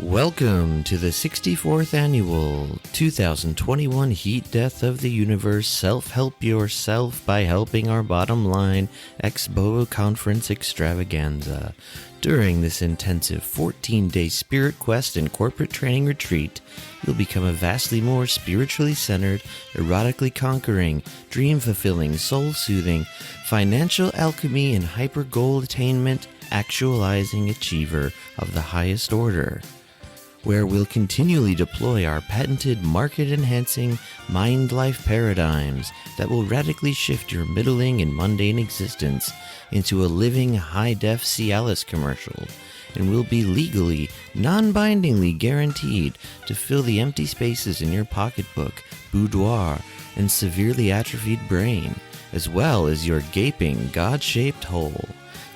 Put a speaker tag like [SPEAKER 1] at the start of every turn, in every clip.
[SPEAKER 1] Welcome to the 64th annual 2021 Heat Death of the Universe Self-Help Yourself by Helping Our Bottom Line Expo Conference Extravaganza. During this intensive 14-day spirit quest and corporate training retreat, you'll become a vastly more spiritually centered, erotically conquering, dream-fulfilling, soul-soothing, financial alchemy and hyper-goal attainment actualizing achiever of the highest order, where we'll continually deploy our patented market-enhancing mind-life paradigms that will radically shift your middling and mundane existence into a living high-def Cialis commercial, and will be legally, non-bindingly guaranteed to fill the empty spaces in your pocketbook, boudoir, and severely atrophied brain, as well as your gaping, God-shaped hole.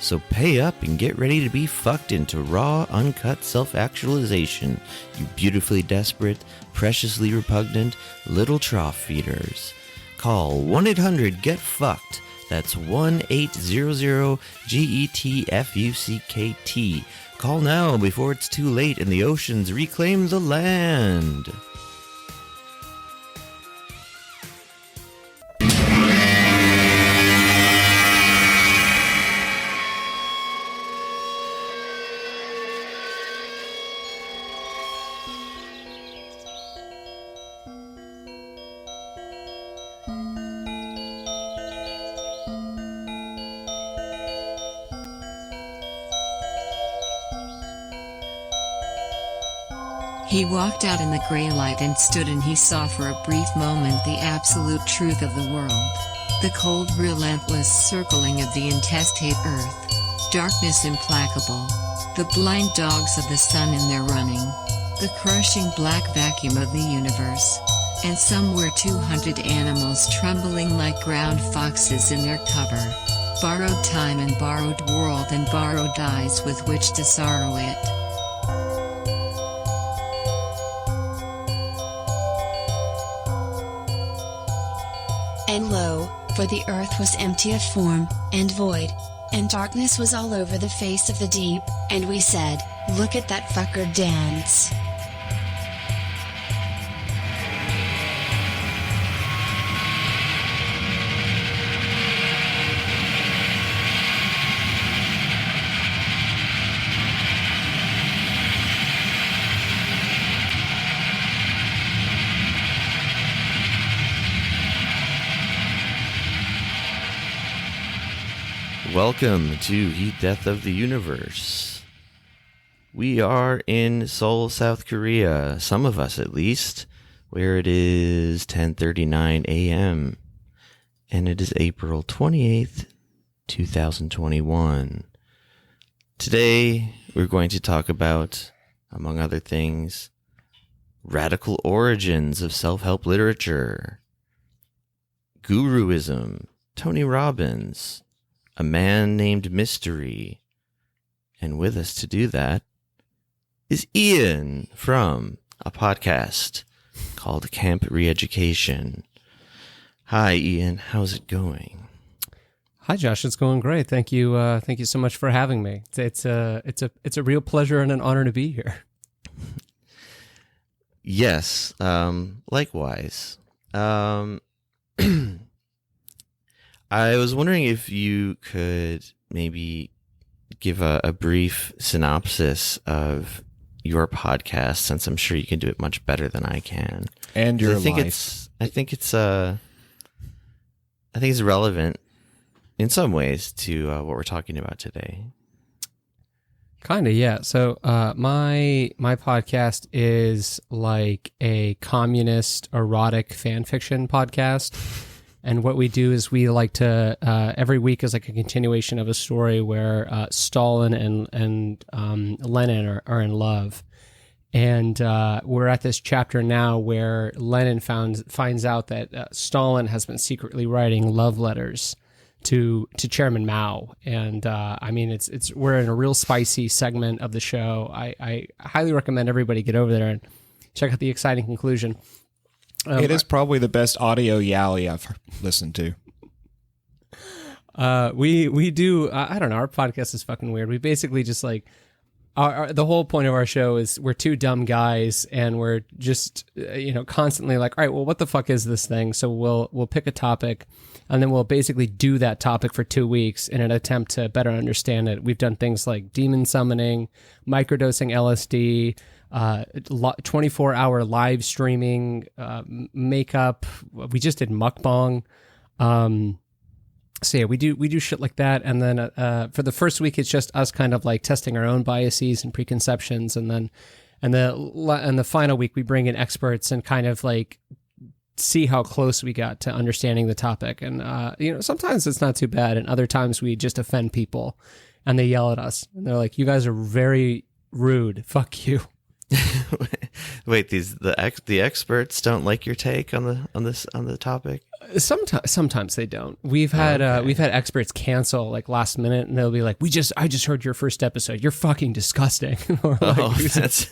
[SPEAKER 1] So pay up and get ready to be fucked into raw, uncut self-actualization, you beautifully desperate, preciously repugnant little trough feeders. Call 1-800-GET-FUCKED. That's 1-800-GET-FUCKT. Call now before it's too late and the oceans reclaim the land.
[SPEAKER 2] He walked out in the gray light and stood, and he saw for a brief moment the absolute truth of the world. The cold, relentless circling of the intestate earth. Darkness implacable. The blind dogs of the sun in their running. The crushing black vacuum of the universe. And somewhere 200 animals trembling like ground foxes in their cover. Borrowed time and borrowed world and borrowed eyes with which to sorrow it.
[SPEAKER 3] And lo, for the earth was empty of form, and void, and darkness was all over the face of the deep, and we said, look at that fucker dance.
[SPEAKER 1] Welcome to Heat Death of the Universe. We are in Seoul, South Korea, some of us at least, where it is 10:39 a.m. and it is April 28th, 2021. Today, we're going to talk about, among other things, radical origins of self-help literature, guruism, Tony Robbins, a man named Mystery, and with us to do that is Ian from a podcast called Camp ReEducation. Hi, Ian. How's it going?
[SPEAKER 4] Hi, Josh. It's going great. Thank you. Thank you so much for having me. It's a real pleasure and an honor to be here.
[SPEAKER 1] Yes. Likewise. I was wondering if you could maybe give a brief synopsis of your podcast, since I'm sure you can do it much better than I can.
[SPEAKER 5] And your
[SPEAKER 1] life. I think it's relevant in some ways to what we're talking about today.
[SPEAKER 4] Kind of, yeah. So my podcast is like a communist erotic fan fiction podcast. And what we do is we like to, every week is like a continuation of a story where Stalin and Lenin are in love. And we're at this chapter now where Lenin finds out that Stalin has been secretly writing love letters to Chairman Mao. And I mean, we're in a real spicy segment of the show. I highly recommend everybody get over there and check out the exciting conclusion.
[SPEAKER 5] It is probably the best audio yaoi I've listened to.
[SPEAKER 4] We do, I don't know, our podcast is fucking weird. We basically just like the whole point of our show is we're two dumb guys, and we're just constantly like, all right, well, what the fuck is this thing? So we'll pick a topic, and then we'll basically do that topic for 2 weeks in an attempt to better understand it. We've done things like demon summoning, microdosing LSD, 24-hour live streaming, makeup. We just did mukbang. So yeah, we do shit like that, and then for the first week, it's just us kind of like testing our own biases and preconceptions, and then the final week we bring in experts and kind of like see how close we got to understanding the topic. And sometimes it's not too bad, and other times we just offend people, and they yell at us, and they're like, "You guys are very rude. Fuck you."
[SPEAKER 1] Wait, the experts don't like your take on the topic?
[SPEAKER 4] Sometimes they don't. We've had experts cancel like last minute, and they'll be like, I just heard your first episode. You're fucking disgusting." Or like,
[SPEAKER 1] that's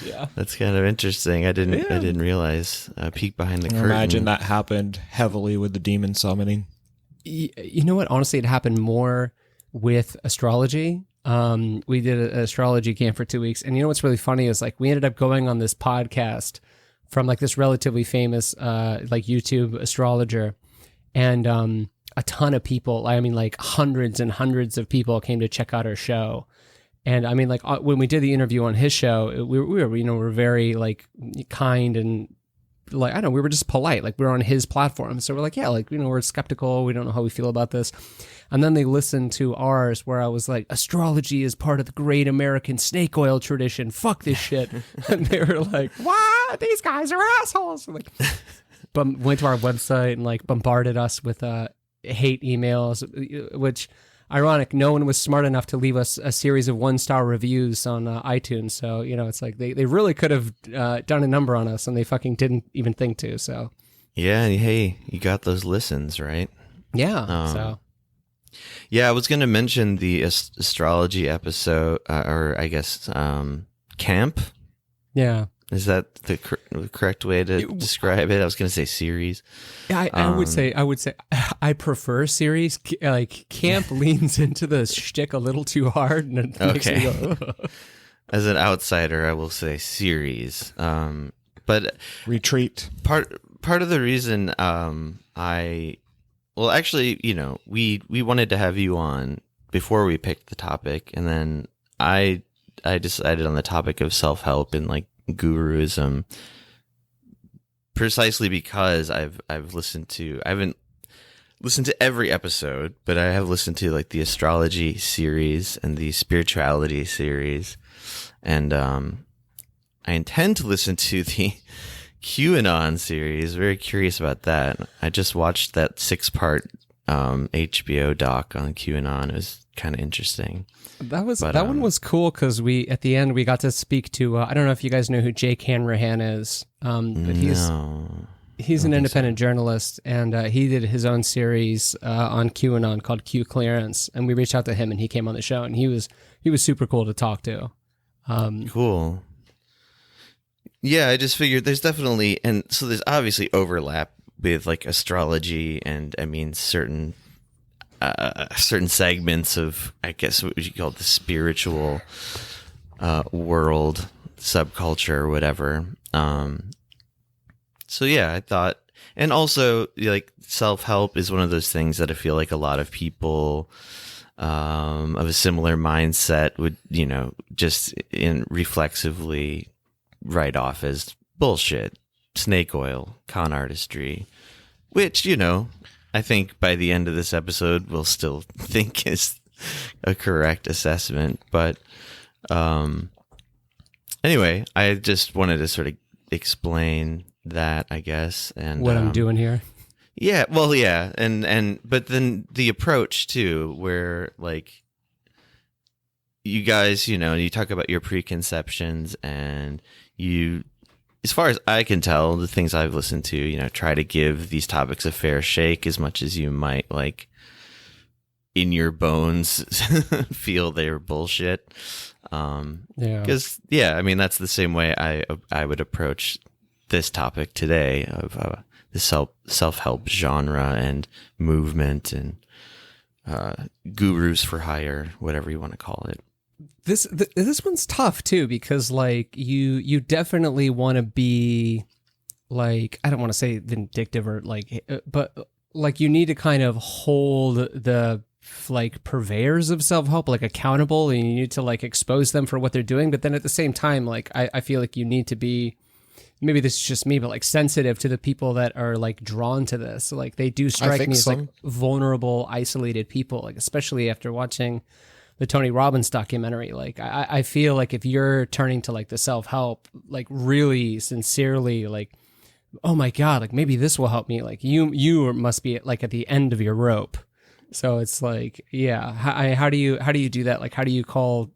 [SPEAKER 4] yeah.
[SPEAKER 1] That's kind of interesting. I didn't realize a peek behind the curtain.
[SPEAKER 5] Imagine that happened heavily with the demon summoning.
[SPEAKER 4] You know what? Honestly, it happened more with astrology. We did an astrology camp for 2 weeks, and you know what's really funny is like we ended up going on this podcast from like this relatively famous like YouTube astrologer, and a ton of people, I mean like hundreds and hundreds of people came to check out our show. And I mean, like when we did the interview on his show, we were very like kind, and like, I don't know, we were just polite. Like we were on his platform. So we're like, yeah, like, we're skeptical. We don't know how we feel about this. And then they listened to ours where I was like, astrology is part of the great American snake oil tradition. Fuck this shit. And they were like, what? These guys are assholes. Like, went to our website and like bombarded us with hate emails, which ironic, no one was smart enough to leave us a series of 1-star reviews on iTunes. So, it's like they really could have done a number on us, and they fucking didn't even think to. So,
[SPEAKER 1] yeah, hey, you got those listens, right?
[SPEAKER 4] Yeah.
[SPEAKER 1] Yeah, I was going to mention the astrology episode, or I guess camp.
[SPEAKER 4] Yeah.
[SPEAKER 1] Is that the correct way to describe it? I was going to say series.
[SPEAKER 4] Yeah, I would say I prefer series. Like camp leans into the shtick a little too hard, and it makes me go, ugh.
[SPEAKER 1] As an outsider, I will say series. But
[SPEAKER 5] retreat.
[SPEAKER 1] Part of the reason actually, we wanted to have you on before we picked the topic, and then I decided on the topic of self-help and like guruism precisely because I haven't listened to every episode, but I have listened to like the astrology series and the spirituality series, and I intend to listen to the QAnon series. Very curious about that. I just watched that 6-part HBO doc on QAnon. It was kind of interesting.
[SPEAKER 4] That one was cool because at the end we got to speak to I don't know if you guys know who Jake Hanrahan is, but he's an independent journalist, and he did his own series on QAnon called Q Clearance, and we reached out to him, and he came on the show, and he was super cool to talk to.
[SPEAKER 1] Cool. Yeah, I just figured there's definitely, and so there's obviously overlap with like astrology and I mean certain segments of, I guess what you call the spiritual world, subculture, or whatever. So yeah, I thought, and also like self-help is one of those things that I feel like a lot of people of a similar mindset would, just reflexively write off as bullshit, snake oil, con artistry, which, I think by the end of this episode, we'll still think is a correct assessment. But anyway, I just wanted to sort of explain that, I guess. And
[SPEAKER 4] what I'm doing here.
[SPEAKER 1] Yeah, well, yeah. But then the approach too, where like you guys, you talk about your preconceptions, and you, as far as I can tell, the things I've listened to, try to give these topics a fair shake as much as you might, like, in your bones feel they're bullshit. Because, I mean, that's the same way I would approach this topic today of the self-help genre and movement and gurus for hire, whatever you want to call it.
[SPEAKER 4] this one's tough too, because like you definitely want to be like, I don't want to say vindictive or like, but like you need to kind of hold the like purveyors of self-help like accountable, and you need to like expose them for what they're doing. But then at the same time, like I feel like you need to be, maybe this is just me, but like sensitive to the people that are like drawn to this. Like they do strike me as like vulnerable, isolated people, like especially after watching the Tony Robbins documentary. Like I feel like if you're turning to like the self-help, like really sincerely, like, oh my God, like maybe this will help me. Like you must be like at the end of your rope. So it's like, yeah, how do you do that? Like, how do you call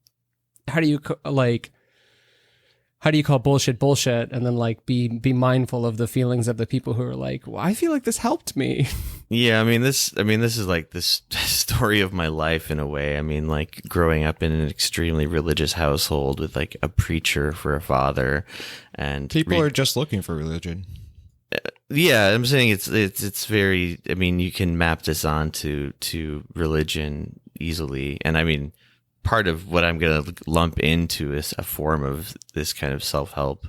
[SPEAKER 4] bullshit and then like be mindful of the feelings of the people who are like, well, I feel like this helped me.
[SPEAKER 1] Yeah, I mean this is like this story of my life in a way. I mean, like growing up in an extremely religious household with like a preacher for a father, and
[SPEAKER 5] people are just looking for religion.
[SPEAKER 1] Yeah, I'm saying it's very, I mean, you can map this onto religion easily. And I mean, part of what I'm going to lump into is a form of this kind of self-help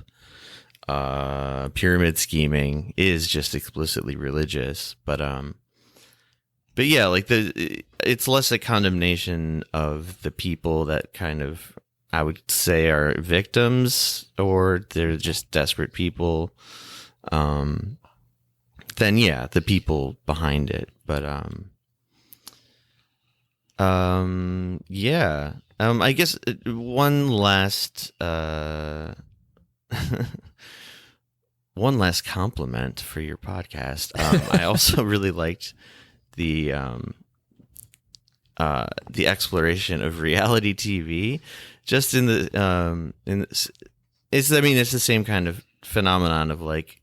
[SPEAKER 1] pyramid scheming is just explicitly religious. But yeah, like it's less a condemnation of the people that kind of, I would say, are victims, or they're just desperate people. Then yeah, the people behind it. But yeah. I guess one last compliment for your podcast. I also really liked the exploration of reality TV, just in the it's the same kind of phenomenon of like,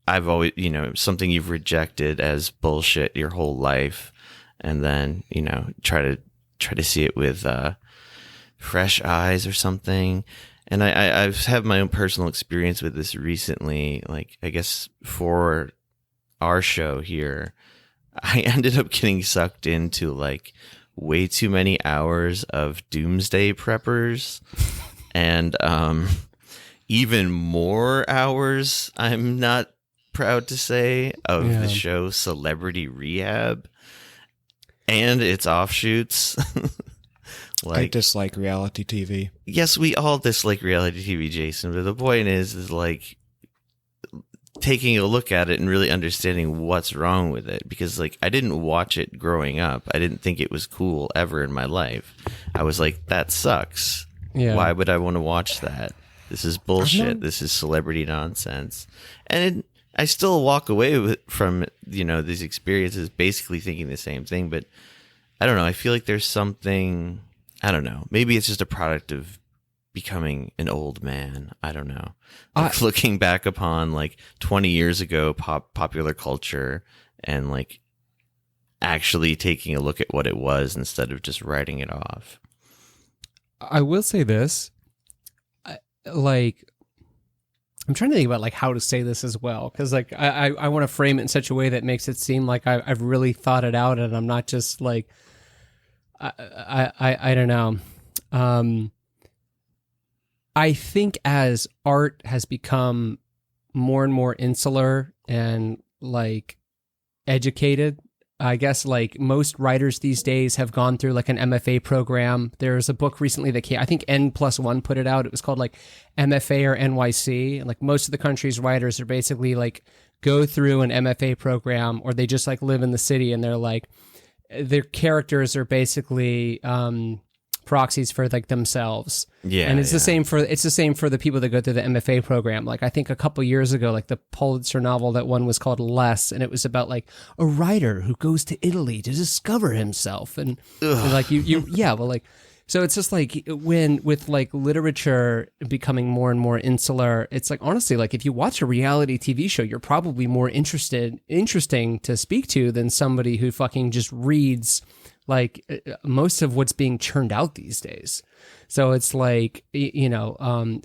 [SPEAKER 1] I've always, something you've rejected as bullshit your whole life, and then, try to see it with fresh eyes or something. And I've had my own personal experience with this recently. Like, I guess for our show here, I ended up getting sucked into like way too many hours of doomsday preppers, and even more hours, I'm not proud to say, of the show Celebrity Rehab and its offshoots.
[SPEAKER 5] Like, I dislike reality TV.
[SPEAKER 1] Yes, we all dislike reality TV, Jason, but the point is like taking a look at it and really understanding what's wrong with it, because like I didn't watch it growing up. I didn't think it was cool ever in my life. I was like, that sucks. Yeah. Why would I want to watch that? This is bullshit. This is celebrity nonsense. And I still walk away from these experiences basically thinking the same thing, but I don't know. I feel like there's something, I don't know. Maybe it's just a product of becoming an old man. I don't know. Like looking back upon like 20 years ago popular culture and like actually taking a look at what it was instead of just writing it off.
[SPEAKER 4] I will say this, I'm trying to think about like how to say this as well, because like I want to frame it in such a way that makes it seem like I've really thought it out, and I'm not just like I don't know. I think as art has become more and more insular and like educated, I guess like most writers these days have gone through like an MFA program. There's a book recently that came, I think N+1 put it out. It was called like MFA or NYC. And like most of the country's writers are basically like go through an MFA program, or they just like live in the city, and they're like, their characters are basically proxies for like themselves. Yeah. And it's the same for the people that go through the MFA program. Like I think a couple years ago, like the Pulitzer novel, that one was called Less, and it was about like a writer who goes to Italy to discover himself. And like so it's just like when with like literature becoming more and more insular, it's like honestly, like if you watch a reality TV show, you're probably more interesting to speak to than somebody who fucking just reads like most of what's being churned out these days. So it's like,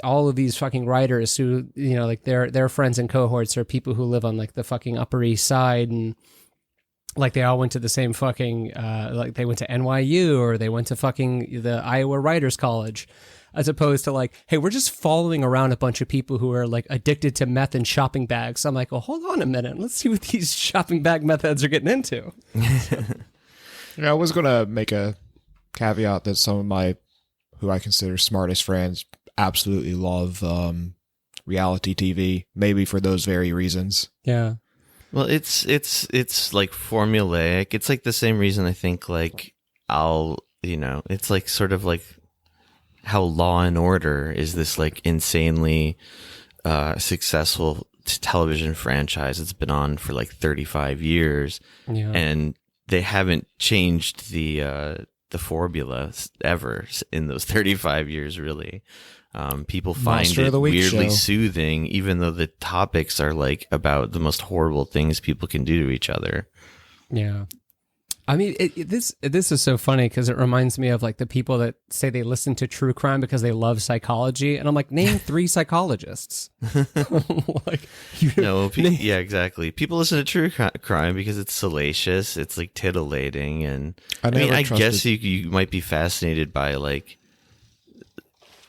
[SPEAKER 4] all of these fucking writers who, like their friends and cohorts are people who live on like the fucking Upper East Side, and like they all went to the same fucking, like they went to NYU or they went to fucking the Iowa Writers College, as opposed to like, hey, we're just following around a bunch of people who are like addicted to meth and shopping bags. So I'm like, well, hold on a minute. Let's see what these shopping bag meth heads are getting into.
[SPEAKER 5] Yeah, I was going to make a caveat that some of my, who I consider smartest friends, absolutely love reality TV, maybe for those very reasons.
[SPEAKER 4] Yeah.
[SPEAKER 1] Well, it's like formulaic. It's like the same reason I think like it's like sort of like how Law and Order is this like insanely successful television franchise. It's been on for like 35 years, and they haven't changed the formula ever in those 35 years, really. People find it weirdly soothing, even though the topics are like about the most horrible things people can do to each other.
[SPEAKER 4] Yeah. I mean, this is so funny because it reminds me of like the people that say they listen to true crime because they love psychology, and I'm like, name 3 psychologists. Like,
[SPEAKER 1] yeah, exactly. People listen to true crime because it's salacious, it's like titillating, and I guess you might be fascinated by like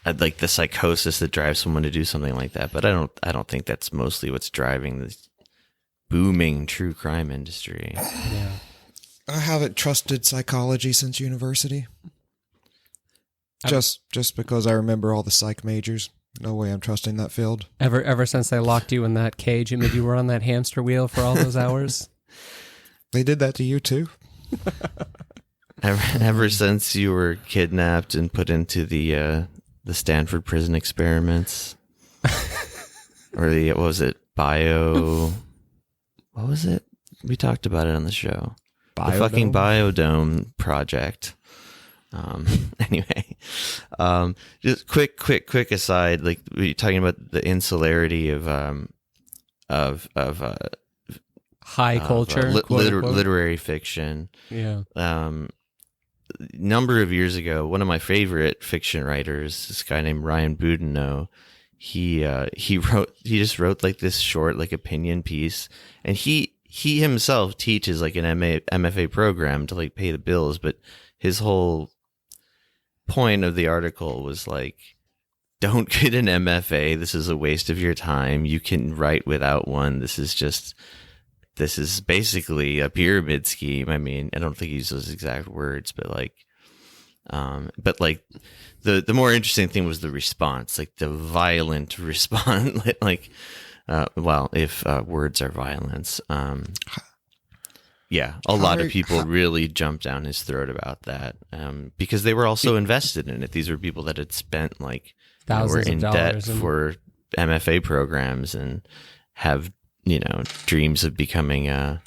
[SPEAKER 1] the psychosis that drives someone to do something like that, but I don't think that's mostly what's driving this booming true crime industry.
[SPEAKER 4] Yeah.
[SPEAKER 5] I haven't trusted psychology since university. Just because I remember all the psych majors. No way I'm trusting that field.
[SPEAKER 4] Ever since they locked you in that cage and made you run on that hamster wheel for all those hours?
[SPEAKER 5] They did that to you too?
[SPEAKER 1] Ever since you were kidnapped and put into the Stanford prison experiments? Or what was it? What was it? We talked about it on the show. The fucking Biodome project. Anyway, just quick aside. Like we're talking about the insularity of
[SPEAKER 4] high culture,
[SPEAKER 1] literary fiction.
[SPEAKER 4] Yeah.
[SPEAKER 1] Number of years ago, one of my favorite fiction writers, this guy named Ryan Boudinot, he just wrote like this short like opinion piece, and he himself teaches like an MFA program to like pay the bills, but his whole point of the article was like, don't get an MFA. This is a waste of your time. You can write without one. This is basically a pyramid scheme. I mean, I don't think he used those exact words, but like the more interesting thing was the response, like the violent response, like, if words are violence, a lot of people really jumped down his throat about that, because they were also invested in it. These were people that had spent like
[SPEAKER 4] thousands
[SPEAKER 1] were in
[SPEAKER 4] of
[SPEAKER 1] debt
[SPEAKER 4] dollars
[SPEAKER 1] for MFA programs and have, dreams of becoming a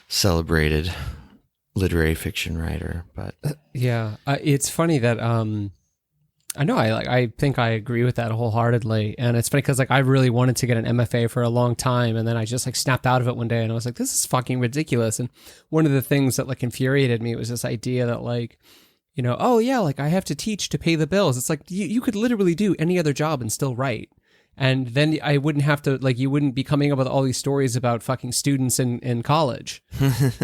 [SPEAKER 1] celebrated literary fiction writer. But
[SPEAKER 4] yeah, it's funny that I know I think I agree with that wholeheartedly, and it's funny because like I really wanted to get an MFA for a long time, and then I just like snapped out of it one day, and I was like, this is fucking ridiculous. And one of the things that like infuriated me was this idea that like, oh yeah, like I have to teach to pay the bills. It's like you could literally do any other job and still write. And then I wouldn't have to, like, you wouldn't be coming up with all these stories about fucking students in college.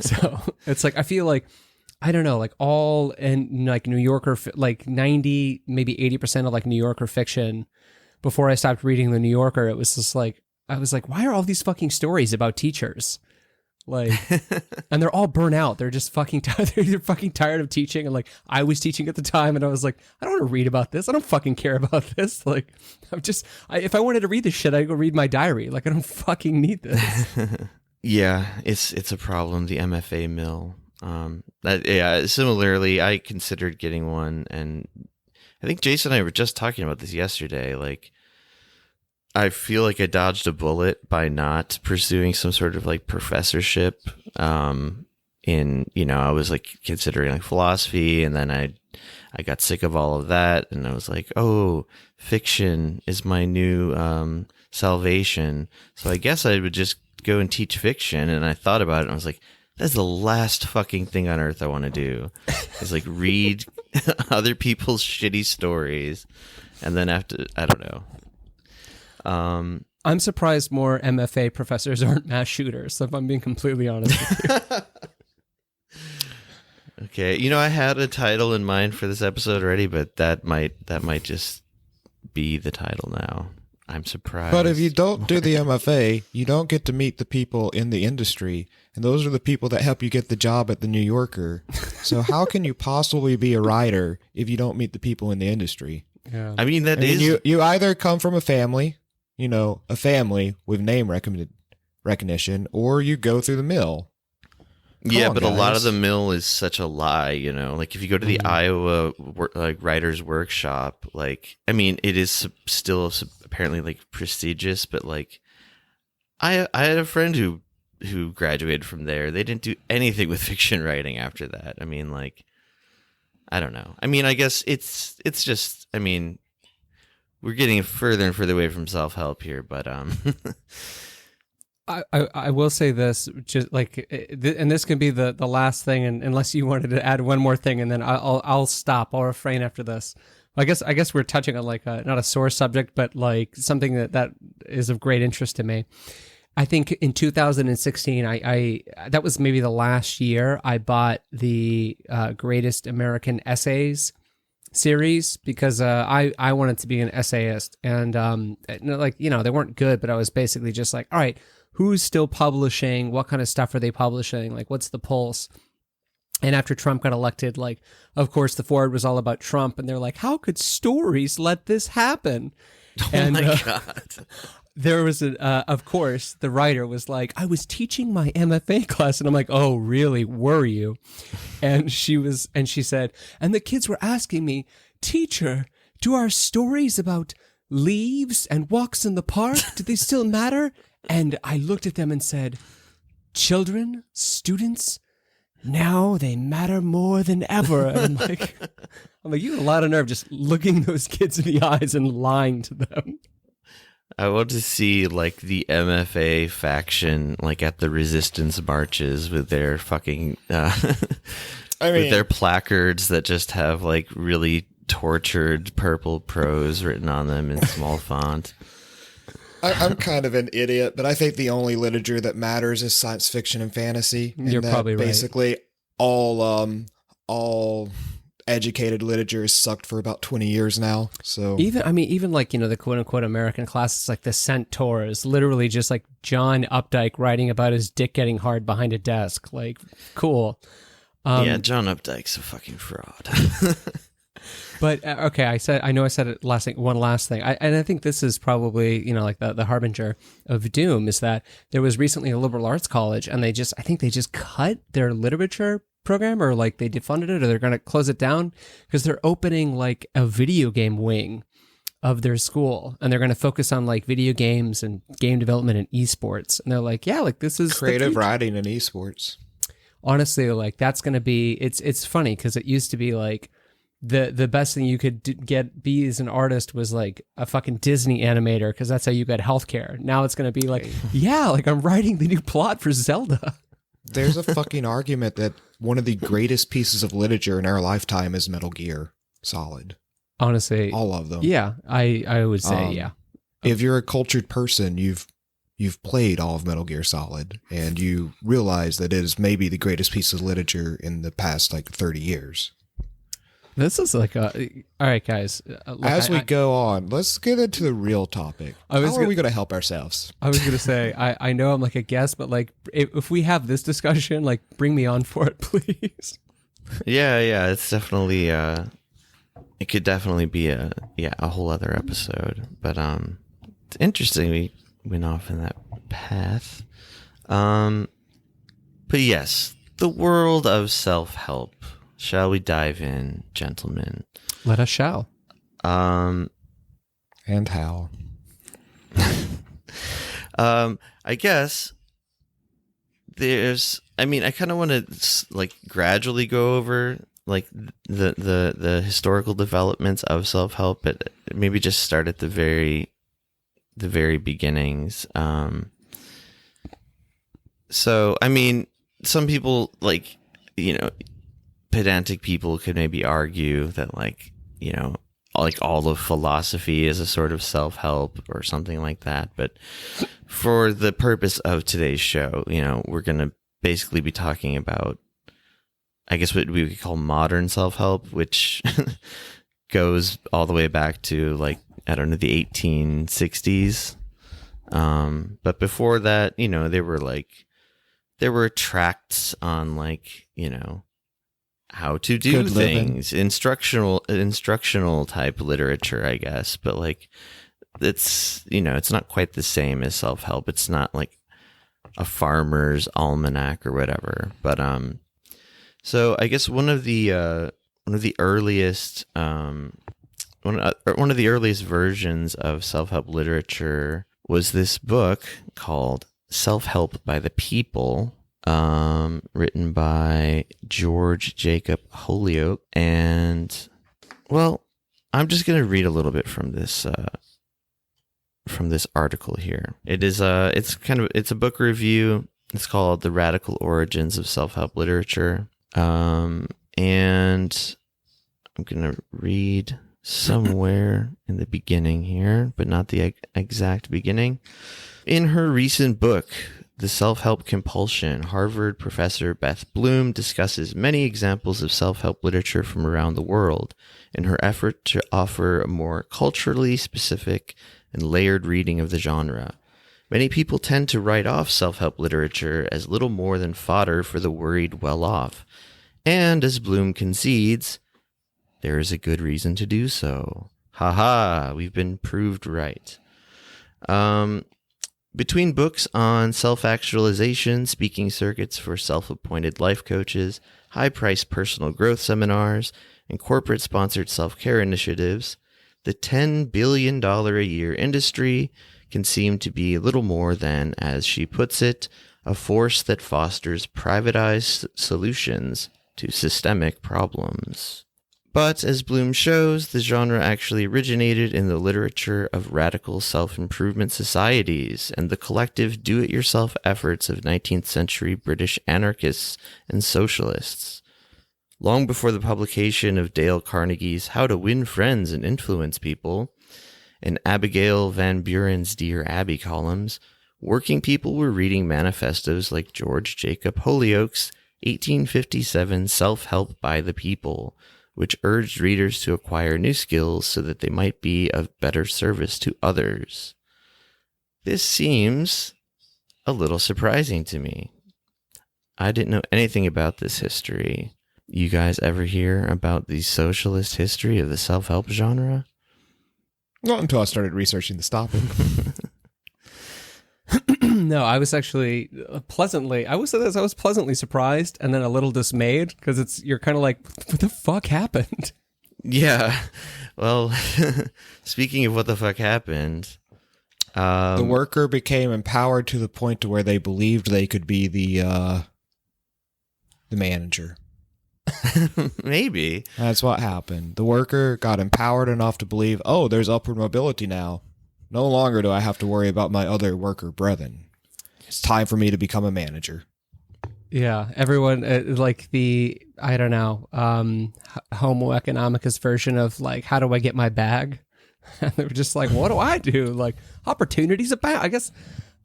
[SPEAKER 4] So it's like, I feel like, I don't know, like all in like New Yorker, like 90, maybe 80% of like New Yorker fiction, before I stopped reading the New Yorker, it was just like, I was like, why are all these fucking stories about teachers? Like, and they're all burnt out. They're just fucking tired. They're fucking tired of teaching. And like, I was teaching at the time, and I was like, I don't want to read about this. I don't fucking care about this. Like, if I wanted to read this shit, I'd go read my diary. Like, I don't fucking need this.
[SPEAKER 1] Yeah, it's a problem. The MFA mill. Similarly, I considered getting one, and I think Jason and I were just talking about this yesterday. Like, I feel like I dodged a bullet by not pursuing some sort of like professorship. I was like considering like philosophy, and then I got sick of all of that, and I was like, oh, fiction is my new salvation. So I guess I would just go and teach fiction. And I thought about it, and I was like, that's the last fucking thing on earth I want to do, is like read other people's shitty stories, and then after, I don't know.
[SPEAKER 4] I'm surprised more MFA professors aren't mass shooters, if I'm being completely honest with you.
[SPEAKER 1] Okay, I had a title in mind for this episode already, but that might just be the title now. I'm surprised.
[SPEAKER 5] But if you don't do the MFA, you don't get to meet the people in the industry, and those are the people that help you get the job at the New Yorker. So how can you possibly be a writer if you don't meet the people in the industry?
[SPEAKER 4] Yeah.
[SPEAKER 1] I mean,
[SPEAKER 5] you either come from a family with name recognition, or you go through the mill.
[SPEAKER 1] Yeah, but a lot of the mill is such a lie, Like if you go to the Iowa writers workshop, it is still apparently prestigious, but I had a friend who graduated from there. They didn't do anything with fiction writing after that. I mean, I don't know. I mean, I guess it's just, we're getting further and further away from self-help here, but
[SPEAKER 4] I will say this, just and this can be the last thing, and unless you wanted to add one more thing, and then I'll stop. I'll refrain after this. I guess we're touching on not a sore subject, but something that is of great interest to me. I think in 2016, I that was maybe the last year I bought the Greatest American Essays series because I wanted to be an essayist, and they weren't good, but I was basically just all right, who's still publishing? What kind of stuff are they publishing? What's the pulse? And after Trump got elected, of course, the forward was all about Trump, and they're like, how could stories let this happen?
[SPEAKER 1] Oh my God.
[SPEAKER 4] There was of course, the writer was like, I was teaching my MFA class, and I'm like, oh, really? Were you? And she said, and the kids were asking me, teacher, do our stories about leaves and walks in the park, do they still matter? And I looked at them and said, children, students, now they matter more than ever. And I'm like, you have a lot of nerve just looking those kids in the eyes and lying to them.
[SPEAKER 1] I want to see the MFA faction at the resistance marches with their fucking with their placards that just have really tortured purple prose written on them in small font.
[SPEAKER 5] I'm kind of an idiot, but I think the only literature that matters is science fiction and fantasy.
[SPEAKER 4] You're probably right.
[SPEAKER 5] Basically, all educated literature is sucked for about 20 years now. So
[SPEAKER 4] even the quote unquote American classics The Centaur is literally just John Updike writing about his dick getting hard behind a desk. Cool.
[SPEAKER 1] Yeah, John Updike's a fucking fraud.
[SPEAKER 4] But okay, I said it last thing. One last thing, I think this is probably the harbinger of doom is that there was recently a liberal arts college, and I think they just cut their literature program, or they defunded it, or they're going to close it down because they're opening a video game wing of their school, and they're going to focus on video games and game development and esports. And they're this is
[SPEAKER 5] creative writing and esports.
[SPEAKER 4] Honestly, that's going to be it's funny because it used to be the best thing you could be as an artist was a fucking Disney animator because that's how you got healthcare. Now it's going to be I'm writing the new plot for Zelda.
[SPEAKER 5] There's a fucking argument that one of the greatest pieces of literature in our lifetime is Metal Gear Solid.
[SPEAKER 4] Honestly,
[SPEAKER 5] all of them.
[SPEAKER 4] Yeah, I would say yeah.
[SPEAKER 5] If you're a cultured person, you've played all of Metal Gear Solid, and you realize that it is maybe the greatest piece of literature in the past 30 years.
[SPEAKER 4] This is all right, guys.
[SPEAKER 5] As we go on, let's get into the real topic. How are we going to help ourselves?
[SPEAKER 4] I was going to say, I know I'm a guest, but if we have this discussion, bring me on for it, please.
[SPEAKER 1] Yeah, it's definitely, it could definitely be a whole other episode, but it's interesting we went off in that path. But yes, the world of self-help. Shall we dive in, gentlemen?
[SPEAKER 4] Let us shall.
[SPEAKER 5] And how?
[SPEAKER 1] I guess I kind of want to gradually go over the historical developments of self-help, but maybe just start at the very beginnings. So some people pedantic people could maybe argue that all of philosophy is a sort of self-help or something like that. But for the purpose of today's show, we're going to basically be talking about I guess what we would call modern self-help, which goes all the way back to like, I don't know, the 1860s. But before that, you know, there were tracts on like, you know, how to do things, instructional type literature, I guess. But like, it's, you know, it's not quite the same as self-help. It's not like a farmer's almanac or whatever. But so I guess one of the earliest versions of self-help literature was this book called Self-Help by the People, written by George Jacob Holyoake. And, well, I'm just going to read a little bit from this article here. It's a book review. It's called The Radical Origins of Self-Help Literature. And I'm going to read somewhere in the beginning here, but not the exact beginning. In her recent book, The Self-Help Compulsion, Harvard professor Beth Bloom discusses many examples of self-help literature from around the world in her effort to offer a more culturally specific and layered reading of the genre. Many people tend to write off self-help literature as little more than fodder for the worried well-off. And as Bloom concedes, there is a good reason to do so. Ha, we've been proved right. Between books on self-actualization, speaking circuits for self-appointed life coaches, high-priced personal growth seminars, and corporate-sponsored self-care initiatives, the $10 billion a year industry can seem to be little more than, as she puts it, a force that fosters privatized solutions to systemic problems. But, as Bloom shows, the genre actually originated in the literature of radical self-improvement societies and the collective do-it-yourself efforts of 19th century British anarchists and socialists. Long before the publication of Dale Carnegie's How to Win Friends and Influence People and Abigail Van Buren's Dear Abby columns, working people were reading manifestos like George Jacob Holyoake's 1857 Self-Help by the People, which urged readers to acquire new skills so that they might be of better service to others. This seems a little surprising to me. I didn't know anything about this history. You guys ever hear about the socialist history of the self-help genre?
[SPEAKER 5] Not until I started researching this topic.
[SPEAKER 4] No, I was actually pleasantly surprised and then a little dismayed because you're kind of like, what the fuck happened?
[SPEAKER 1] Yeah. Well, speaking of what the fuck happened,
[SPEAKER 5] the worker became empowered to the point to where they believed they could be the manager.
[SPEAKER 1] Maybe.
[SPEAKER 5] That's what happened. The worker got empowered enough to believe, oh, there's upward mobility now. No longer do I have to worry about my other worker brethren. It's time for me to become a manager.
[SPEAKER 4] Yeah, everyone, like the, I don't know, Homo economicus version of like, how do I get my bag? And they were just like, what do I do? Like, opportunities abound. I guess,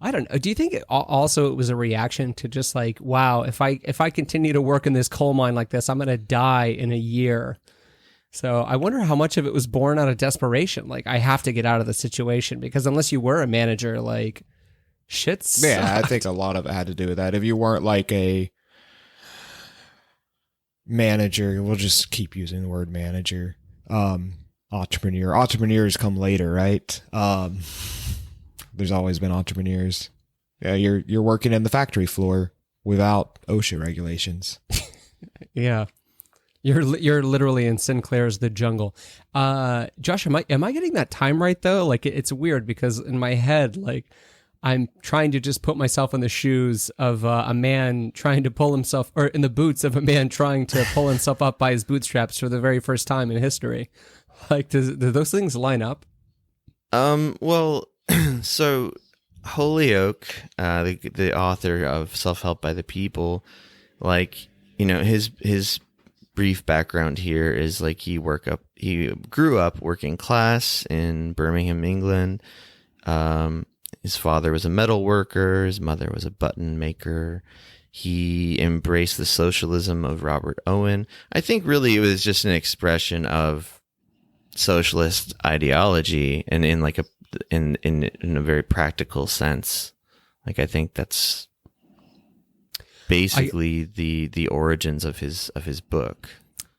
[SPEAKER 4] I don't know. Do you think it was a reaction to just like, wow, if I continue to work in this coal mine like this, I'm going to die in a year. So I wonder how much of it was born out of desperation. Like, I have to get out of the situation because unless you were a manager, like, shit sucked.
[SPEAKER 5] Yeah, I think a lot of it had to do with that. If you weren't like a manager, we'll just keep using the word manager. Entrepreneur. Entrepreneurs come later, right? There's always been entrepreneurs. Yeah, you're working in the factory floor without OSHA regulations.
[SPEAKER 4] Yeah. You're literally in Sinclair's The Jungle. Josh, am I getting that time right though? Like it's weird because in my head, like I'm trying to just put myself in the shoes of a man trying to pull himself, or in the boots of a man trying to pull himself up by his bootstraps for the very first time in history. Like, do those things line up?
[SPEAKER 1] Well, so Holyoake, the author of Self-Help by the People, like, you know, his brief background here is like he grew up working class in Birmingham, England. His father was a metal worker. His mother was a button maker. He embraced the socialism of Robert Owen. I think really it was just an expression of socialist ideology, and in like in a very practical sense. Like I think that's basically the origins of his book.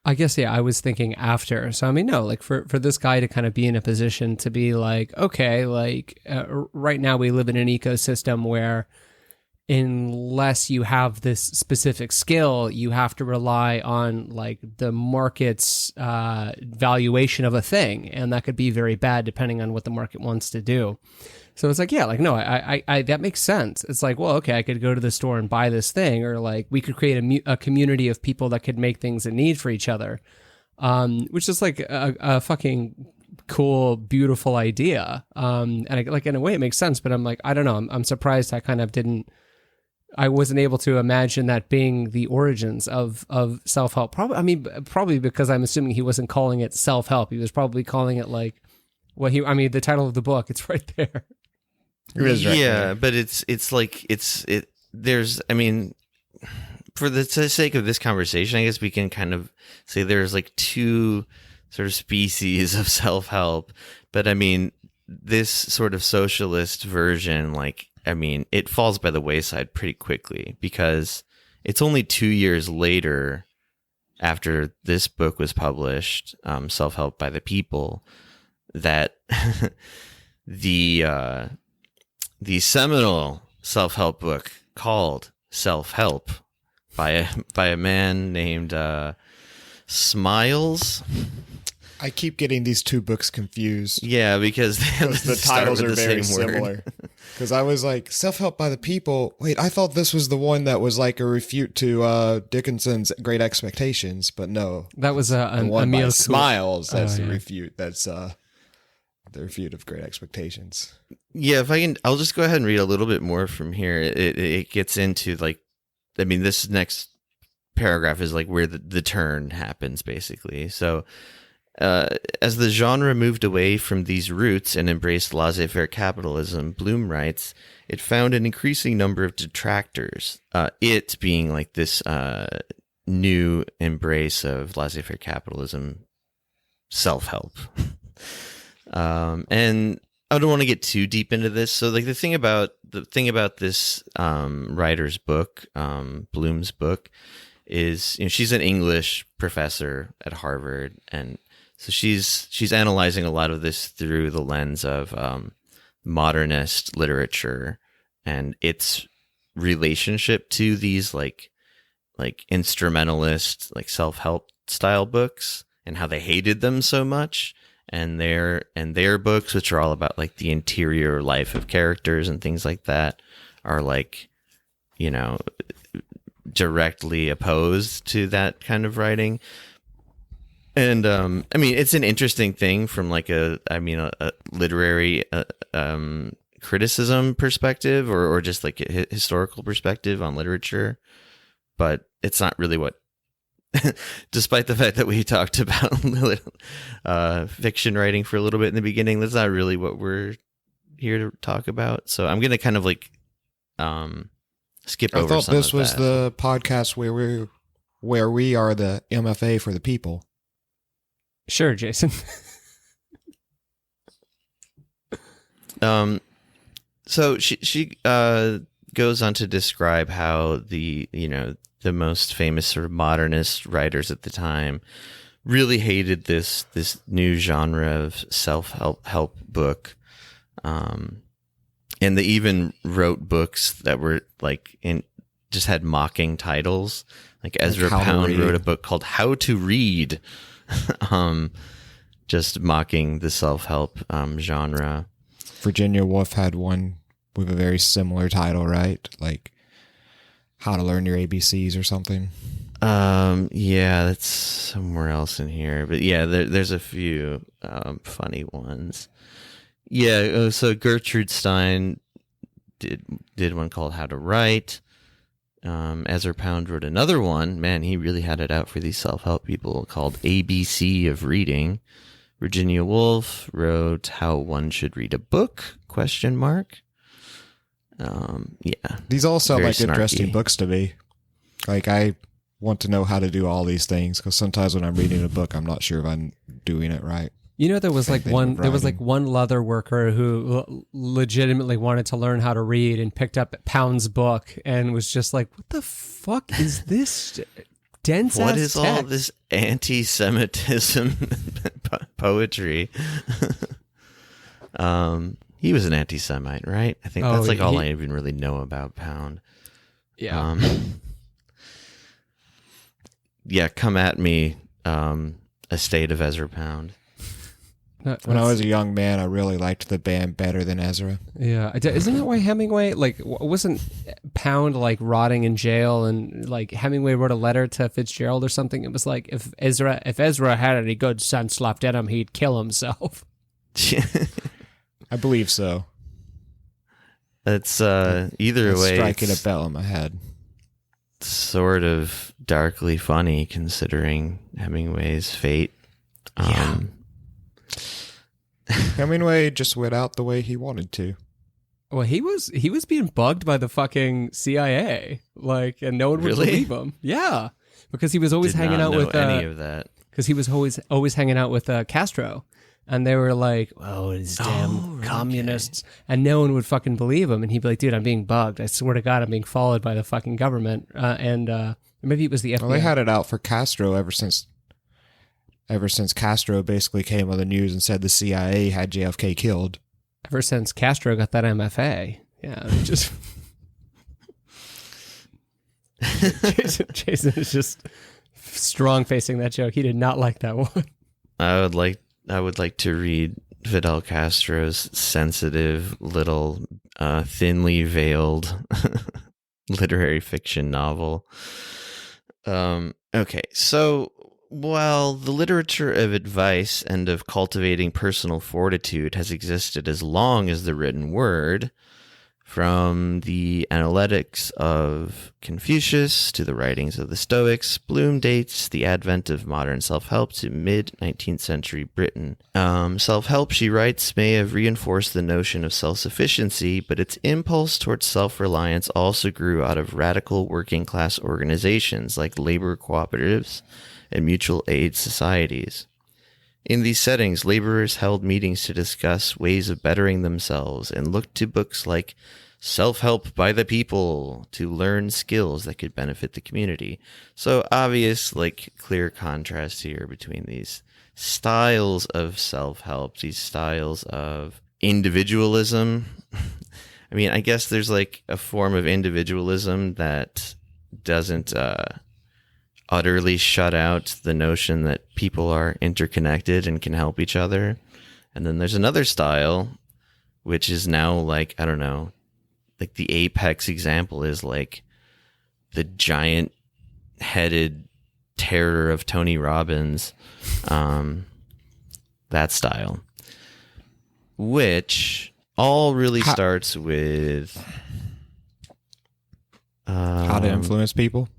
[SPEAKER 4] I guess, yeah, I was thinking after. So, I mean, no, like for this guy to kind of be in a position to be like, okay, like right now we live in an ecosystem where unless you have this specific skill, you have to rely on like the market's valuation of a thing. And that could be very bad depending on what the market wants to do. So it's like, yeah, like, no, I that makes sense. It's like, well, okay, I could go to the store and buy this thing, or like we could create a community of people that could make things in need for each other, which is like a fucking cool, beautiful idea. And like in a way it makes sense, but I'm like, I don't know. I'm surprised I wasn't able to imagine that being the origins of self-help. Probably because I'm assuming he wasn't calling it self-help. He was probably calling it like, the title of the book, it's right there.
[SPEAKER 1] Yeah, but it's like there's, I mean, for the sake of this conversation, I guess we can kind of say there's like two sort of species of self-help. But I mean, this sort of socialist version, like, I mean, it falls by the wayside pretty quickly because it's only 2 years later after this book was published, Self-Help by the People, that the seminal self-help book called Self-Help by a man named Smiles.
[SPEAKER 5] I keep getting these two books confused.
[SPEAKER 1] Yeah, because
[SPEAKER 5] the titles are very similar. Because I was like, Self-Help by the People. Wait, I thought this was the one that was like a refute to Dickinson's Great Expectations, but no.
[SPEAKER 4] That was
[SPEAKER 5] the one by Smiles. That's the refute. That's the refute of Great Expectations.
[SPEAKER 1] Yeah, if I can, I'll just go ahead and read a little bit more from here. It gets into like, I mean, this next paragraph is like where the turn happens, basically. So, as the genre moved away from these roots and embraced laissez-faire capitalism, Bloom writes, it found an increasing number of detractors. It being like this new embrace of laissez-faire capitalism, self-help. And I don't want to get too deep into this. So like the thing about this writer's book, Bloom's book, is, you know, she's an English professor at Harvard, and so she's analyzing a lot of this through the lens of modernist literature and its relationship to these like instrumentalist, like self-help style books, and how they hated them so much. And their books, which are all about like the interior life of characters and things like that, are like, you know, directly opposed to that kind of writing. And I mean, it's an interesting thing from like a literary criticism perspective, or just like a historical perspective on literature, but it's not really what. Despite the fact that we talked about fiction writing for a little bit in the beginning, that's not really what we're here to talk about. So I'm going to kind of like skip over some of that.
[SPEAKER 5] I thought this was the podcast where we are the MFA for the people.
[SPEAKER 4] Sure, Jason.
[SPEAKER 1] So she goes on to describe how the most famous sort of modernist writers at the time really hated this new genre of self-help book. And they even wrote books that were like just had mocking titles. Like Ezra Pound wrote a book called How to Read, just mocking the self-help genre.
[SPEAKER 5] Virginia Woolf had one with a very similar title, right? Like How to Learn Your ABCs or something.
[SPEAKER 1] Yeah, that's somewhere else in here. But yeah, there's a few funny ones. Yeah, so Gertrude Stein did one called How to Write. Ezra Pound wrote another one. Man, he really had it out for these self-help people, called ABC of Reading. Virginia Woolf wrote How One Should Read a Book, ?
[SPEAKER 5] Yeah. These all sound like interesting books to me. Like, I want to know how to do all these things, because sometimes when I'm reading a book, I'm not sure if I'm doing it right.
[SPEAKER 4] You know, there was like one leather worker who legitimately wanted to learn how to read and picked up Pound's book and was just like, what the fuck is this dense
[SPEAKER 1] What
[SPEAKER 4] ass
[SPEAKER 1] is
[SPEAKER 4] text?
[SPEAKER 1] all this anti-Semitism poetry? He was an anti-Semite, right? I think that's like all I even really know about Pound.
[SPEAKER 4] Yeah.
[SPEAKER 1] Yeah, come at me, a state of Ezra Pound.
[SPEAKER 5] When I was a young man, I really liked the band better than Ezra.
[SPEAKER 4] Yeah, isn't that why Hemingway, like, wasn't Pound like rotting in jail, and like Hemingway wrote a letter to Fitzgerald or something? It was like, if Ezra had any good sense left in him, he'd kill himself.
[SPEAKER 5] I believe so.
[SPEAKER 1] It's either way,
[SPEAKER 5] striking a bell in my head.
[SPEAKER 1] Sort of darkly funny considering Hemingway's fate.
[SPEAKER 5] Hemingway just went out the way he wanted to.
[SPEAKER 4] Well, he was being bugged by the fucking CIA, like, and no one would believe him. Yeah, because he was always hanging out with
[SPEAKER 1] any of that.
[SPEAKER 4] Because he was always hanging out with Castro, and they were like, "Oh, these damn communists," and no one would fucking believe him. And he'd be like, "Dude, I'm being bugged. I swear to God, I'm being followed by the fucking government." And maybe it was the FBI.
[SPEAKER 5] Well, they had it out for Castro ever since Castro basically came on the news and said the CIA had JFK killed.
[SPEAKER 4] Ever since Castro got that MFA. Yeah, just Jason is just strong facing that joke. He did not like that one.
[SPEAKER 1] I would like to read Fidel Castro's sensitive little thinly veiled literary fiction novel. Okay, so while the literature of advice and of cultivating personal fortitude has existed as long as the written word, from the analytics of Confucius to the writings of the Stoics, Bloom dates the advent of modern self-help to mid-19th century Britain. Self-help, she writes, may have reinforced the notion of self-sufficiency, but its impulse towards self-reliance also grew out of radical working-class organizations like labor cooperatives and mutual aid societies. In these settings, laborers held meetings to discuss ways of bettering themselves and looked to books like Self-Help by the People to learn skills that could benefit the community. So obvious, clear contrast here between these styles of self-help, these styles of individualism. I mean, I guess there's a form of individualism that doesn't utterly shut out the notion that people are interconnected and can help each other. And then there's another style, which is now I don't know, the apex example is the giant headed terror of Tony Robbins, that style, which all really starts with
[SPEAKER 5] how to influence people.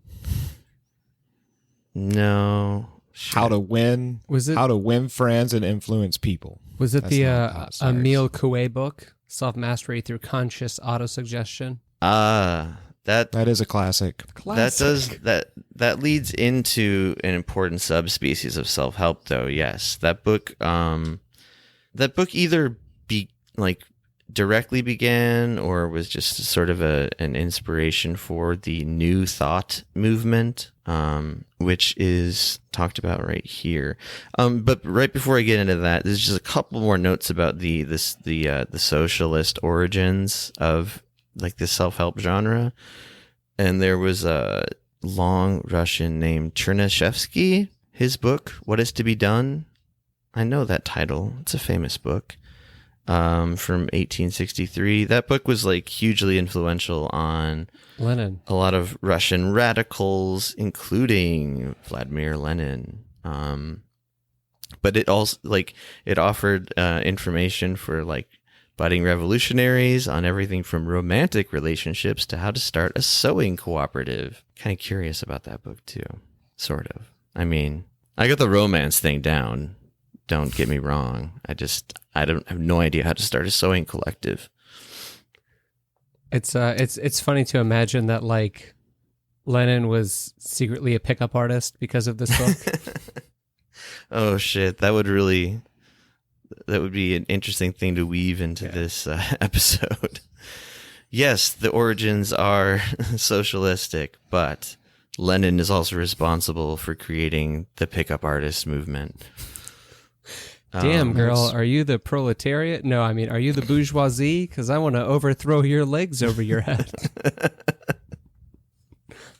[SPEAKER 1] No.
[SPEAKER 5] How to win.
[SPEAKER 4] Was it?
[SPEAKER 5] How to win friends and influence people.
[SPEAKER 4] Was it Emile Coué book, Self-Mastery Through Conscious Autosuggestion?
[SPEAKER 1] That
[SPEAKER 5] is a classic.
[SPEAKER 1] That leads into an important subspecies of self-help, though. Yes, that book either directly began or was just sort of an inspiration for the New Thought movement, which is talked about right here. But right before I get into that, there's just a couple more notes about the socialist origins of the self-help genre. And there was a long Russian named Chernyshevsky. His book, What Is to Be Done? I know that title. It's a famous book. From 1863. That book was hugely influential on
[SPEAKER 4] Lenin,
[SPEAKER 1] a lot of Russian radicals, including Vladimir Lenin. But it also it offered information for budding revolutionaries on everything from romantic relationships to how to start a sewing cooperative. Kind of curious about that book too, sort of. I mean, I got the romance thing down. Don't get me wrong. I have no idea how to start a sewing collective.
[SPEAKER 4] It's funny to imagine that Lenin was secretly a pickup artist because of this book?
[SPEAKER 1] Oh shit, that would be an interesting thing to weave into this episode. Yes, the origins are socialistic, but Lenin is also responsible for creating the pickup artist movement.
[SPEAKER 4] Damn, girl, are you the proletariat? No, I mean, are you the bourgeoisie? Because I want to overthrow your legs over your head.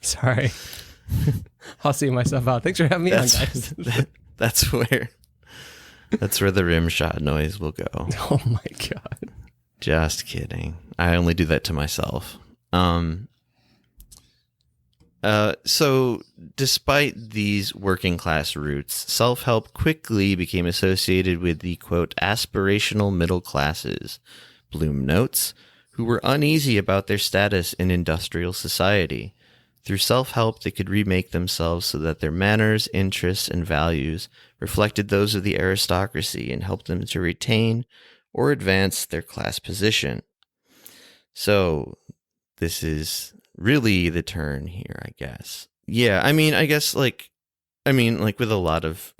[SPEAKER 4] Sorry. I'll see myself out. Thanks for having me on, guys.
[SPEAKER 1] That's where the rim shot noise will go.
[SPEAKER 4] Oh my God.
[SPEAKER 1] Just kidding. I only do that to myself. So despite these working class roots, self-help quickly became associated with the, quote, aspirational middle classes, Bloom notes, who were uneasy about their status in industrial society. Through self-help, they could remake themselves so that their manners, interests, and values reflected those of the aristocracy and helped them to retain or advance their class position. So this is really the turn here, I guess. Yeah, I mean, I guess like with a lot of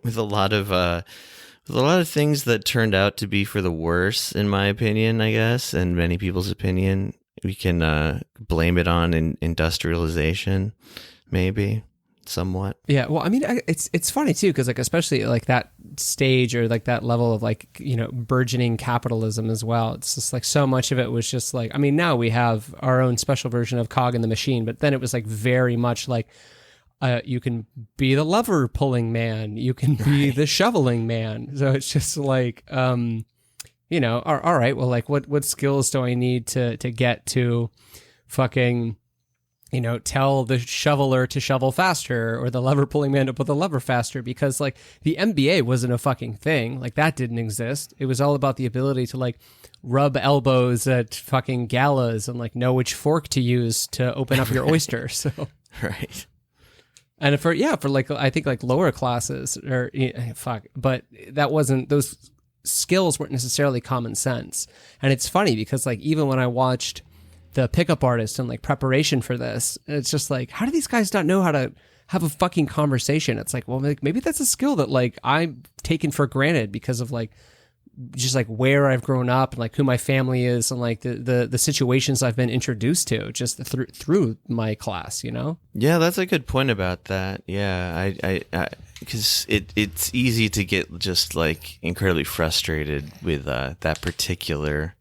[SPEAKER 1] with a lot of things that turned out to be for the worse, in my opinion, I guess, and many people's opinion, we can blame it on industrialization, maybe. Somewhat.
[SPEAKER 4] Yeah, well, I mean, it's funny too, because like especially like that stage or like that level of like, you know, burgeoning capitalism as well. It's just like so much of it was just like, I mean, now we have our own special version of cog in the machine, but then it was like very much like you can be the lever pulling man, you can be the shoveling man. So it's just like, you know, all right, well, like what skills do I need to get to fucking, you know, tell the shoveler to shovel faster or the lever pulling man to pull the lever faster, because like the MBA wasn't a fucking thing. Like that didn't exist. It was all about the ability to like rub elbows at fucking galas and like know which fork to use to open up your oyster. So,
[SPEAKER 1] right.
[SPEAKER 4] And for like, I think like lower classes or but that wasn't, those skills weren't necessarily common sense. And it's funny because like, even when I watched the pickup artist and like preparation for this, it's just like, how do these guys not know how to have a fucking conversation? It's like, well, maybe that's a skill that like I'm taken for granted because of like just like where I've grown up and like who my family is and like the situations I've been introduced to just through my class, you know?
[SPEAKER 1] Yeah, that's a good point about that. Yeah, I because it's easy to get just like incredibly frustrated with that particular.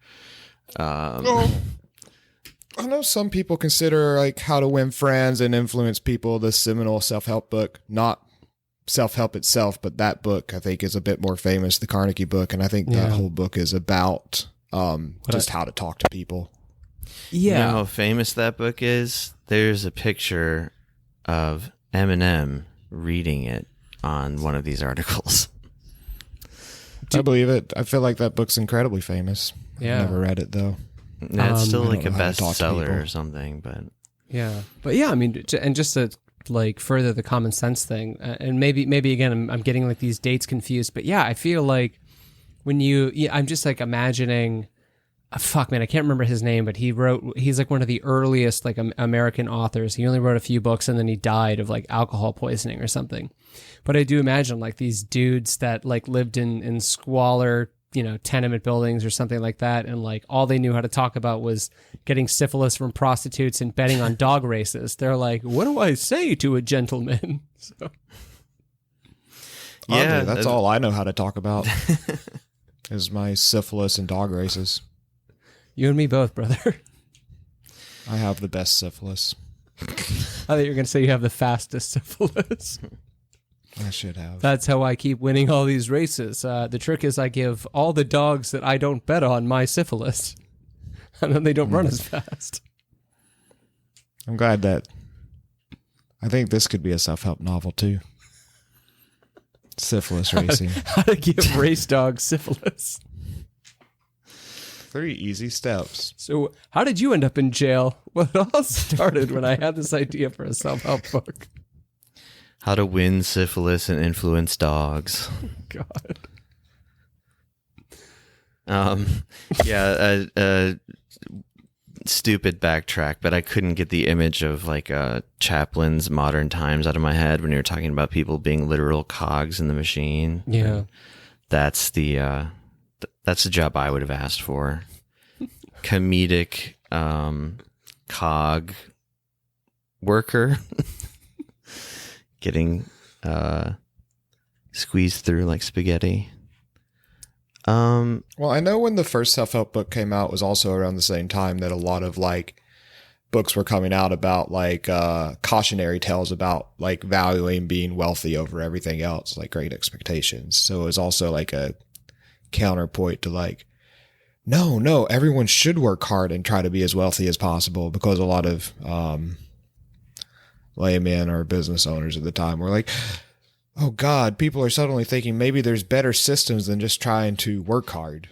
[SPEAKER 5] I know some people consider like How to Win Friends and Influence People the seminal self-help book. Not self-help itself, but that book I think is a bit more famous, the Carnegie book, and I think that whole book is about just how to talk to people.
[SPEAKER 4] Yeah.
[SPEAKER 1] You know how famous that book is? There's a picture of Eminem reading it on one of these articles.
[SPEAKER 5] I believe it. I feel like that book's incredibly famous.
[SPEAKER 4] Yeah.
[SPEAKER 5] I've never read it though.
[SPEAKER 1] No, it's still like a
[SPEAKER 5] how to talk to
[SPEAKER 1] bestseller
[SPEAKER 5] people.
[SPEAKER 1] or something, but
[SPEAKER 4] yeah, I mean, and just to like further the common sense thing, and maybe again, I'm getting like these dates confused, but yeah, I feel like when I'm just like imagining, fuck man, I can't remember his name, but he's like one of the earliest like American authors. He only wrote a few books and then he died of like alcohol poisoning or something. But I do imagine like these dudes that like lived in squalor, you know, tenement buildings or something like that, and like all they knew how to talk about was getting syphilis from prostitutes and betting on dog races. They're like, what do I say to a gentleman? So,
[SPEAKER 5] yeah, that's all I know how to talk about is my syphilis and dog races.
[SPEAKER 4] You and me both, brother.
[SPEAKER 5] I have the best syphilis.
[SPEAKER 4] I thought you were going to say you have the fastest syphilis.
[SPEAKER 5] I should have.
[SPEAKER 4] That's how I keep winning all these races. The trick is I give all the dogs that I don't bet on my syphilis, and then they don't run as fast.
[SPEAKER 5] I'm glad that. I think this could be a self-help novel too. Syphilis racing.
[SPEAKER 4] How to give race dogs syphilis.
[SPEAKER 5] 3 easy steps.
[SPEAKER 4] So, how did you end up in jail? Well, it all started when I had this idea for a self-help book.
[SPEAKER 1] How to Win Syphilis and Influence Dogs.
[SPEAKER 4] God.
[SPEAKER 1] stupid backtrack, but I couldn't get the image of like Chaplin's Modern Times out of my head when you were talking about people being literal cogs in the machine.
[SPEAKER 4] Yeah.
[SPEAKER 1] And that's the job I would have asked for. Comedic cog worker getting squeezed through like spaghetti.
[SPEAKER 5] Well, I know when the first self-help book came out, it was also around the same time that a lot of like books were coming out about like cautionary tales about like valuing being wealthy over everything else, like Great Expectations. So it was also like a counterpoint to like, no, everyone should work hard and try to be as wealthy as possible, because a lot of laymen or business owners at the time were like, oh God, people are suddenly thinking maybe there's better systems than just trying to work hard.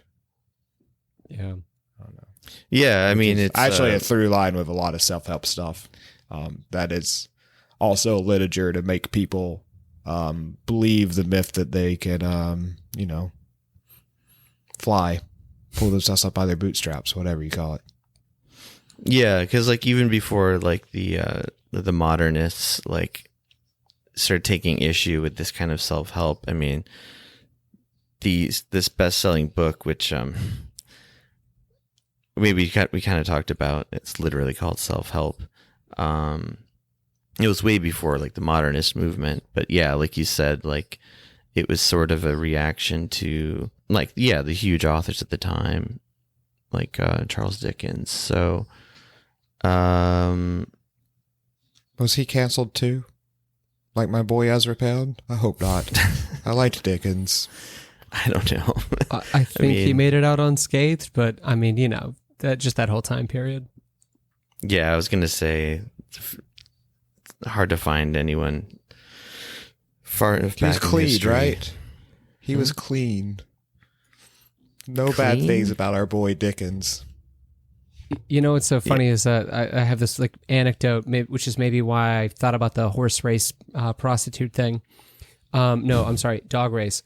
[SPEAKER 4] Yeah.
[SPEAKER 5] I don't know.
[SPEAKER 1] Yeah, I mean, it's
[SPEAKER 5] actually a through line with a lot of self-help stuff. That is also literature to make people believe the myth that they can, fly, pull themselves up by their bootstraps, whatever you call it.
[SPEAKER 1] Yeah, because like even before like the modernists like started taking issue with this kind of self-help. I mean, this best-selling book, which we kind of talked about, it's literally called Self-Help. It was way before like the modernist movement, but yeah, like you said, like it was sort of a reaction to like, yeah, the huge authors at the time, like Charles Dickens. So,
[SPEAKER 5] was he canceled too? Like my boy Ezra Pound? I hope not. I liked Dickens.
[SPEAKER 1] I don't know.
[SPEAKER 4] I think he made it out unscathed, but I mean, that whole time period.
[SPEAKER 1] Yeah, I was going to say, it's hard to find anyone far enough
[SPEAKER 5] He was
[SPEAKER 1] back in
[SPEAKER 5] clean,
[SPEAKER 1] history.
[SPEAKER 5] right? He was clean. No bad things about our boy Dickens.
[SPEAKER 4] What's so funny is that I have this like anecdote, which is maybe why I thought about the horse race prostitute thing. No, I'm sorry, dog race.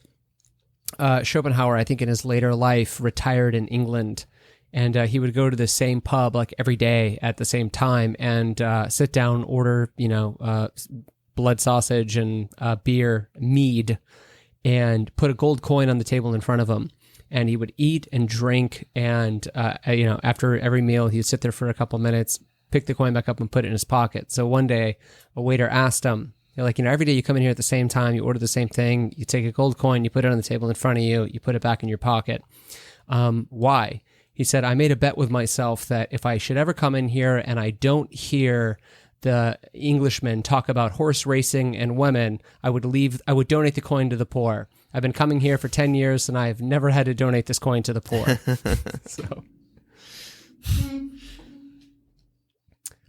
[SPEAKER 4] Schopenhauer, I think in his later life, retired in England, and he would go to the same pub like every day at the same time and sit down, order, blood sausage and beer, mead, and put a gold coin on the table in front of him. And he would eat and drink, and after every meal, he'd sit there for a couple minutes, pick the coin back up, and put it in his pocket. So one day, a waiter asked him, every day you come in here at the same time, you order the same thing, you take a gold coin, you put it on the table in front of you, you put it back in your pocket. Why? He said, I made a bet with myself that if I should ever come in here and I don't hear the Englishmen talk about horse racing and women, I would donate the coin to the poor. I've been coming here for 10 years and I've never had to donate this coin to the poor. So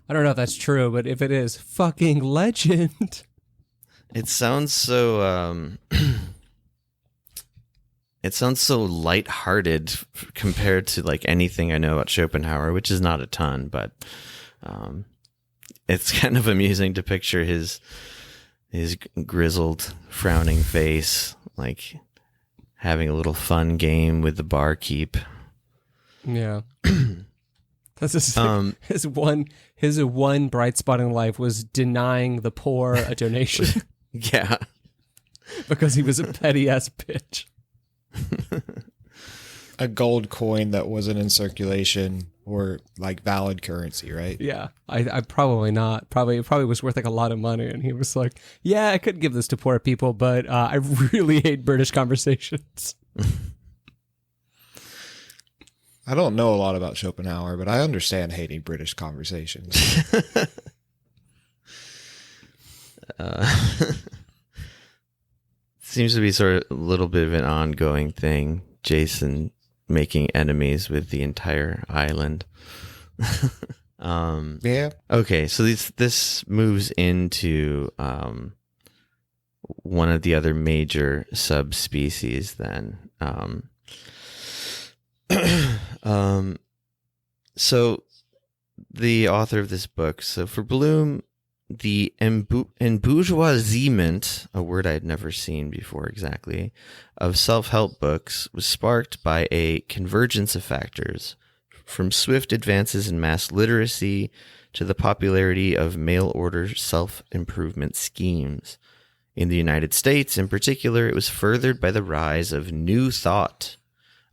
[SPEAKER 4] I don't know if that's true, but if it is, fucking legend.
[SPEAKER 1] It sounds so lighthearted compared to like anything I know about Schopenhauer, which is not a ton, but it's kind of amusing to picture his grizzled, frowning face, like having a little fun game with the barkeep.
[SPEAKER 4] Yeah. That's his one bright spot in life was denying the poor a donation.
[SPEAKER 1] Yeah.
[SPEAKER 4] Because he was a petty ass bitch.
[SPEAKER 5] A gold coin that wasn't in circulation or like valid currency, right?
[SPEAKER 4] Yeah, I probably not. It probably was worth like a lot of money, and he was like, "Yeah, I could give this to poor people, but I really hate British conversations."
[SPEAKER 5] I don't know a lot about Schopenhauer, but I understand hating British conversations.
[SPEAKER 1] Seems to be sort of a little bit of an ongoing thing. Jason making enemies with the entire island.
[SPEAKER 5] Yeah.
[SPEAKER 1] Okay, so this moves into one of the other major subspecies then. So the author of this book, so for Bloom, the embourgeoisement, a word I had never seen before exactly, of self-help books was sparked by a convergence of factors. from swift advances in mass literacy to the popularity of mail-order self-improvement schemes. In the United States, in particular, it was furthered by the rise of New Thought,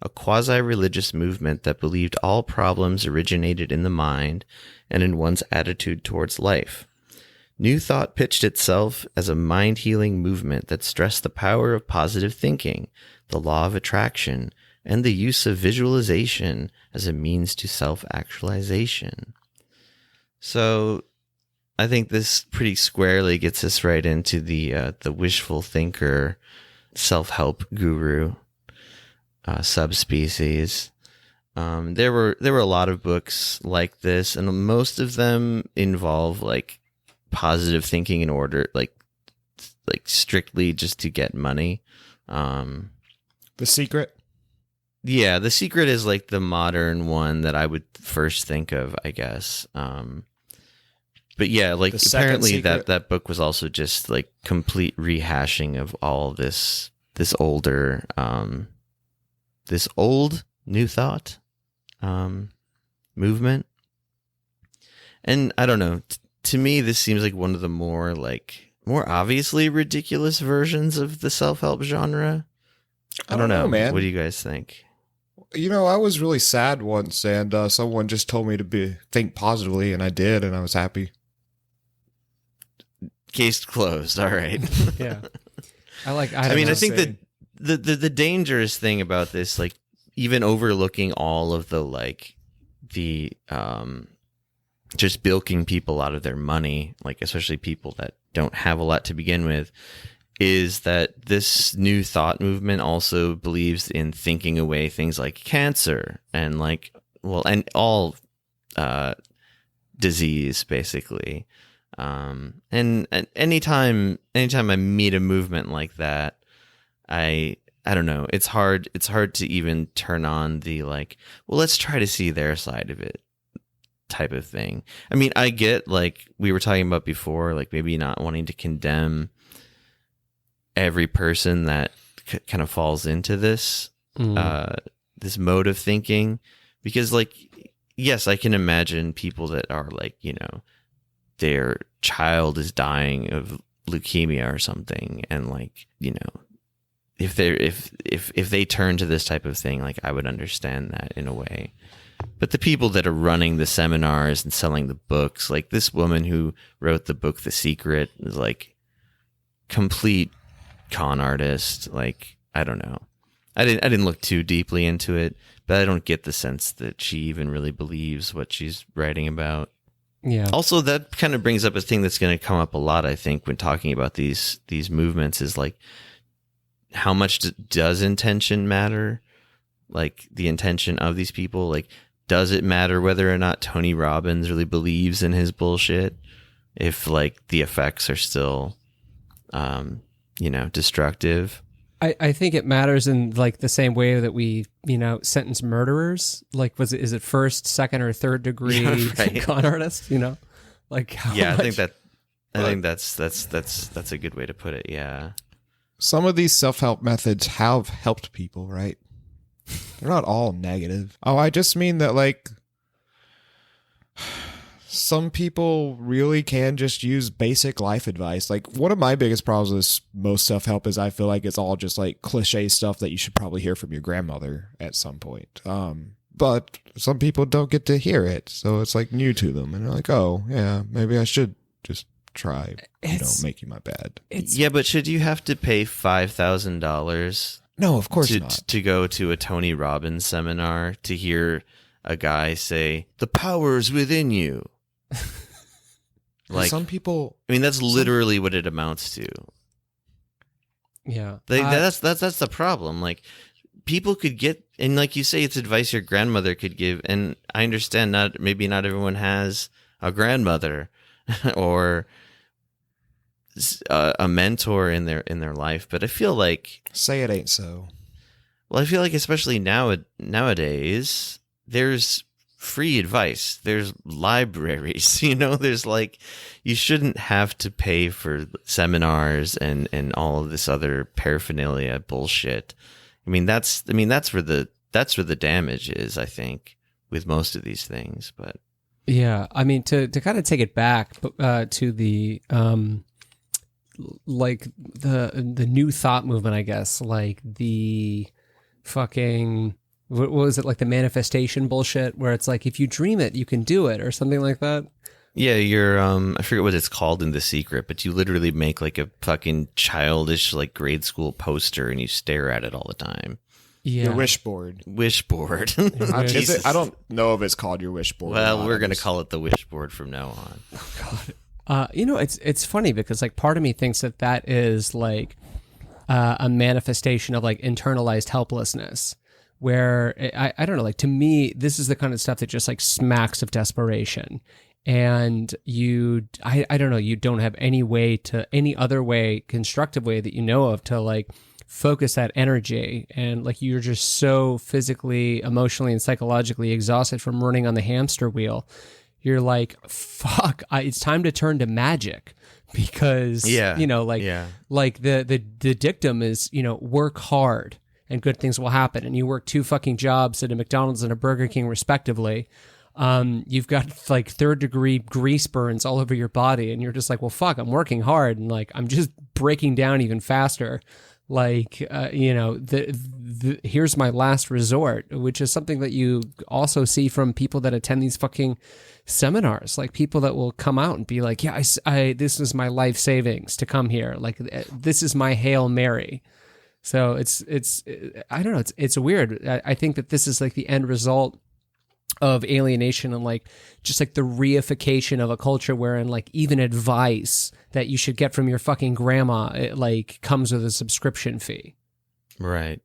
[SPEAKER 1] a quasi-religious movement that believed all problems originated in the mind and in one's attitude towards life. New Thought pitched itself as a mind-healing movement that stressed the power of positive thinking, the law of attraction, and the use of visualization as a means to self-actualization. So I think this pretty squarely gets us right into the wishful thinker, self-help guru, subspecies. There were a lot of books like this, and most of them involve like positive thinking in order, like strictly just to get money.
[SPEAKER 5] The Secret?
[SPEAKER 1] Yeah, The Secret is like the modern one that I would first think of, I guess. But yeah, like apparently that book was also just like complete rehashing of all this older, this old New Thought movement. And I don't know, to me, this seems like one of the more obviously ridiculous versions of the self-help genre. I don't know, man. What do you guys think?
[SPEAKER 5] You know, I was really sad once, and someone just told me to think positively, and I did, and I was happy.
[SPEAKER 1] Case closed. All right.
[SPEAKER 4] Yeah.
[SPEAKER 1] I think that the dangerous thing about this, like even overlooking all of the just bilking people out of their money, like especially people that don't have a lot to begin with, is that this New Thought movement also believes in thinking away things like cancer and and all disease, basically. And anytime I meet a movement like that, I don't know, it's hard to even turn on the let's try to see their side of it type of thing. I mean, I get, like we were talking about before, like maybe not wanting to condemn every person that kind of falls into this, this mode of thinking, because yes, I can imagine people that are their child is dying of leukemia or something, and if they turn to this type of thing, I would understand that in a way. But the people that are running the seminars and selling the books, like this woman who wrote the book The Secret, is complete con artist. I don't know. I didn't look too deeply into it, but I don't get the sense that she even really believes what she's writing about.
[SPEAKER 4] Yeah.
[SPEAKER 1] Also, that kind of brings up a thing that's going to come up a lot, I think, when talking about these movements, is how much does intention matter? The intention of these people, does it matter whether or not Tony Robbins really believes in his bullshit? If the effects are still, destructive.
[SPEAKER 4] I think it matters in the same way that we, sentence murderers. Is it first, second, or third degree
[SPEAKER 1] right.
[SPEAKER 4] con artists? How
[SPEAKER 1] I
[SPEAKER 4] much?
[SPEAKER 1] I think that's a good way to put it. Yeah.
[SPEAKER 5] Some of these self-help methods have helped people, right? They're not all negative. Oh, I just mean that some people really can just use basic life advice. One of my biggest problems with most self-help is I feel like it's all just cliche stuff that you should probably hear from your grandmother at some point. But some people don't get to hear it, so it's new to them, and they're oh yeah, maybe I should just try making my bed.
[SPEAKER 1] Yeah, but should you have to pay $5,000?
[SPEAKER 5] No, of course not.
[SPEAKER 1] To go to a Tony Robbins seminar to hear a guy say, "The power is within you."
[SPEAKER 5] Some people,
[SPEAKER 1] I mean, that's literally what it amounts to.
[SPEAKER 4] Yeah.
[SPEAKER 1] That's the problem. People could get, and you say, it's advice your grandmother could give. And I understand maybe not everyone has a grandmother or a mentor in their life, but I feel
[SPEAKER 5] say it ain't so.
[SPEAKER 1] Well, I feel especially nowadays, there's free advice. There's libraries, there's you shouldn't have to pay for seminars and all of this other paraphernalia bullshit. That's where the damage is, I think, with most of these things. But
[SPEAKER 4] yeah, I mean, to kind of take it back to the like the new thought movement, I guess, like the fucking, what was it, like the manifestation bullshit, where it's like, if you dream it, you can do it, or something like that.
[SPEAKER 1] yeah, you're I forget what it's called in The Secret, but you literally make like a fucking childish like grade school poster and you stare at it all the time.
[SPEAKER 4] Yeah.
[SPEAKER 5] Your wish board.
[SPEAKER 1] Wish board.
[SPEAKER 5] I don't know if it's called your wish board.
[SPEAKER 1] Well, we're gonna call it the wish board from now on.
[SPEAKER 4] Oh, God. It's funny because like part of me thinks that is like a manifestation of like internalized helplessness, where I don't know, like to me, this is the kind of stuff that just like smacks of desperation. And I don't know, you don't have any other way, constructive way that you know of to like focus that energy. And like, you're just so physically, emotionally, and psychologically exhausted from running on the hamster wheel. You're like, fuck, it's time to turn to magic, because, like the dictum is, work hard and good things will happen. And you work 2 fucking jobs at a McDonald's and a Burger King respectively. You've got like 3rd-degree grease burns all over your body, and you're just like, well, fuck, I'm working hard, and like, I'm just breaking down even faster. Like, here's my last resort, which is something that you also see from people that attend these fucking seminars, like people that will come out and be like, yeah, this is my life savings to come here. Like, this is my Hail Mary. So it's I don't know. It's weird. I think that this is like the end result of alienation and like just like the reification of a culture wherein like even advice that you should get from your fucking grandma, it like comes with a subscription fee.
[SPEAKER 1] Right.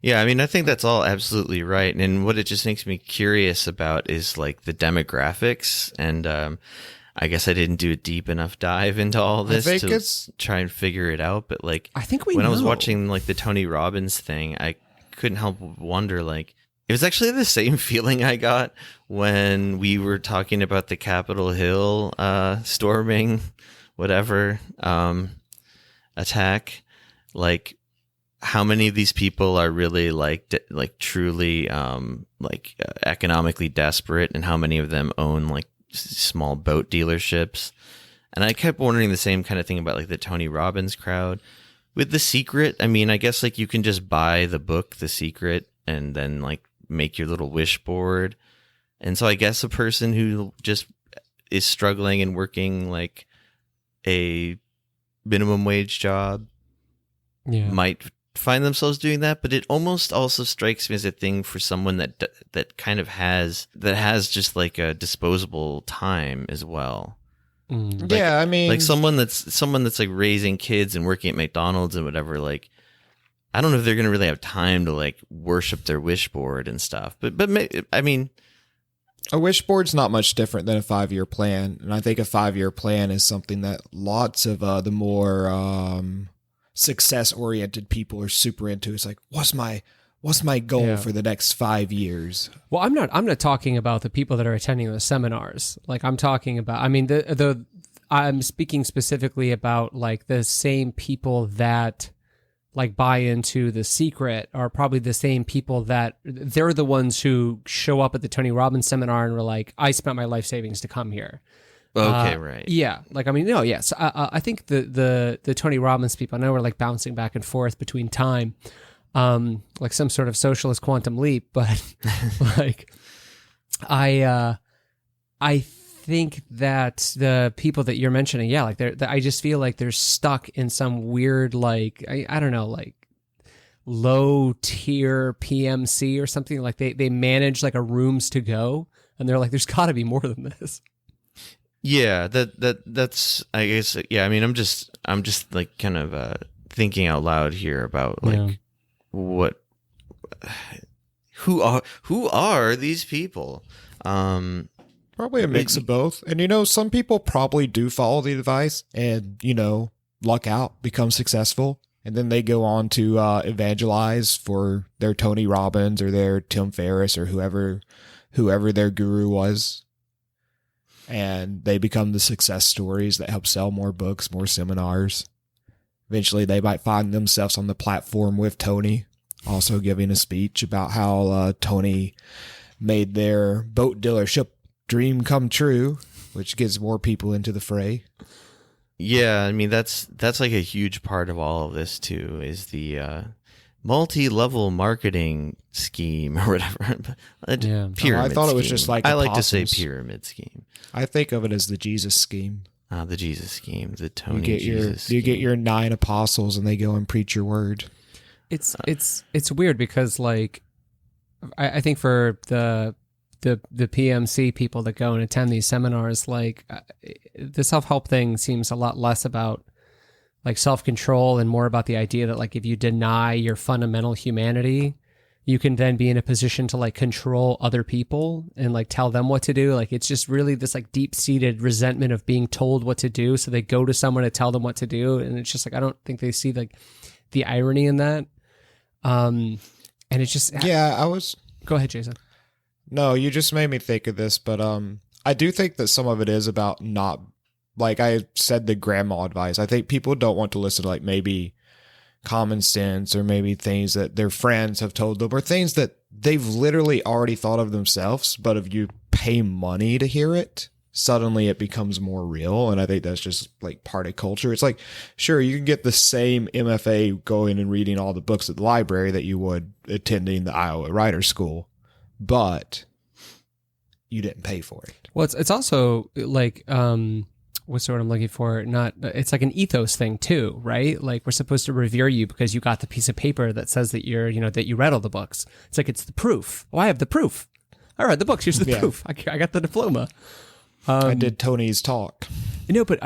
[SPEAKER 1] Yeah, I mean, I think that's all absolutely right. And what it just makes me curious about is like the demographics. And I guess I didn't do a deep enough dive into all this to try and figure it out. But like,
[SPEAKER 4] I think
[SPEAKER 1] when I was watching like the Tony Robbins thing, I couldn't help but wonder, like, it was actually the same feeling I got when we were talking about the Capitol Hill storming, whatever, attack. Like, how many of these people are really like truly economically desperate, and how many of them own like small boat dealerships? And I kept wondering the same kind of thing about like the Tony Robbins crowd. With The Secret, I mean, I guess like you can just buy the book The Secret and then like make your little wish board. And so I guess a person who just is struggling and working like a minimum wage job might find themselves doing that. But it almost also strikes me as a thing for someone that kind of has just like a disposable time as well.
[SPEAKER 5] Like, yeah, I mean,
[SPEAKER 1] like someone that's like raising kids and working at McDonald's and whatever, like, I don't know if they're going to really have time to like worship their wish board and stuff. But I mean,
[SPEAKER 5] a wish board's not much different than a 5-year plan. And I think a 5-year plan is something that lots of the more success-oriented people are super into. It's like, what's my goal for the next 5 years?
[SPEAKER 4] Well, I'm not talking about the people that are attending the seminars. Like, I'm talking about, I mean, I'm speaking specifically about like the same people that like buy into The Secret are probably the same people that they're the ones who show up at the Tony Robbins seminar and were like, I spent my life savings to come here.
[SPEAKER 1] Okay, right.
[SPEAKER 4] Yeah. Like, I mean, no, yes. I think the Tony Robbins people, I know we're like bouncing back and forth between time, like some sort of socialist quantum leap, but like, I think that the people that you're mentioning, yeah, like I just feel like they're stuck in some weird, like, I don't know, like low tier PMC or something. Like they manage like a rooms to go, and they're like, there's got to be more than this.
[SPEAKER 1] Yeah, that's I guess. Yeah, I mean, I'm just like kind of thinking out loud here about like what, who are these people?
[SPEAKER 5] Probably a mix of both. And, some people probably do follow the advice and, luck out, become successful. And then they go on to evangelize for their Tony Robbins or their Tim Ferriss or whoever their guru was. And they become the success stories that help sell more books, more seminars. Eventually, they might find themselves on the platform with Tony, also giving a speech about how Tony made their boat dealership dream come true, which gets more people into the fray.
[SPEAKER 1] Yeah, I mean that's like a huge part of all of this too, is the multi-level marketing scheme or whatever. Pyramid
[SPEAKER 5] I thought it was
[SPEAKER 1] scheme.
[SPEAKER 5] just like
[SPEAKER 1] I like to say
[SPEAKER 5] apostles.
[SPEAKER 1] pyramid scheme.
[SPEAKER 5] I think of it as the Jesus scheme.
[SPEAKER 1] The Jesus scheme, the Tony
[SPEAKER 5] You get your 9 apostles and they go and preach your word.
[SPEAKER 4] It's weird because like I think for the PMC people that go and attend these seminars, like the self-help thing seems a lot less about like self-control and more about the idea that like if you deny your fundamental humanity, you can then be in a position to like control other people and like tell them what to do. Like it's just really this like deep-seated resentment of being told what to do, so they go to someone to tell them what to do, and it's just like I don't think they see like the irony in that. And it's just Go ahead, Jason.
[SPEAKER 5] No, you just made me think of this, but I do think that some of it is about not, like I said, the grandma advice. I think people don't want to listen to like maybe common sense or maybe things that their friends have told them or things that they've literally already thought of themselves. But if you pay money to hear it, suddenly it becomes more real. And I think that's just like part of culture. It's like, sure, you can get the same MFA going and reading all the books at the library that you would attending the Iowa Writers School, but you didn't pay for it.
[SPEAKER 4] Well, it's also like, what's the word I'm looking for? It's like an ethos thing too, right? Like we're supposed to revere you because you got the piece of paper that says that that you read all the books. It's like, it's the proof. Oh, I have the proof. I read the books. Here's the proof. I got the diploma.
[SPEAKER 5] I did Tony's talk.
[SPEAKER 4] No, but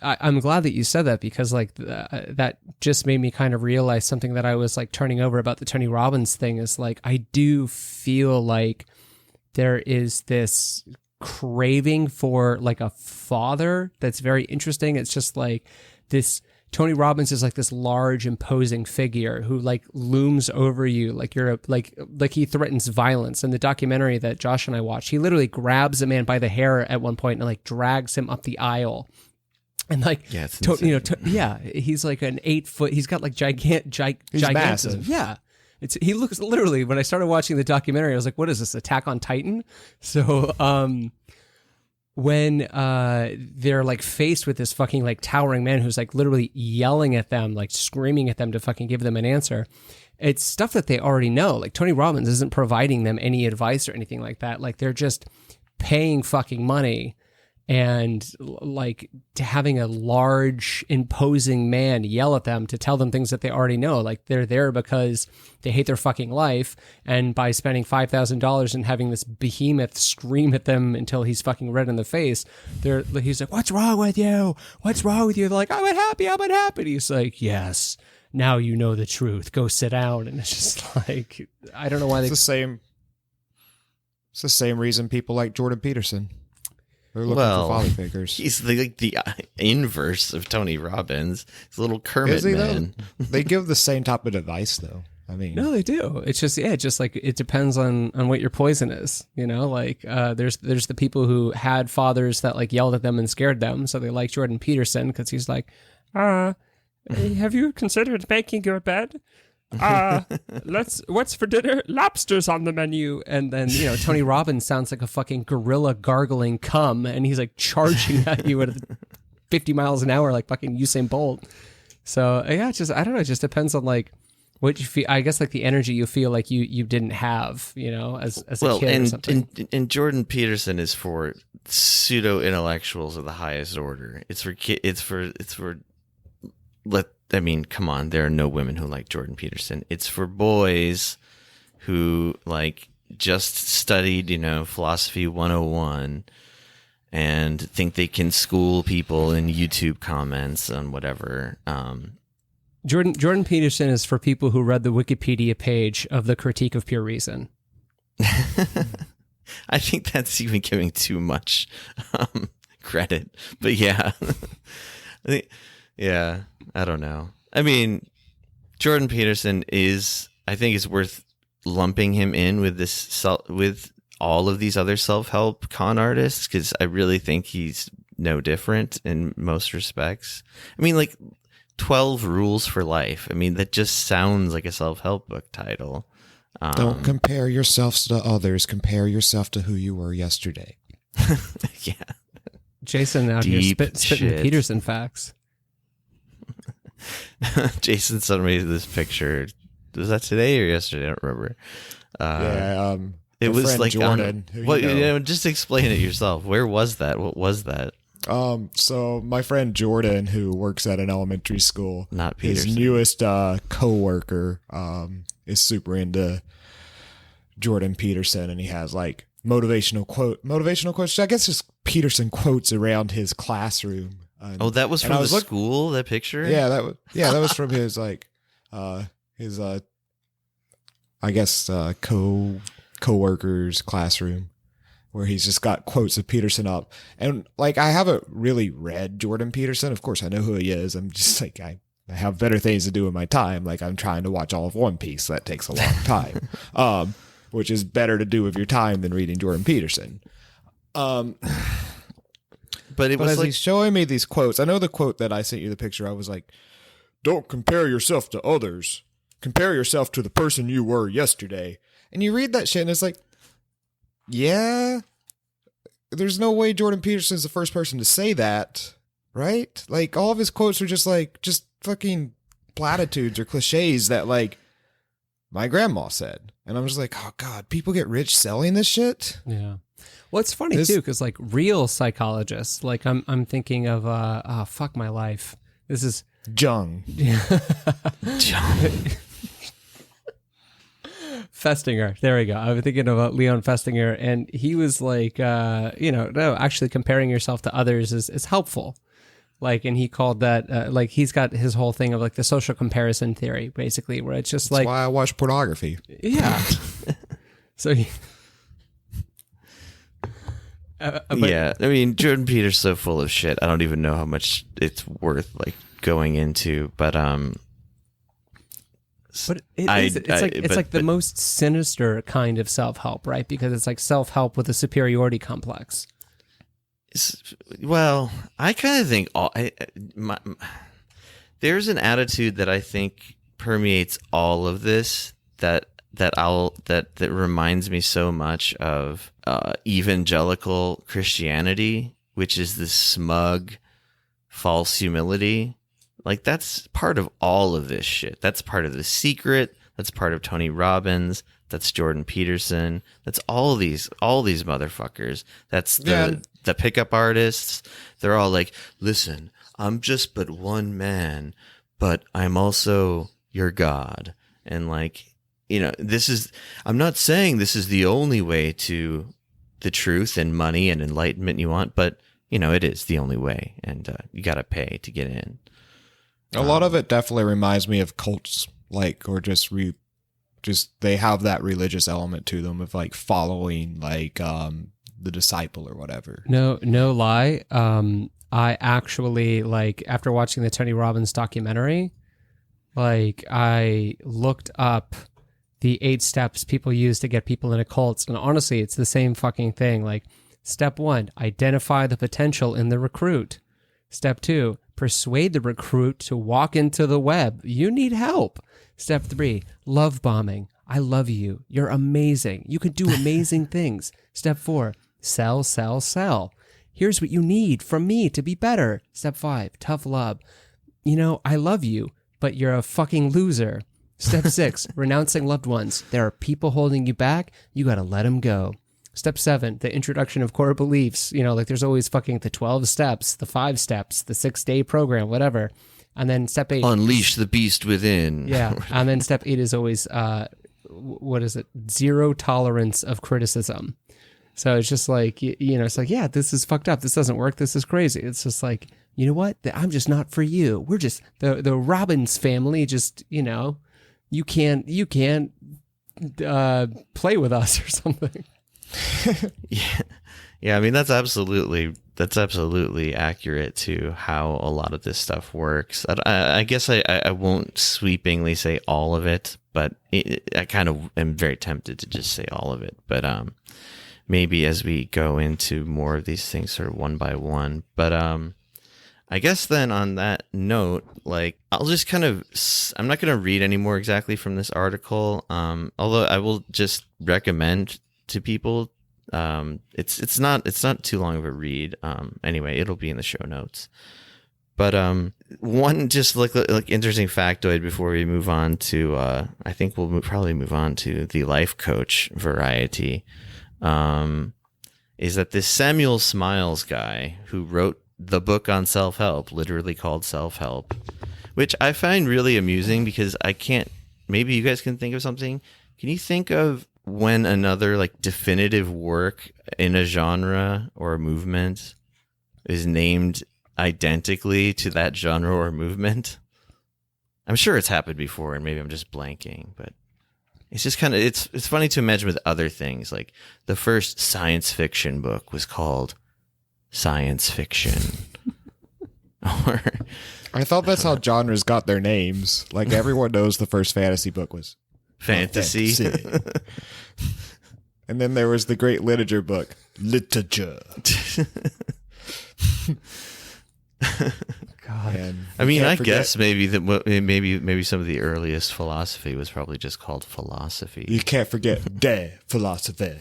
[SPEAKER 4] I'm glad that you said that, because like that just made me kind of realize something that I was like turning over about the Tony Robbins thing is like, I do feel like there is this craving for like a father that's very interesting. It's just like this Tony Robbins is like this large imposing figure who like looms over you like you're like he threatens violence. In the documentary that Josh and I watched, he literally grabs a man by the hair at one point and like drags him up the aisle. And like, he's like an 8 foot. He's got like gigantism.
[SPEAKER 5] Massive.
[SPEAKER 4] Yeah, he looks literally. When I started watching the documentary, I was like, "What is this? Attack on Titan?" So, when they're like faced with this fucking like towering man who's like literally yelling at them, like screaming at them to fucking give them an answer, it's stuff that they already know. Like Tony Robbins isn't providing them any advice or anything like that. Like they're just paying fucking money and like to having a large imposing man yell at them to tell them things that they already know. Like they're there because they hate their fucking life, and by spending $5,000 and having this behemoth scream at them until he's fucking red in the face, he's like, "What's wrong with you? What's wrong with you?" They're like, "I'm unhappy. I'm unhappy." And he's like, "Yes, now you know the truth. Go sit down." And it's just like, I don't know why
[SPEAKER 5] It's the same reason people like Jordan Peterson. They're looking for father figures.
[SPEAKER 1] He's the inverse of Tony Robbins. He's a little Kermit man.
[SPEAKER 5] They give the same type of advice, though. I mean,
[SPEAKER 4] no, they do. It's just just like it depends on what your poison is. You know, like there's the people who had fathers that like yelled at them and scared them, so they like Jordan Peterson because he's like, have you considered making your bed? What's for dinner? Lobsters on the menu. And then, Tony Robbins sounds like a fucking gorilla gargling cum, and he's like charging at you at 50 miles an hour like fucking Usain Bolt. So yeah, it's just, I don't know, it just depends on like what you feel. I guess like the energy you feel like you didn't have, as a kid or something.
[SPEAKER 1] And Jordan Peterson is for pseudo intellectuals of the highest order. Come on, there are no women who like Jordan Peterson. It's for boys who like just studied, philosophy 101 and think they can school people in YouTube comments on whatever.
[SPEAKER 4] Jordan Peterson is for people who read the Wikipedia page of the Critique of Pure Reason.
[SPEAKER 1] I think that's even giving too much credit, but yeah. Yeah, I don't know. I mean, Jordan Peterson is worth lumping him in with with all of these other self-help con artists, because I really think he's no different in most respects. I mean, like 12 Rules for Life. I mean, that just sounds like a self-help book title.
[SPEAKER 5] Don't compare yourselves to others. Compare yourself to who you were yesterday.
[SPEAKER 1] Yeah.
[SPEAKER 4] Jason out here spitting the Peterson facts.
[SPEAKER 1] Jason sent me this picture. Was that today or yesterday? I don't remember. It was like
[SPEAKER 5] Jordan.
[SPEAKER 1] Just explain it yourself. Where was that? What was that?
[SPEAKER 5] So my friend Jordan, who works at an elementary school,
[SPEAKER 1] Not Peterson.
[SPEAKER 5] his newest coworker, is super into Jordan Peterson, and he has like motivational quotes. I guess just Peterson quotes around his classroom.
[SPEAKER 1] That was from the school. That picture.
[SPEAKER 5] Yeah, that was from his I guess co-worker's classroom, where he's just got quotes of Peterson up. And like, I haven't really read Jordan Peterson. Of course, I know who he is. I'm just like, I have better things to do in my time. Like, I'm trying to watch all of One Piece. That takes a long time, which is better to do with your time than reading Jordan Peterson.
[SPEAKER 1] But
[SPEAKER 5] as he's showing me these quotes, I know the quote that I sent you the picture. I was like, "Don't compare yourself to others. Compare yourself to the person you were yesterday." And you read that shit, and it's like, yeah, there's no way Jordan Peterson's the first person to say that, right? Like, all of his quotes are just fucking platitudes or cliches that like my grandma said. And I'm just like, oh God, people get rich selling this shit?
[SPEAKER 4] Yeah. Well, it's funny too, because like real psychologists, like I'm thinking of fuck my life. This is
[SPEAKER 5] Jung.
[SPEAKER 4] Jung. Festinger. There we go. I was thinking about Leon Festinger, and he was like, actually comparing yourself to others is helpful. Like, and he called that, like, he's got his whole thing of like the social comparison theory, basically, where it's just
[SPEAKER 5] That's why I watch pornography.
[SPEAKER 4] Yeah. So
[SPEAKER 1] yeah, I mean, Jordan Peterson's so full of shit. I don't even know how much it's worth like going into, but
[SPEAKER 4] it's like the most sinister kind of self-help, right? Because it's like self-help with a superiority complex.
[SPEAKER 1] Well, I kind of think there's an attitude that I think permeates all of this that reminds me so much of evangelical Christianity, which is this smug, false humility. Like, that's part of all of this shit. That's part of The Secret. That's part of Tony Robbins. That's Jordan Peterson. That's all these motherfuckers. That's the pickup artists. They're all like, listen, I'm just but one man, but I'm also your God. And like, I'm not saying this is the only way to the truth and money and enlightenment you want, but it is the only way, and you got to pay to get in.
[SPEAKER 5] A lot of it definitely reminds me of cults, like, or just they have that religious element to them of like following like the disciple or whatever.
[SPEAKER 4] No lie. I actually, like, after watching the Tony Robbins documentary, like, I looked up the 8 steps people use to get people into cults, and honestly, it's the same fucking thing. Like, step 1, identify the potential in the recruit. Step 2, persuade the recruit to walk into the web. You need help. Step 3, love bombing. I love you. You're amazing. You can do amazing things. Step 4, sell, sell, sell. Here's what you need from me to be better. Step 5, tough love. I love you, but you're a fucking loser. Step 6, renouncing loved ones. There are people holding you back. You got to let them go. Step 7, the introduction of core beliefs. Like, there's always fucking the 12 steps, the 5 steps, the 6-day program, whatever. And then step 8,
[SPEAKER 1] unleash the beast within.
[SPEAKER 4] Yeah. And then step 8 is always, what is it? 0 tolerance of criticism. So it's just like, it's like, yeah, this is fucked up. This doesn't work. This is crazy. It's just like, you know what? I'm just not for you. We're just the Robbins family. Just, you can't play with us or something.
[SPEAKER 1] Yeah. I mean, that's absolutely accurate to how a lot of this stuff works. I guess I won't sweepingly say all of it, but I kind of am very tempted to just say all of it. But maybe as we go into more of these things, sort of one by one. But I guess then on that note, like I'll just kind of, I'm not going to read any more exactly from this article. Although I will just recommend to people. It's not too long of a read. Anyway, it'll be in the show notes. But one just like interesting factoid before we move on to I think we'll probably move on to the life coach variety. Is that this Samuel Smiles guy who wrote the book on self-help, literally called Self-Help, which I find really amusing because I can't, maybe you guys can think of something. Can you think of when another like definitive work in a genre or a movement is named identically to that genre or movement? I'm sure it's happened before and maybe I'm just blanking, but it's just kind of, it's funny to imagine with other things. Like the first science fiction book was called Science Fiction. Or
[SPEAKER 5] I thought that's how genres got their names. Like everyone knows the first fantasy book was
[SPEAKER 1] fantasy.
[SPEAKER 5] And then there was the great literature book, literature.
[SPEAKER 4] God.
[SPEAKER 5] And
[SPEAKER 1] I mean, I guess maybe some of the earliest philosophy was probably just called philosophy.
[SPEAKER 5] You can't forget de philosophy.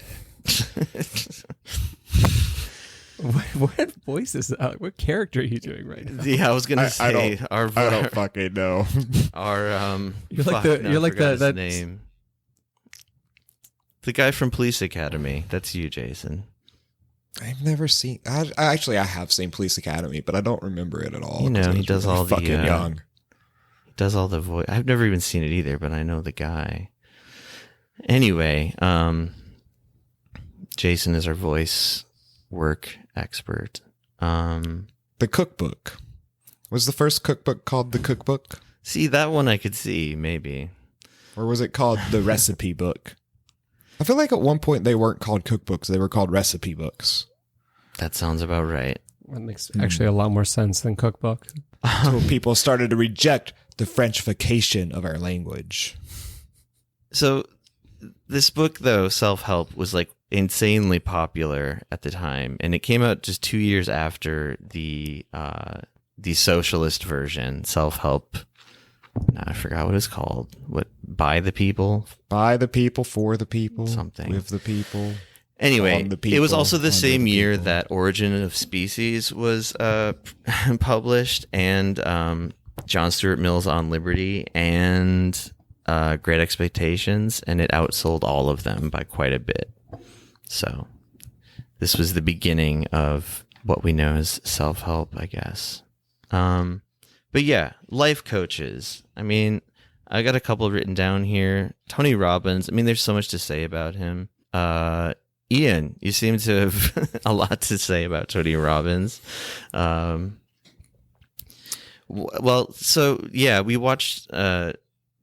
[SPEAKER 4] What voice is that? What character are you doing right now?
[SPEAKER 1] Yeah, I was gonna say
[SPEAKER 5] I don't fucking know.
[SPEAKER 1] Our
[SPEAKER 4] You're like the
[SPEAKER 1] name. The guy from Police Academy. That's you, Jason.
[SPEAKER 5] I've never seen. I have seen Police Academy, but I don't remember it at all.
[SPEAKER 1] You know, he does all the
[SPEAKER 5] fucking young.
[SPEAKER 1] He does all the voice. I've never even seen it either, but I know the guy. Anyway, Jason is our voice work expert.
[SPEAKER 5] The cookbook. Was the first cookbook called The Cookbook?
[SPEAKER 1] See, that one I could see, maybe.
[SPEAKER 5] Or was it called The Recipe Book? I feel like at one point they weren't called cookbooks, they were called recipe books.
[SPEAKER 1] That sounds about right.
[SPEAKER 4] That makes actually a lot more sense than cookbook.
[SPEAKER 5] So people started to reject the Frenchification of our language.
[SPEAKER 1] So this book, though, Self-Help, was like insanely popular at the time, and it came out just 2 years after the socialist version, Self-Help. I forgot what it's called. What, by the people?
[SPEAKER 5] By the people, for the people,
[SPEAKER 1] something.
[SPEAKER 5] With the people.
[SPEAKER 1] Anyway,
[SPEAKER 5] the people,
[SPEAKER 1] it was also the same year
[SPEAKER 5] people.
[SPEAKER 1] that Origin of Species was published, and John Stuart Mill's On Liberty, and Great Expectations, and it outsold all of them by quite a bit. So this was the beginning of what we know as self-help, I guess. But yeah, life coaches. I mean, I got a couple written down here. Tony Robbins. I mean, there's so much to say about him. Ian, you seem to have a lot to say about Tony Robbins. Well, so yeah, we watched.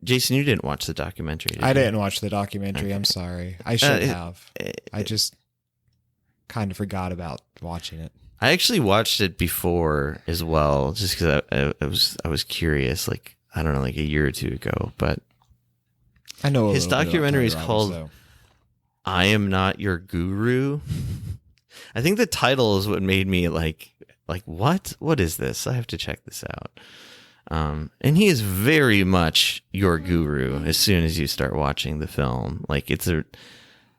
[SPEAKER 1] Jason, you didn't watch the documentary, did you?
[SPEAKER 5] I didn't watch the documentary.
[SPEAKER 1] Okay.
[SPEAKER 5] I'm sorry. I should have. I just kind of forgot about watching it.
[SPEAKER 1] I actually watched it before as well, just because I was curious, like, I don't know, like a year or two ago. But
[SPEAKER 5] I know
[SPEAKER 1] his documentary is called "I Am Not Your Guru." I think the title is what made me like what? What is this? I have to check this out. And he is very much your guru as soon as you start watching the film. Like, it's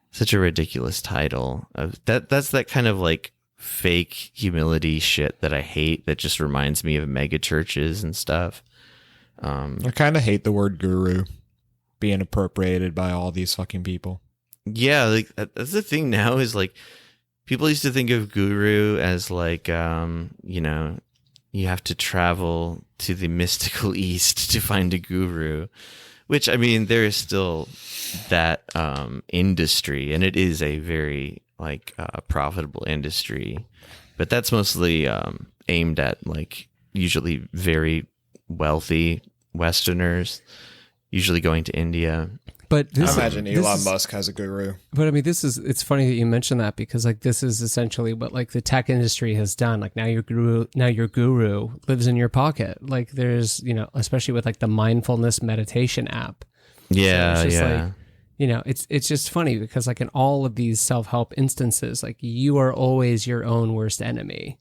[SPEAKER 1] such a ridiculous title. That's that kind of like fake humility shit that I hate, that just reminds me of mega churches and stuff.
[SPEAKER 5] I kind of hate the word guru being appropriated by all these fucking people.
[SPEAKER 1] Yeah, like that's the thing now, is like people used to think of guru as like you know, you have to travel to the mystical east to find a guru, which, I mean, there is still that industry, and it is a very like profitable industry, but that's mostly aimed at like usually very wealthy Westerners, usually going to India.
[SPEAKER 4] But
[SPEAKER 5] I imagine Elon Musk has a guru.
[SPEAKER 4] But I mean, it's funny that you mention that, because like this is essentially what like the tech industry has done. Like now your guru lives in your pocket. Like there's, you know, especially with like the mindfulness meditation app.
[SPEAKER 1] Yeah,
[SPEAKER 4] so it's just
[SPEAKER 1] yeah.
[SPEAKER 4] like, you know, it's just funny because like in all of these self-help instances, like you are always your own worst enemy.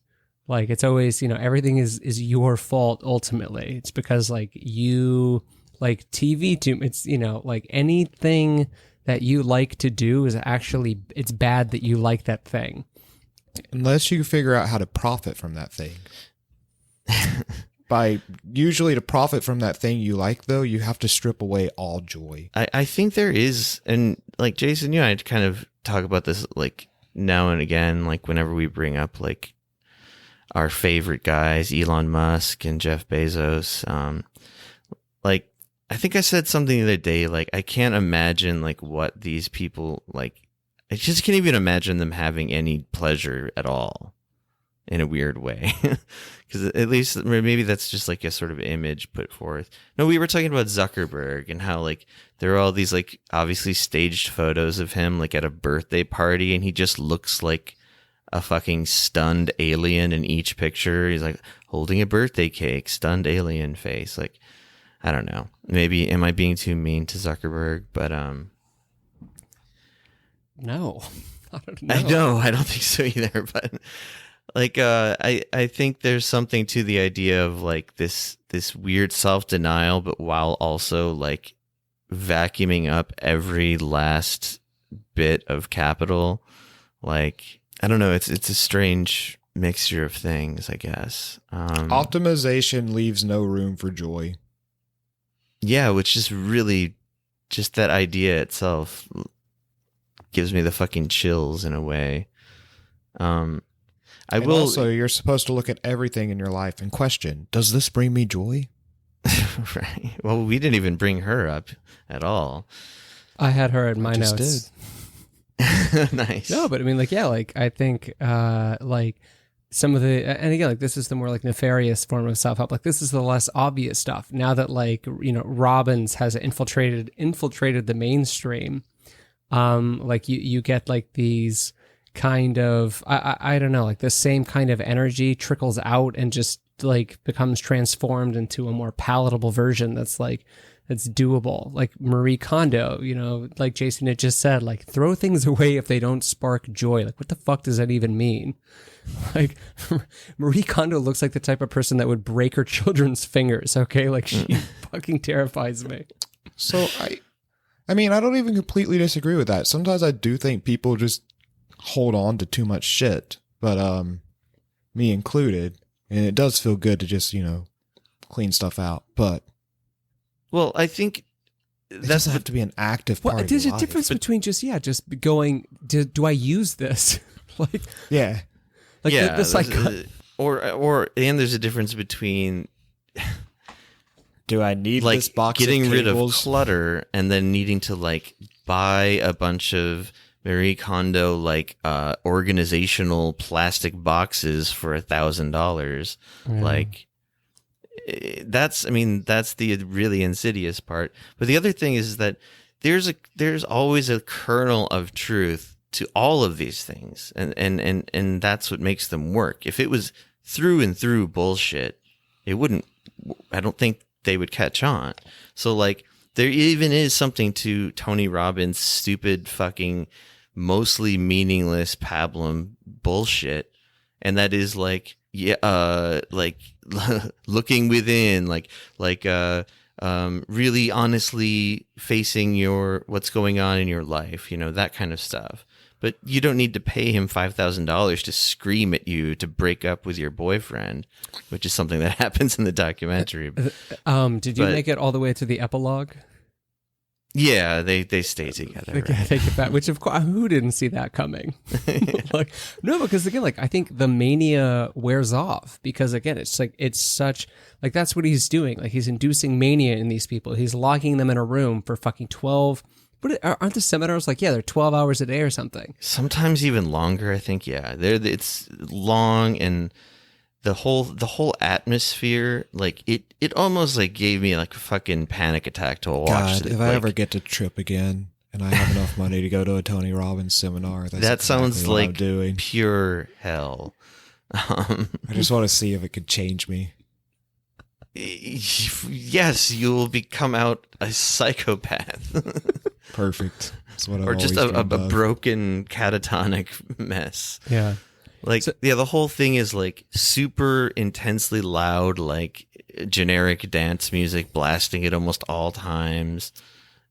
[SPEAKER 4] Like it's always, everything is your fault ultimately. It's because like you like TV it's like anything that you like to do is actually, it's bad that you like that thing.
[SPEAKER 5] Unless you figure out how to profit from that thing. Usually to profit from that thing you like, though, you have to strip away all joy.
[SPEAKER 1] I think there is, and like Jason, you and I kind of talk about this like now and again, like whenever we bring up like our favorite guys, Elon Musk and Jeff Bezos. Like, I think I said something the other day, like, I can't imagine like what these people like. I just can't even imagine them having any pleasure at all in a weird way. Because at least maybe that's just like a sort of image put forth. No, we were talking about Zuckerberg and how like there are all these like obviously staged photos of him like at a birthday party, and he just looks like a fucking stunned alien in each picture. He's like holding a birthday cake, stunned alien face. Like, I don't know. Maybe am I being too mean to Zuckerberg? But
[SPEAKER 4] no, I don't know.
[SPEAKER 1] I know. I don't think so either. But like, I think there's something to the idea of like this weird self-denial, but while also like vacuuming up every last bit of capital. Like, I don't know. It's a strange mixture of things, I guess.
[SPEAKER 5] Optimization leaves no room for joy.
[SPEAKER 1] Yeah, which is really just that idea itself gives me the fucking chills in a way.
[SPEAKER 5] Also, you're supposed to look at everything in your life and question, does this bring me joy?
[SPEAKER 1] Right. Well, we didn't even bring her up at all.
[SPEAKER 4] I had her in my notes.
[SPEAKER 5] Did.
[SPEAKER 1] Nice.
[SPEAKER 4] No, but I mean, like, yeah, like I think, like some of the, and again, like this is the more like nefarious form of self-help. Like this is the less obvious stuff. Now that like Robbins has infiltrated the mainstream, like you get like these kind of I don't know, like the same kind of energy trickles out and just like becomes transformed into a more palatable version that's doable. Like Marie Kondo, like Jason had just said, like throw things away if they don't spark joy. Like what the fuck does that even mean? Like Marie Kondo looks like the type of person that would break her children's fingers. Okay. Like she fucking terrifies me.
[SPEAKER 5] So I mean, I don't even completely disagree with that. Sometimes I do think people just hold on to too much shit, but me included, and it does feel good to just, clean stuff out. But
[SPEAKER 1] well, I think
[SPEAKER 5] it doesn't have to be an active part of
[SPEAKER 4] there's
[SPEAKER 5] your
[SPEAKER 4] a
[SPEAKER 5] life.
[SPEAKER 4] difference between just going, do I use this? Like,
[SPEAKER 5] yeah.
[SPEAKER 4] Like
[SPEAKER 1] yeah,
[SPEAKER 5] or
[SPEAKER 1] there's a difference between
[SPEAKER 5] do I need
[SPEAKER 1] like
[SPEAKER 5] this box
[SPEAKER 1] getting
[SPEAKER 5] of
[SPEAKER 1] rid of
[SPEAKER 5] cables?
[SPEAKER 1] clutter and then needing to like buy a bunch of Marie Kondo like organizational plastic boxes for $1,000. Like that's the really insidious part. But the other thing is that there's always a kernel of truth to all of these things, and that's what makes them work. If it was through and through bullshit, it wouldn't. I don't think they would catch on. So like there even is something to Tony Robbins' stupid fucking mostly meaningless pablum bullshit, and that is like looking within, really honestly facing what's going on in your life, that kind of stuff. But you don't need to pay him $5,000 to scream at you to break up with your boyfriend, which is something that happens in the documentary.
[SPEAKER 4] Did you make it all the way to the epilogue?
[SPEAKER 1] Yeah, they stay together.
[SPEAKER 4] They take it back, which of course, who didn't see that coming? Like, no, because again, like I think the mania wears off because again, it's such like that's what he's doing. Like he's inducing mania in these people. He's locking them in a room for fucking 12. But aren't the seminars like, they're 12 hours a day or something?
[SPEAKER 1] Sometimes even longer, I think. Yeah, it's long, and the whole atmosphere, like it almost like gave me like a fucking panic attack to watch.
[SPEAKER 5] God, if I ever get to trip again and I have enough money to go to a Tony Robbins seminar, that's
[SPEAKER 1] that sounds
[SPEAKER 5] exactly what
[SPEAKER 1] like
[SPEAKER 5] I'm doing.
[SPEAKER 1] Pure hell.
[SPEAKER 5] I just want to see if it could change me.
[SPEAKER 1] Yes, you will become out a psychopath.
[SPEAKER 5] Perfect. That's what I've
[SPEAKER 1] or just
[SPEAKER 5] always
[SPEAKER 1] a
[SPEAKER 5] dreamed of.
[SPEAKER 1] broken catatonic mess.
[SPEAKER 4] Yeah.
[SPEAKER 1] Like, yeah, the whole thing is like super intensely loud, like generic dance music blasting at almost all times.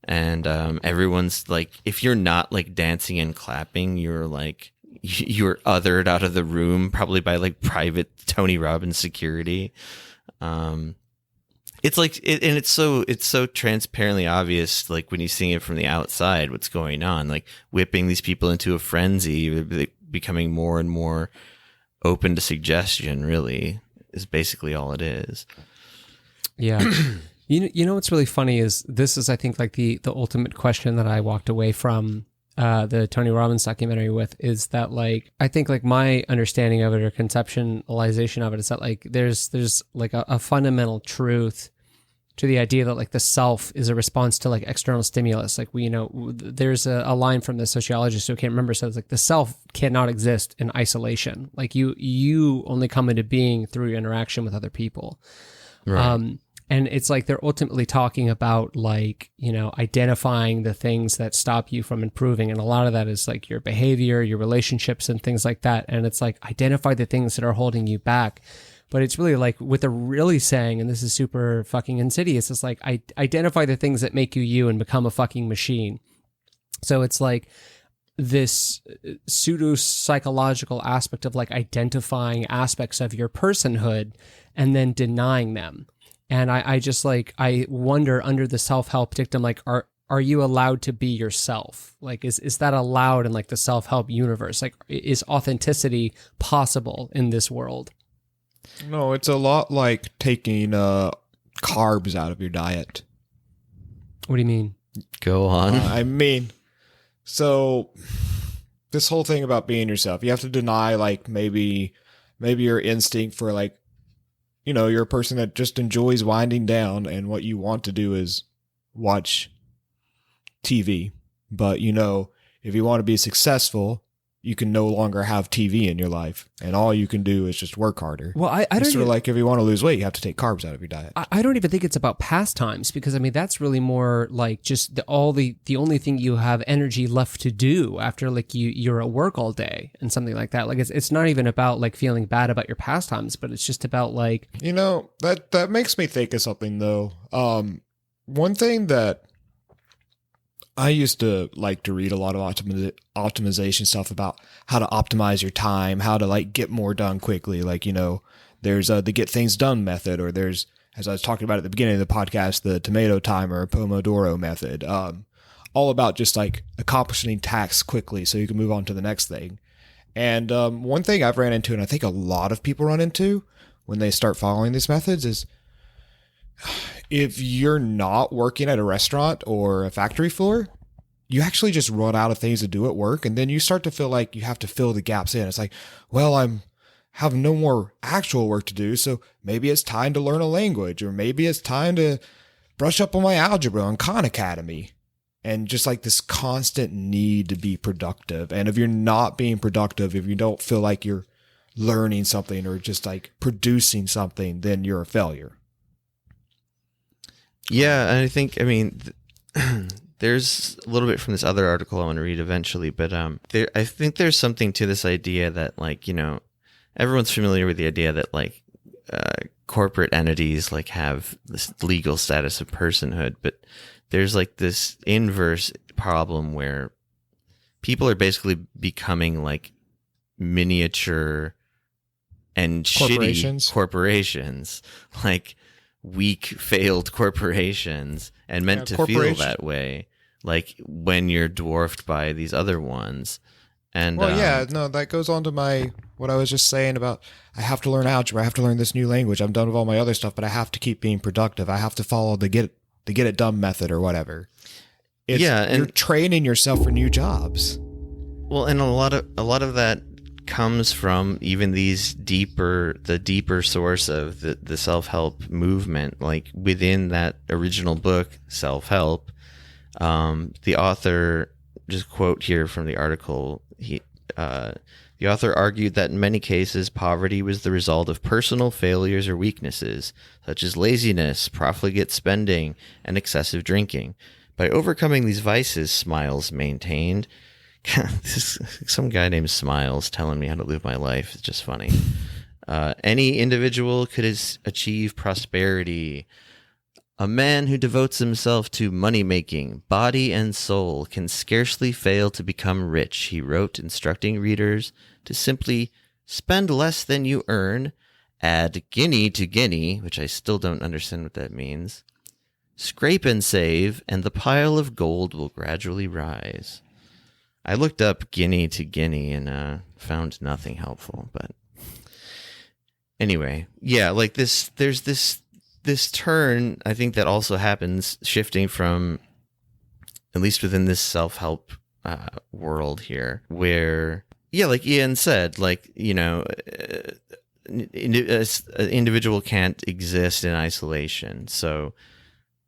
[SPEAKER 1] And everyone's like, if you're not like dancing and clapping, you're othered out of the room, probably by like private Tony Robbins security. It's like, and it's so transparently obvious, like when you see it from the outside, what's going on, like whipping these people into a frenzy, becoming more and more open to suggestion, really, is basically all it is.
[SPEAKER 4] Yeah. You know what's really funny is this is, I think, like the ultimate question that I walked away from the Tony Robbins documentary with, is that like, I think like my understanding of it or conceptualization of it is that like there's like a fundamental truth to the idea that like the self is a response to like external stimulus. Like there's a line from the sociologist who I can't remember, says like the self cannot exist in isolation. Like you only come into being through your interaction with other people.
[SPEAKER 1] Right.
[SPEAKER 4] And it's like they're ultimately talking about like, identifying the things that stop you from improving. And a lot of that is like your behavior, your relationships and things like that. And it's like, identify the things that are holding you back. But it's really like what they're really saying, and this is super fucking insidious, it's like, identify the things that make you you and become a fucking machine. So it's like this pseudo-psychological aspect of like identifying aspects of your personhood and then denying them. And I wonder, under the self-help dictum, like, are you allowed to be yourself? Like, is that allowed in like the self-help universe? Like, is authenticity possible in this world?
[SPEAKER 5] No, it's a lot like taking carbs out of your diet.
[SPEAKER 4] What do you mean?
[SPEAKER 1] Go on.
[SPEAKER 5] So this whole thing about being yourself, you have to deny like maybe your instinct for like, you're a person that just enjoys winding down, and what you want to do is watch TV. But, if you want to be successful, you can no longer have TV in your life, and all you can do is just work harder.
[SPEAKER 4] Well, I don't
[SPEAKER 5] sort of like if you want to lose weight, you have to take carbs out of your diet.
[SPEAKER 4] I don't even think it's about pastimes, because I mean that's really more like just the only thing you have energy left to do after like you're at work all day and something like that. Like it's not even about like feeling bad about your pastimes, but it's just about like,
[SPEAKER 5] that makes me think of something though. One thing that I used to like to read a lot of optimization stuff about how to optimize your time, how to like get more done quickly. Like, there's the get things done method, or there's, as I was talking about at the beginning of the podcast, the tomato timer, Pomodoro method, all about just like accomplishing tasks quickly so you can move on to the next thing. And one thing I've ran into, and I think a lot of people run into when they start following these methods, is if you're not working at a restaurant or a factory floor, you actually just run out of things to do at work, and then you start to feel like you have to fill the gaps in. It's like, well, I'm have no more actual work to do, so maybe it's time to learn a language, or maybe it's time to brush up on my algebra on Khan Academy. And just like this constant need to be productive. And if you're not being productive, if you don't feel like you're learning something or just like producing something, then you're a failure.
[SPEAKER 1] Yeah, and I think, there's a little bit from this other article I want to read eventually, but I think there's something to this idea that, like, everyone's familiar with the idea that, like, corporate entities, like, have this legal status of personhood, but there's, like, this inverse problem where people are basically becoming, like, miniature and shitty corporations, like, weak, failed corporations, and meant to feel that way, like when you're dwarfed by these other ones. And that goes on to what I was just saying about I have to learn algebra, I have to learn this new language, I'm done with all my other stuff, but I have to keep being productive. I have to follow the get it done method or whatever. You're training yourself for new jobs. Well, and a lot of that comes from even the deeper source of the self-help movement. Like within that original book, Self-Help, the author, just quote here from the article, the author argued that in many cases, poverty was the result of personal failures or weaknesses, such as laziness, profligate spending, and excessive drinking. By overcoming these vices, Smiles maintained, Some guy named Smiles telling me how to live my life. It's just funny. Any individual could achieve prosperity. A man who devotes himself to money-making, body and soul, can scarcely fail to become rich, he wrote, instructing readers to simply spend less than you earn, add guinea to guinea, which I still don't understand what that means, scrape and save, and the pile of gold will gradually rise. I looked up guinea to guinea and found nothing helpful, but anyway, yeah, like there's this turn, I think, that also happens shifting from, at least within this self-help world here, where, yeah, like Ian said, like, you know, an individual can't exist in isolation. So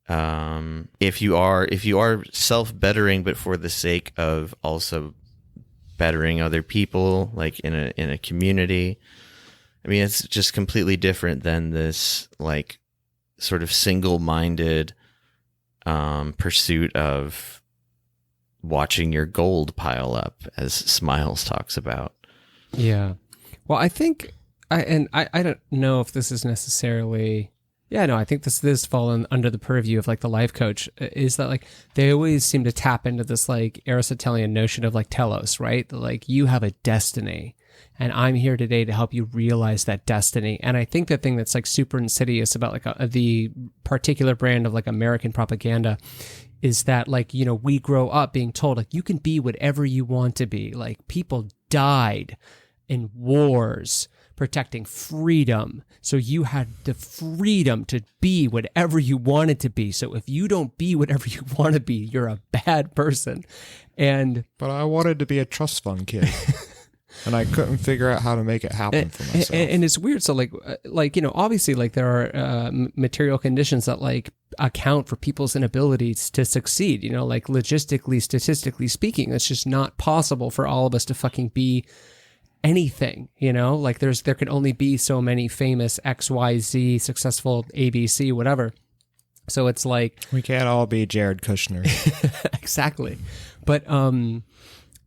[SPEAKER 1] if you are self-bettering, but for the sake of also bettering other people, like in a community, I mean, it's just completely different than this, like, sort of single-minded pursuit of watching your gold pile up, as Smiles talks about.
[SPEAKER 4] Yeah. Well, I think, I don't know if this is necessarily, yeah, no, I think this fallen under the purview of like the life coach, is that like they always seem to tap into this like Aristotelian notion of like telos, right? That, like, you have a destiny. And I'm here today to help you realize that destiny. And I think the thing that's like super insidious about like the particular brand of like American propaganda is that, like, you know, we grow up being told like you can be whatever you want to be. Like, people died in wars protecting freedom. So you had the freedom to be whatever you wanted to be. So if you don't be whatever you want to be, you're a bad person. But
[SPEAKER 5] I wanted to be a trust fund kid. And I couldn't figure out how to make it happen for myself.
[SPEAKER 4] And it's weird. So like, you know, obviously, like, there are material conditions that like account for people's inabilities to succeed. You know, like, logistically, statistically speaking, it's just not possible for all of us to fucking be anything. You know, like there could only be so many famous XYZ, successful ABC, whatever. So it's like,
[SPEAKER 5] we can't all be Jared Kushner.
[SPEAKER 4] Exactly. But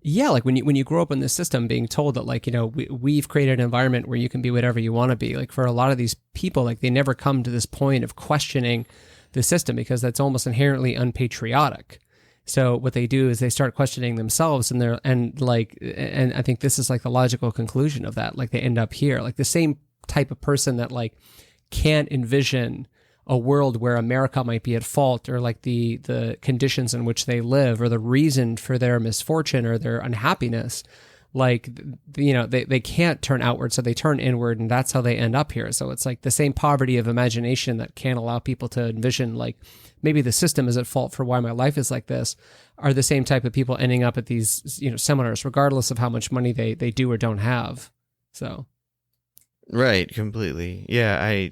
[SPEAKER 4] yeah, like when you grow up in this system being told that, like, you know, we've created an environment where you can be whatever you want to be, like, for a lot of these people, like, they never come to this point of questioning the system because that's almost inherently unpatriotic. So what they do is they start questioning themselves, and I think this is like the logical conclusion of that. Like, they end up here, like the same type of person that like can't envision a world where America might be at fault, or like the conditions in which they live, or the reason for their misfortune or their unhappiness. Like, you know, they can't turn outward, so they turn inward, and that's how they end up here. So it's like the same poverty of imagination that can't allow people to envision, like, maybe the system is at fault for why my life is like this, are the same type of people ending up at these, you know, seminars, regardless of how much money they do or don't have. So.
[SPEAKER 1] Right. Completely. Yeah.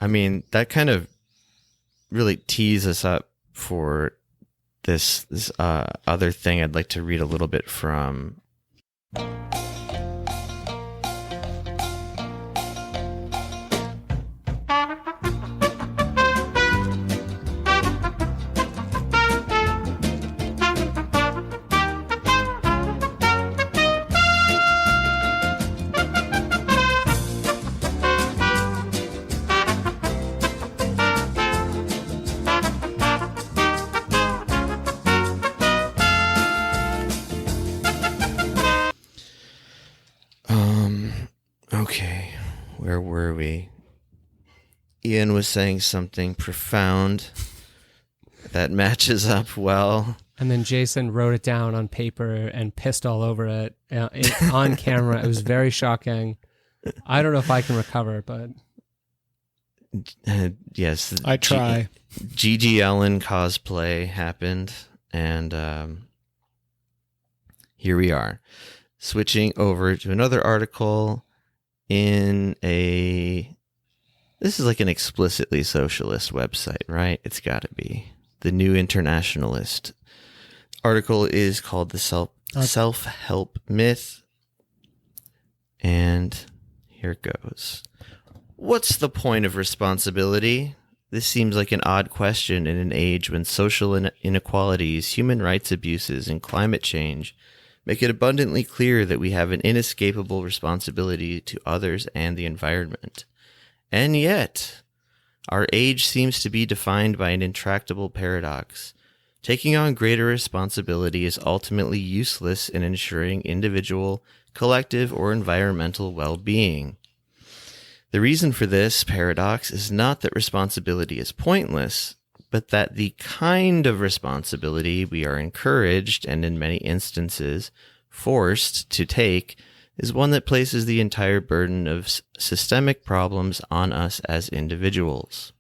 [SPEAKER 1] I mean, that kind of really tees us up for this other thing I'd like to read a little bit from. Okay, where were we? Ian was saying something profound that matches up well.
[SPEAKER 4] And then Jason wrote it down on paper and pissed all over it on camera. It was very shocking. I don't know if I can recover, but...
[SPEAKER 1] Yes.
[SPEAKER 5] I try.
[SPEAKER 1] Gigi Ellen cosplay happened, and here we are. Switching over to another article in this is like an explicitly socialist website, right? It's got to be. The New Internationalist. Article is called The Self-Help Myth. And here it goes. What's the point of responsibility? this seems like an odd question in an age when social inequalities, human rights abuses, and climate change make it abundantly clear that we have an inescapable responsibility to others and the environment. And yet, our age seems to be defined by an intractable paradox. Taking on greater responsibility is ultimately useless in ensuring individual, collective, or environmental well-being. The reason for this paradox is not that responsibility is pointless, but that the kind of responsibility we are encouraged, and in many instances forced, to take is one that places the entire burden of systemic problems on us as individuals.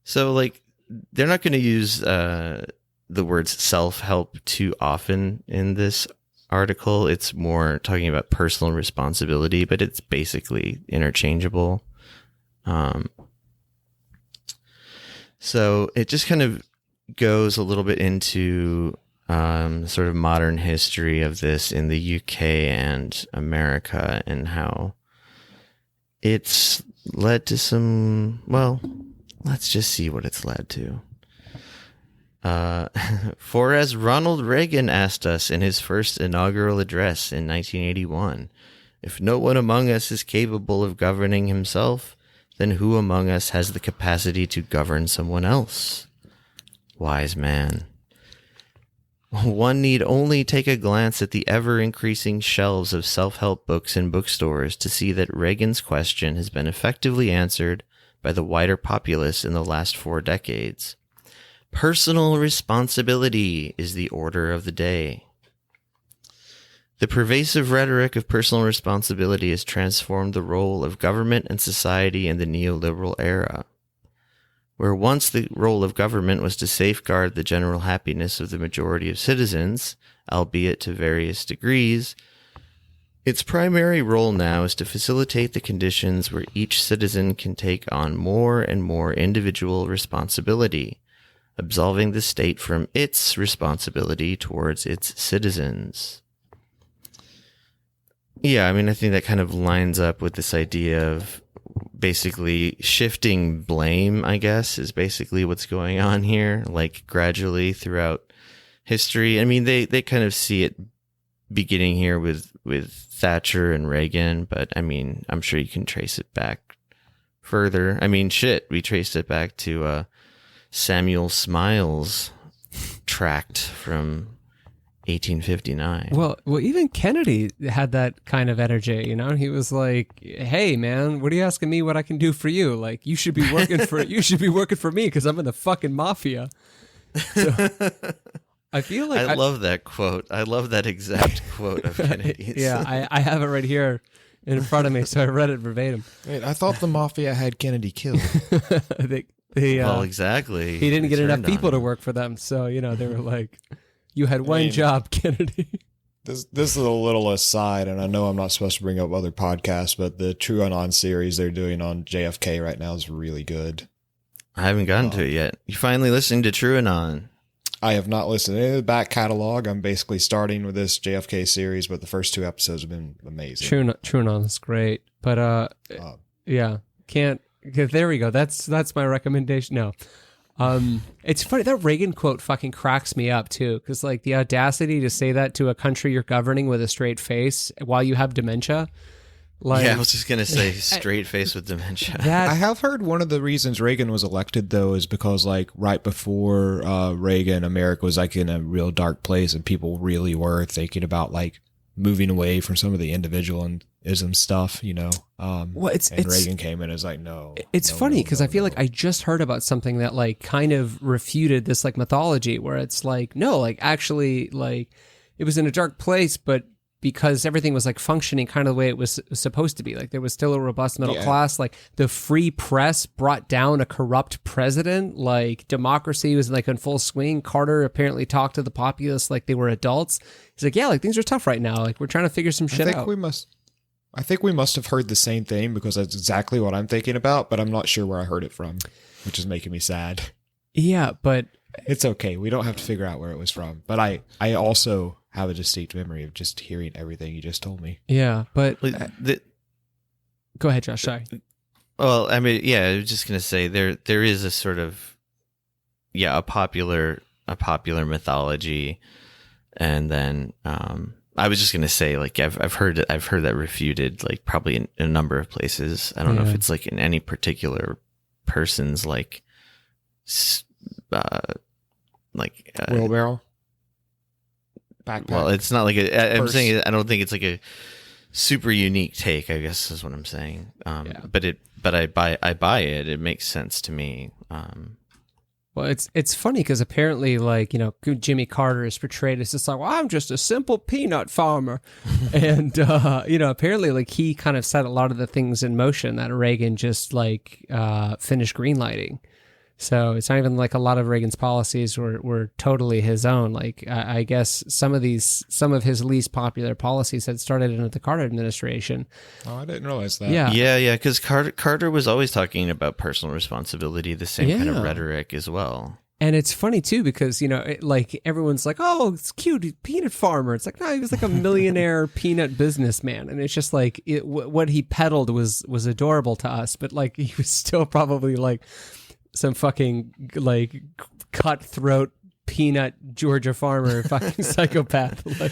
[SPEAKER 1] So, like, they're not going to use the words self-help too often in this article. It's more talking about personal responsibility, but it's basically interchangeable. So it just kind of goes a little bit into sort of modern history of this in the UK and America, and how it's led to some, well, let's just see what it's led to. For as Ronald Reagan asked us in his first inaugural address in 1981, if no one among us is capable of governing himself, then who among us has the capacity to govern someone else? Wise man. One need only take a glance at the ever-increasing shelves of self-help books in bookstores to see that Reagan's question has been effectively answered by the wider populace in the last 4 decades. Personal responsibility is the order of the day. The pervasive rhetoric of personal responsibility has transformed the role of government and society in the neoliberal era. Where once the role of government was to safeguard the general happiness of the majority of citizens, albeit to various degrees, its primary role now is to facilitate the conditions where each citizen can take on more and more individual responsibility, absolving the state from its responsibility towards its citizens. Yeah, I mean, I think that kind of lines up with this idea of basically shifting blame, I guess, is basically what's going on here, like gradually throughout history. I mean, they kind of see it beginning here with Thatcher and Reagan, but I mean, I'm sure you can trace it back further. I mean, shit, we traced it back to Samuel Smiles' tract from 1859.
[SPEAKER 4] Well, even Kennedy had that kind of energy, you know. He was like, "Hey, man, what are you asking me? What I can do for you? Like, you should be working for me because I'm in the fucking mafia." So, I feel like
[SPEAKER 1] I love that quote. I love that exact quote of Kennedy's.
[SPEAKER 4] Yeah, I have it right here in front of me, so I read it verbatim.
[SPEAKER 5] Wait, I thought the mafia had Kennedy killed.
[SPEAKER 1] Well, exactly.
[SPEAKER 4] He didn't get enough people to work for them, so you know they were like, "You had one job, Kennedy."
[SPEAKER 5] This is a little aside, and I know I'm not supposed to bring up other podcasts, but the TrueAnon series they're doing on JFK right now is really good.
[SPEAKER 1] I haven't gotten to it yet. You finally listening to TrueAnon?
[SPEAKER 5] I have not listened to any of the back catalog. I'm basically starting with this JFK series, but the first 2 episodes have been amazing.
[SPEAKER 4] TrueAnon is great, but yeah, can't. There we go. That's my recommendation. No. It's funny, that Reagan quote fucking cracks me up too, because like the audacity to say that to a country you're governing with a straight face while you have dementia. Like,
[SPEAKER 1] yeah, I was just gonna say straight face with dementia.
[SPEAKER 5] I have heard one of the reasons Reagan was elected though is because like right before Reagan, America was like in a real dark place, and people really were thinking about like moving away from some of the individualism stuff, you know. Reagan came in and was like, no.
[SPEAKER 4] It's funny because I feel like I just heard about something that like kind of refuted this like mythology where it's like, no, like actually like it was in a dark place, but because everything was like functioning kind of the way it was supposed to be. Like there was still a robust middle class, like the free press brought down a corrupt president, like democracy was like in full swing. Carter apparently talked to the populace like they were adults. He's like, yeah, like things are tough right now. Like we're trying to figure some shit out.
[SPEAKER 5] I think we must have heard the same thing because that's exactly what I'm thinking about, but I'm not sure where I heard it from, which is making me sad.
[SPEAKER 4] Yeah, but
[SPEAKER 5] it's okay. We don't have to figure out where it was from. But I also have a distinct memory of just hearing everything you just told me.
[SPEAKER 4] Yeah, but go ahead, Josh. Sorry.
[SPEAKER 1] Well, I mean, yeah, I was just gonna say there is a sort of a popular mythology, and then I was just gonna say, like, I've heard that refuted, like, probably in a number of places. I don't know if it's like in any particular person's
[SPEAKER 5] wheelbarrow. Backpack.
[SPEAKER 1] Well, it's not like I'm saying I don't think it's like a super unique take, I guess is what I'm saying. But I buy it. It makes sense to me.
[SPEAKER 4] Well, it's funny because apparently, like, you know, Jimmy Carter is portrayed as just like, well, I'm just a simple peanut farmer. And, you know, apparently, like, he kind of set a lot of the things in motion that Reagan just, like, finished greenlighting. So it's not even like a lot of Reagan's policies were totally his own. Like, I guess some of his least popular policies had started under the Carter administration.
[SPEAKER 5] Oh, I didn't realize that.
[SPEAKER 1] Yeah. Because Carter was always talking about personal responsibility, the same kind of rhetoric as well.
[SPEAKER 4] And it's funny too because, you know, like, everyone's like, oh, it's cute, peanut farmer. It's like, no, he was like a millionaire peanut businessman, and it's just like what he peddled was adorable to us, but like he was still probably like some fucking, like, cutthroat peanut Georgia farmer, fucking psychopath. Like,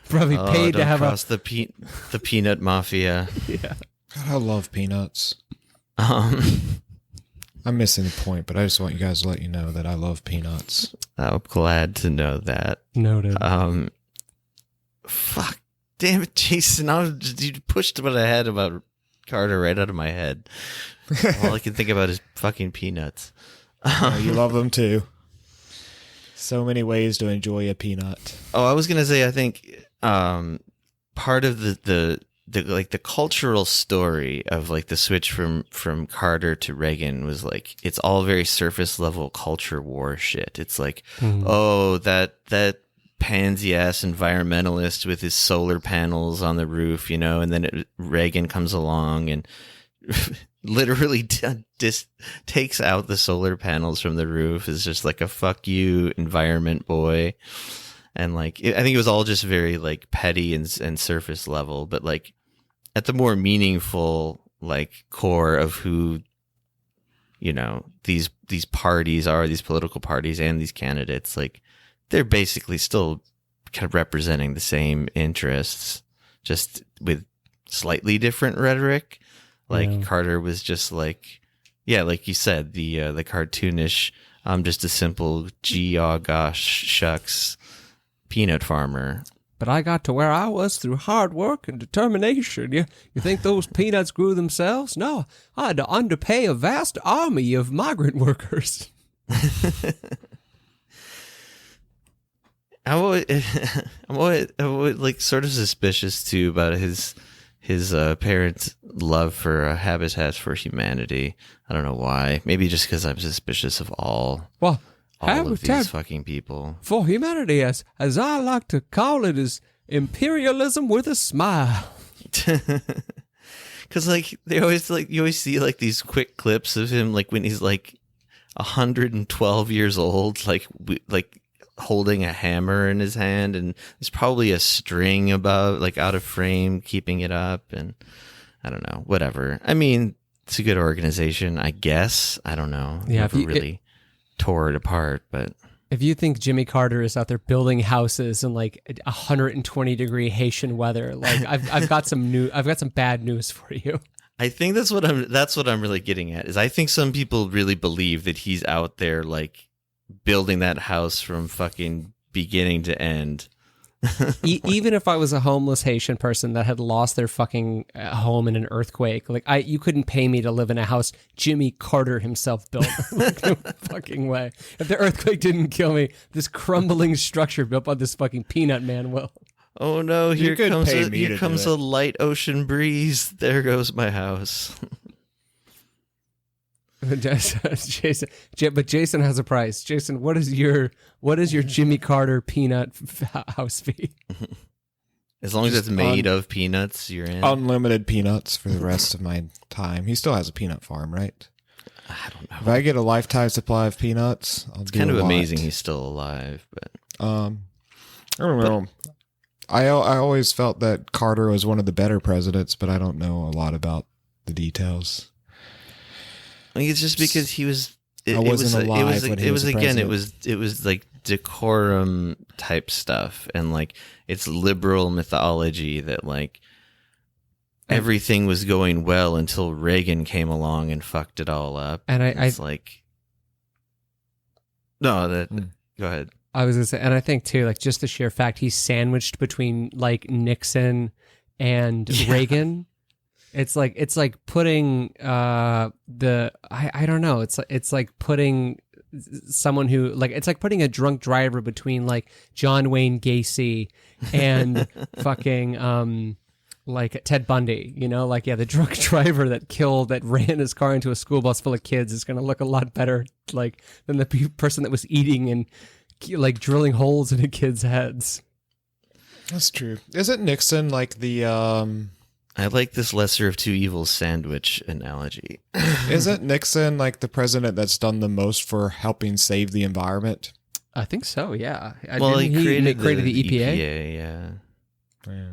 [SPEAKER 4] probably paid to have
[SPEAKER 1] the peanut mafia.
[SPEAKER 4] Yeah,
[SPEAKER 5] God, I love peanuts. I'm missing the point, but I just want you guys to let you know that I love peanuts.
[SPEAKER 1] I'm glad to know that.
[SPEAKER 4] Noted.
[SPEAKER 1] Fuck, damn it, Jason! You pushed what I had about Carter right out of my head. All I can think about is fucking peanuts.
[SPEAKER 5] You love them too. So many ways to enjoy a peanut.
[SPEAKER 1] Oh, I was gonna say, I think part of the cultural story of, like, the switch from Carter to Reagan was, like, it's all very surface level culture war shit. It's like, oh, that pansy ass environmentalist with his solar panels on the roof, you know, and then Reagan comes along and literally takes out the solar panels from the roof. Is just like a fuck you environment boy. And, like, I think it was all just very, like, petty and surface level, but, like, at the more meaningful, like, core of who, you know, these parties are, these political parties and these candidates, like, they're basically still kind of representing the same interests, just with slightly different rhetoric. Like, Carter was just like, like you said, the cartoonish, I'm just a simple gosh shucks peanut farmer.
[SPEAKER 4] But I got to where I was through hard work and determination. You think those peanuts grew themselves? No, I had to underpay a vast army of migrant workers.
[SPEAKER 1] I'm always like sort of suspicious too about his parents' love for Habitat for Humanity. I don't know why. Maybe just because I'm suspicious of all of these fucking people.
[SPEAKER 4] For humanity, as I like to call it, is imperialism with a smile.
[SPEAKER 1] Because, like, you always see, like, these quick clips of him, like, when he's like 112 years old, like holding a hammer in his hand, and there's probably a string above, like, out of frame, keeping it up, and I don't know, whatever. I mean, it's a good organization, I guess. I don't know.
[SPEAKER 4] Yeah,
[SPEAKER 1] never really tore it apart, but
[SPEAKER 4] if you think Jimmy Carter is out there building houses in, like, 120-degree Haitian weather, like, I've got some bad news for you.
[SPEAKER 1] I think that's what I'm really getting at, is I think some people really believe that he's out there, like, building that house from fucking beginning to end.
[SPEAKER 4] Even if I was a homeless Haitian person that had lost their fucking home in an earthquake, like, you couldn't pay me to live in a house Jimmy Carter himself built. Like, no fucking way. If the earthquake didn't kill me, this crumbling structure built by this fucking peanut man will.
[SPEAKER 1] Oh no, here comes a light ocean breeze. There goes my house.
[SPEAKER 4] Jason, but Jason has a price. Jason, what is your Jimmy Carter peanut house fee?
[SPEAKER 1] As long as it's made of peanuts, you're in.
[SPEAKER 5] Unlimited peanuts for the rest of my time. He still has a peanut farm, right?
[SPEAKER 1] I don't know.
[SPEAKER 5] If I get a lifetime supply of peanuts, I'll do
[SPEAKER 1] kind of
[SPEAKER 5] a lot.
[SPEAKER 1] amazing he's still alive, but
[SPEAKER 5] I don't know. I always felt that Carter was one of the better presidents, but I don't know a lot about the details.
[SPEAKER 1] I think it's just because he was.
[SPEAKER 5] I wasn't alive when he was
[SPEAKER 1] again.
[SPEAKER 5] president.
[SPEAKER 1] It was like decorum type stuff, and like it's liberal mythology that like everything was going well until Reagan came along and fucked it all up.
[SPEAKER 4] And
[SPEAKER 1] it's like, no, go ahead.
[SPEAKER 4] I was gonna say, and I think too, like just the sheer fact he's sandwiched between like Nixon and Reagan. It's like putting I don't know. It's like putting someone who like it's like putting a drunk driver between like John Wayne Gacy and fucking like Ted Bundy, you know, like, yeah, the drunk driver that ran his car into a school bus full of kids is going to look a lot better like than the person that was eating and like drilling holes into kids' heads.
[SPEAKER 5] That's true. Isn't Nixon like the
[SPEAKER 1] I like this lesser of two evils sandwich analogy.
[SPEAKER 5] Isn't Nixon like the president that's done the most for helping save the environment?
[SPEAKER 4] I think so, yeah.
[SPEAKER 1] Well, he created
[SPEAKER 4] the EPA.
[SPEAKER 1] Yeah.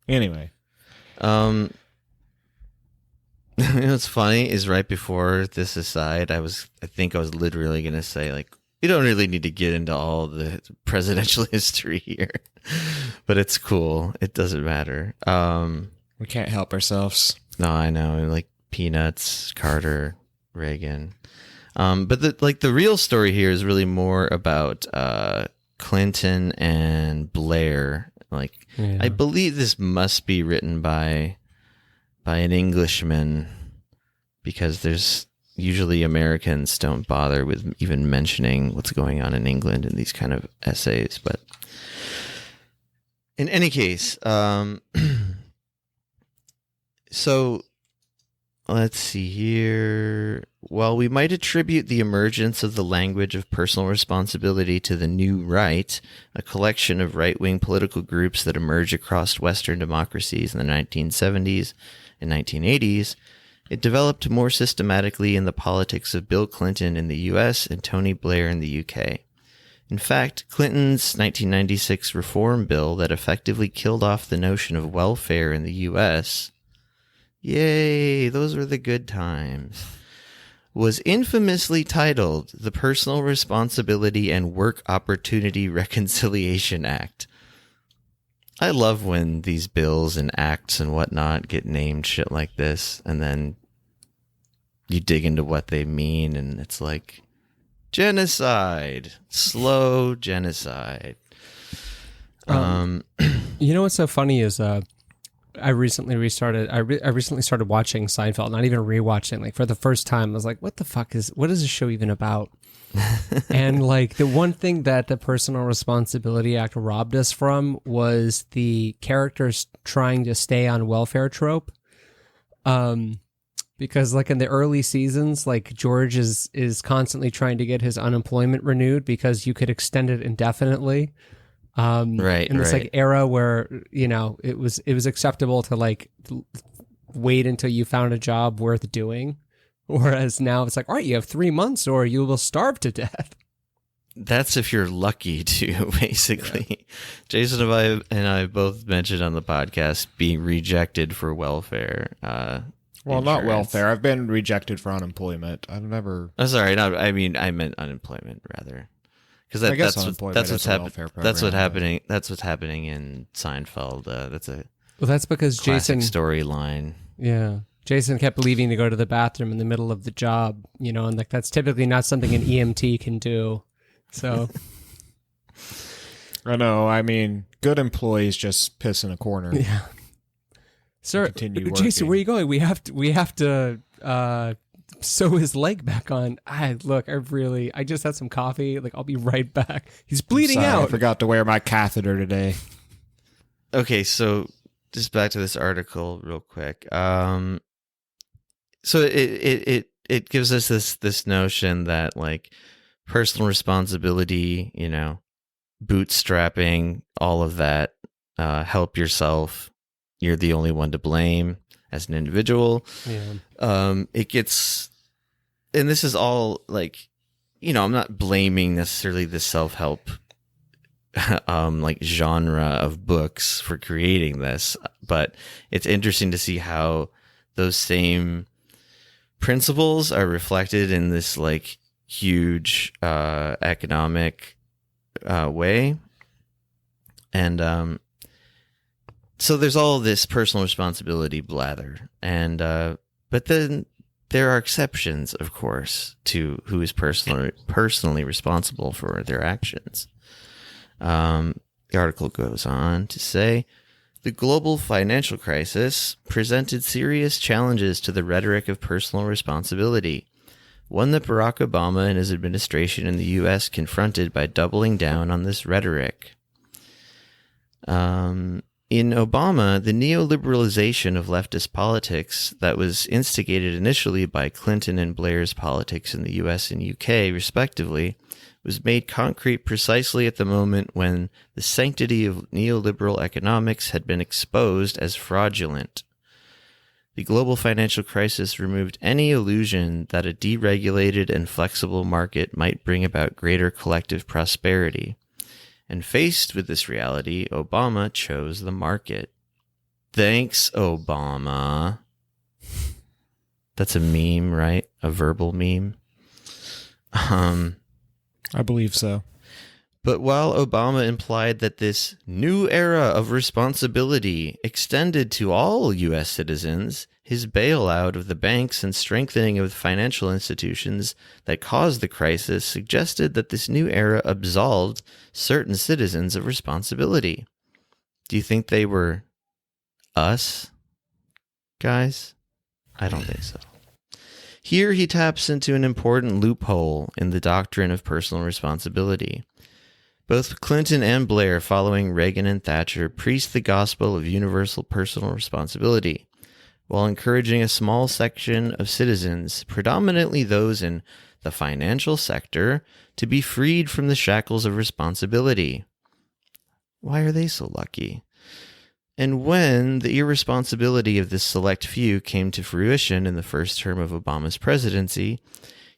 [SPEAKER 5] Anyway.
[SPEAKER 1] You know what's funny is right before this aside, I think I was literally going to say, like, we don't really need to get into all the presidential history here, but it's cool. It doesn't matter.
[SPEAKER 5] We can't help ourselves.
[SPEAKER 1] No, I know. Like Peanuts, Carter, Reagan. But the real story here is really more about Clinton and Blair. Like, yeah. I believe this must be written by an Englishman, because there's usually Americans don't bother with even mentioning what's going on in England in these kind of essays. But in any case, so let's see here. While we might attribute the emergence of the language of personal responsibility to the New Right, a collection of right-wing political groups that emerged across Western democracies in the 1970s and 1980s, it developed more systematically in the politics of Bill Clinton in the U.S. and Tony Blair in the U.K. In fact, Clinton's 1996 reform bill that effectively killed off the notion of welfare in the U.S., yay, those were the good times, was infamously titled the Personal Responsibility and Work Opportunity Reconciliation Act. I love when these bills and acts and whatnot get named shit like this, and then you dig into what they mean, and it's like, genocide, slow genocide.
[SPEAKER 4] You know what's so funny is I recently started watching Seinfeld, not even rewatching, like for the first time. I was like, what is this show even about? And like the one thing that the Personal Responsibility Act robbed us from was the characters trying to stay on welfare trope. Because like in the early seasons, like George is constantly trying to get his unemployment renewed because you could extend it indefinitely.
[SPEAKER 1] Right.
[SPEAKER 4] In this like era where, you know, it was acceptable to like wait until you found a job worth doing. Whereas now it's like, all right, you have 3 months or you will starve to death.
[SPEAKER 1] That's if you're lucky to, basically. Yeah. Jason and I both mentioned on the podcast being rejected for welfare.
[SPEAKER 5] Well, insurance. Not welfare. I've been rejected for unemployment. I've never.
[SPEAKER 1] Oh, sorry. No, I meant unemployment rather. Because that's what's happening. That's what's happening in Seinfeld. That's because
[SPEAKER 4] Jason
[SPEAKER 1] storyline.
[SPEAKER 4] Yeah. Jason kept leaving to go to the bathroom in the middle of the job, you know, and like that's typically not something an EMT can do. So
[SPEAKER 5] I know. I mean, good employees just piss in a corner.
[SPEAKER 4] Yeah. Sir, Jason, where are you going? We have to sew his leg back on. I just had some coffee. Like, I'll be right back. He's bleeding out.
[SPEAKER 5] I forgot to wear my catheter today.
[SPEAKER 1] Okay, so just back to this article real quick. So it gives us this notion that like personal responsibility, you know, bootstrapping, all of that, help yourself. You're the only one to blame as an individual. Yeah. It gets, and this is all like, you know, I'm not blaming necessarily the self-help like genre of books for creating this, but it's interesting to see how those same principles are reflected in this like huge economic way. And so there's all this personal responsibility blather. And but then there are exceptions, of course, to who is personally responsible for their actions. The article goes on to say, the global financial crisis presented serious challenges to the rhetoric of personal responsibility, one that Barack Obama and his administration in the U.S. confronted by doubling down on this rhetoric. In Obama, the neoliberalization of leftist politics that was instigated initially by Clinton and Blair's politics in the US and UK, respectively, was made concrete precisely at the moment when the sanctity of neoliberal economics had been exposed as fraudulent. The global financial crisis removed any illusion that a deregulated and flexible market might bring about greater collective prosperity. And faced with this reality, Obama chose the market. Thanks, Obama. That's a meme, right? A verbal meme.
[SPEAKER 5] I believe so.
[SPEAKER 1] But while Obama implied that this new era of responsibility extended to all U.S. citizens, his bailout of the banks and strengthening of the financial institutions that caused the crisis suggested that this new era absolved certain citizens of responsibility. Do you think they were us, guys? I don't think so. Here he taps into an important loophole in the doctrine of personal responsibility. Both Clinton and Blair, following Reagan and Thatcher, preached the gospel of universal personal responsibility, while encouraging a small section of citizens, predominantly those in the financial sector, to be freed from the shackles of responsibility. Why are they so lucky? And when the irresponsibility of this select few came to fruition in the first term of Obama's presidency,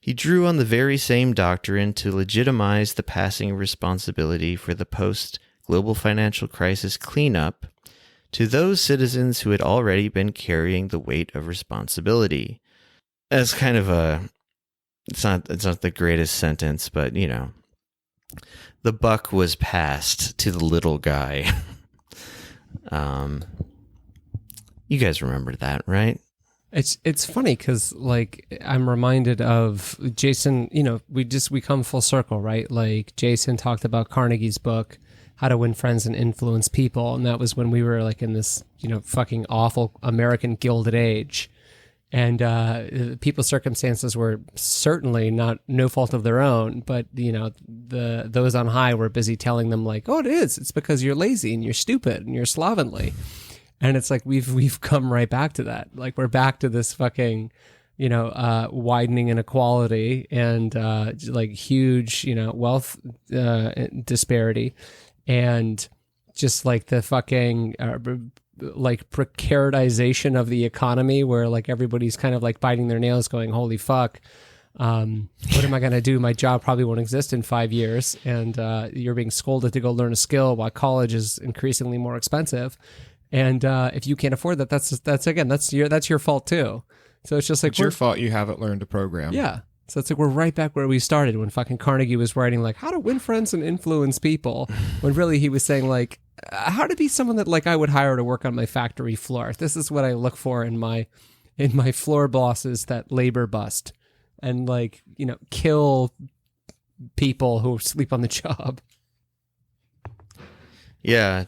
[SPEAKER 1] he drew on the very same doctrine to legitimize the passing of responsibility for the post-global financial crisis cleanup to those citizens who had already been carrying the weight of responsibility. As kind of a, it's not the greatest sentence, but you know, the buck was passed to the little guy. You guys remember that, right?
[SPEAKER 4] It's funny because like I'm reminded of Jason. You know, we come full circle, right? Like Jason talked about Carnegie's book, How to Win Friends and Influence People, and that was when we were like in this, you know, fucking awful American Gilded Age, and people's circumstances were certainly no fault of their own, but you know, those on high were busy telling them like, oh, it's because you're lazy and you're stupid and you're slovenly. And it's like we've come right back to that. Like we're back to this fucking, you know, widening inequality and like huge, you know, wealth disparity, and just like the fucking like precaritization of the economy, where like everybody's kind of like biting their nails, going, "Holy fuck, what am I gonna do? My job probably won't exist in 5 years," and you're being scolded to go learn a skill while college is increasingly more expensive. And if you can't afford that, that's your fault too. So it's just like
[SPEAKER 5] it's your fault you haven't learned to program.
[SPEAKER 4] Yeah. So it's like we're right back where we started when fucking Carnegie was writing like How to Win Friends and Influence People, when really he was saying like how to be someone that like I would hire to work on my factory floor. This is what I look for in my floor bosses that labor bust and like, you know, kill people who sleep on the job.
[SPEAKER 1] Yeah,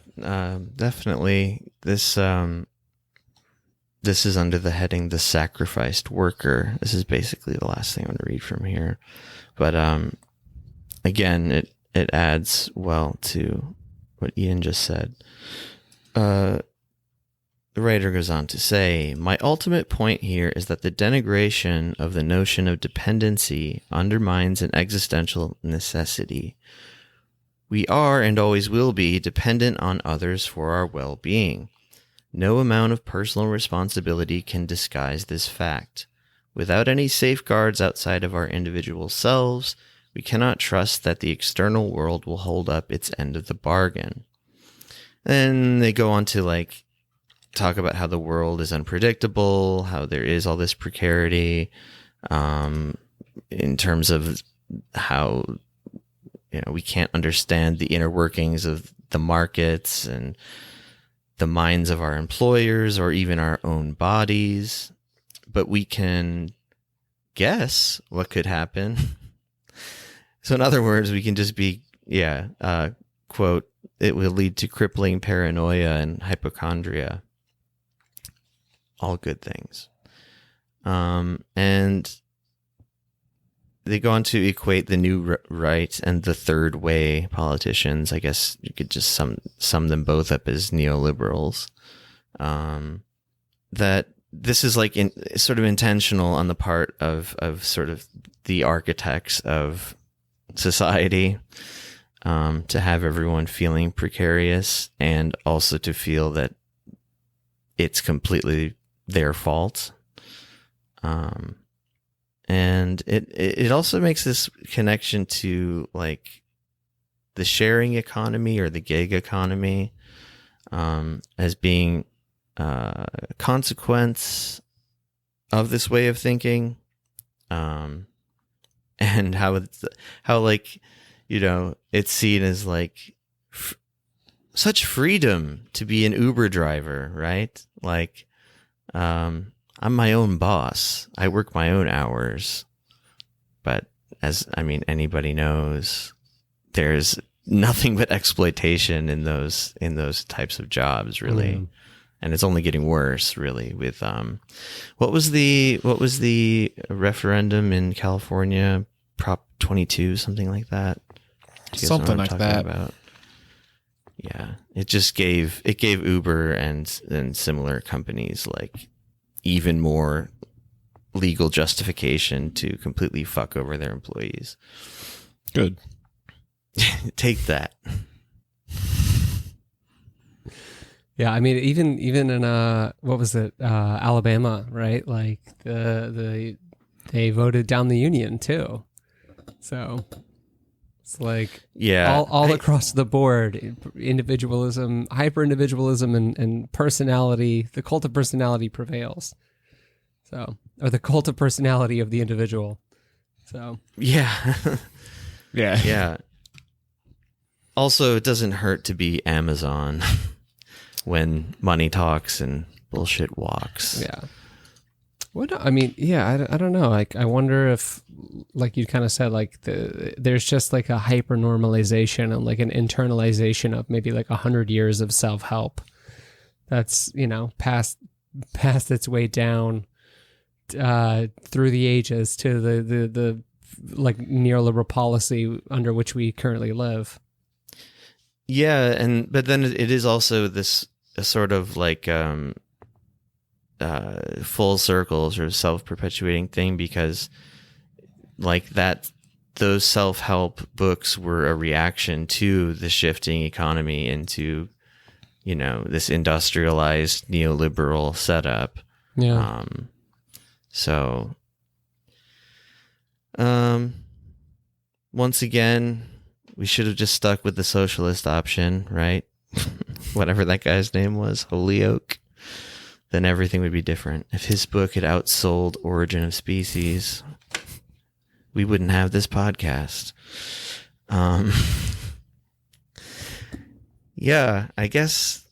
[SPEAKER 1] definitely. This is under the heading "The Sacrificed Worker." This is basically the last thing I'm going to read from here, but again, it adds well to what Ian just said. The writer goes on to say, "My ultimate point here is that the denigration of the notion of dependency undermines an existential necessity. We are and always will be dependent on others for our well-being. No amount of personal responsibility can disguise this fact. Without any safeguards outside of our individual selves, we cannot trust that the external world will hold up its end of the bargain." And they go on to like talk about how the world is unpredictable, how there is all this precarity, in terms of how, we can't understand the inner workings of the markets and the minds of our employers or even our own bodies, but we can guess what could happen. So in other words, we can just be, quote, it will lead to crippling paranoia and hypochondria. All good things. And they go on to equate the new right and the third way politicians. I guess you could just sum them both up as neoliberals. That this is like sort of intentional on the part of sort of the architects of society, to have everyone feeling precarious and also to feel that it's completely their fault. And it also makes this connection to like the sharing economy or the gig economy, as being a consequence of this way of thinking, and how like, it's seen as like such freedom to be an Uber driver, right? Like, I'm my own boss. I work my own hours. But anybody knows, there's nothing but exploitation in those types of jobs, really. Mm. And it's only getting worse, really, with what was the referendum in California, Prop 22, something like that?
[SPEAKER 5] Something like that.
[SPEAKER 1] About? Yeah, it just gave Uber and similar companies like even more legal justification to completely fuck over their employees.
[SPEAKER 5] Good.
[SPEAKER 1] Take that.
[SPEAKER 4] Yeah, I mean, even in what was it, Alabama, right? Like they voted down the union too. So it's like all across the board, individualism, hyper individualism, and personality. The cult of personality prevails. So, or the cult of personality of the individual. So
[SPEAKER 1] yeah,
[SPEAKER 5] yeah,
[SPEAKER 1] yeah. Also, it doesn't hurt to be Amazon when money talks and bullshit walks.
[SPEAKER 4] Yeah. What I mean, yeah, I don't know. Like, I wonder if, like you kind of said, like there's just like a hyper normalization and like an internalization of maybe like 100 years of self-help. That's, past its way down through the ages to the like neoliberal policy under which we currently live.
[SPEAKER 1] Yeah, but then it is also this sort of like full circle sort of self-perpetuating thing, because like those self-help books were a reaction to the shifting economy into, this industrialized neoliberal setup.
[SPEAKER 4] Yeah.
[SPEAKER 1] So, once again, we should have just stuck with the socialist option, right? Whatever that guy's name was, Holyoke. Then everything would be different. If his book had outsold Origin of Species, we wouldn't have this podcast. Yeah, I guess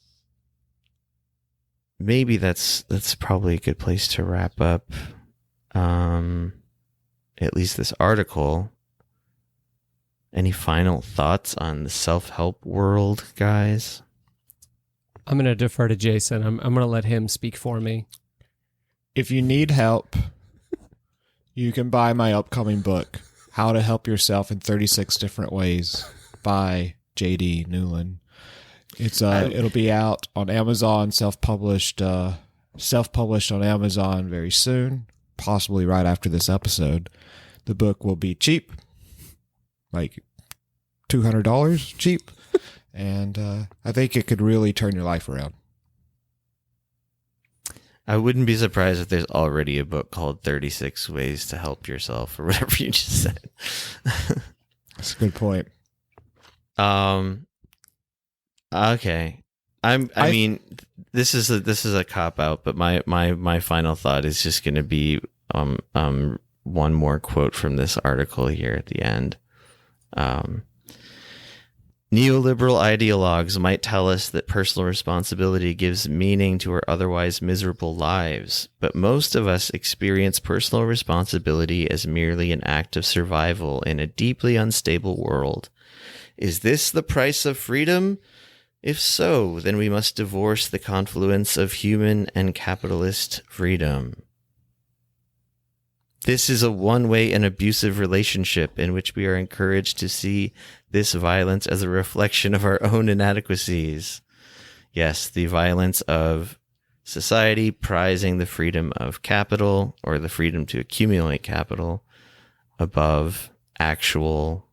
[SPEAKER 1] maybe that's probably a good place to wrap up. At least this article. Any final thoughts on the self-help world, guys?
[SPEAKER 4] I'm going to defer to Jason. I'm going to let him speak for me.
[SPEAKER 5] If you need help, you can buy my upcoming book, How to Help Yourself in 36 Different Ways by J.D. Newland. It'll be out on Amazon, self-published on Amazon very soon, possibly right after this episode. The book will be cheap, like $200 cheap. And I think it could really turn your life around.
[SPEAKER 1] I wouldn't be surprised if there's already a book called 36 Ways to Help Yourself or whatever you just said.
[SPEAKER 5] That's a good point.
[SPEAKER 1] Okay. I mean, this is a cop out, but my final thought is just going to be one more quote from this article here at the end. Neoliberal ideologues might tell us that personal responsibility gives meaning to our otherwise miserable lives, but most of us experience personal responsibility as merely an act of survival in a deeply unstable world. Is this the price of freedom? If so, then we must divorce the confluence of human and capitalist freedom. This is a one-way and abusive relationship in which we are encouraged to see this violence as a reflection of our own inadequacies. Yes, the violence of society prizing the freedom of capital or the freedom to accumulate capital above actual,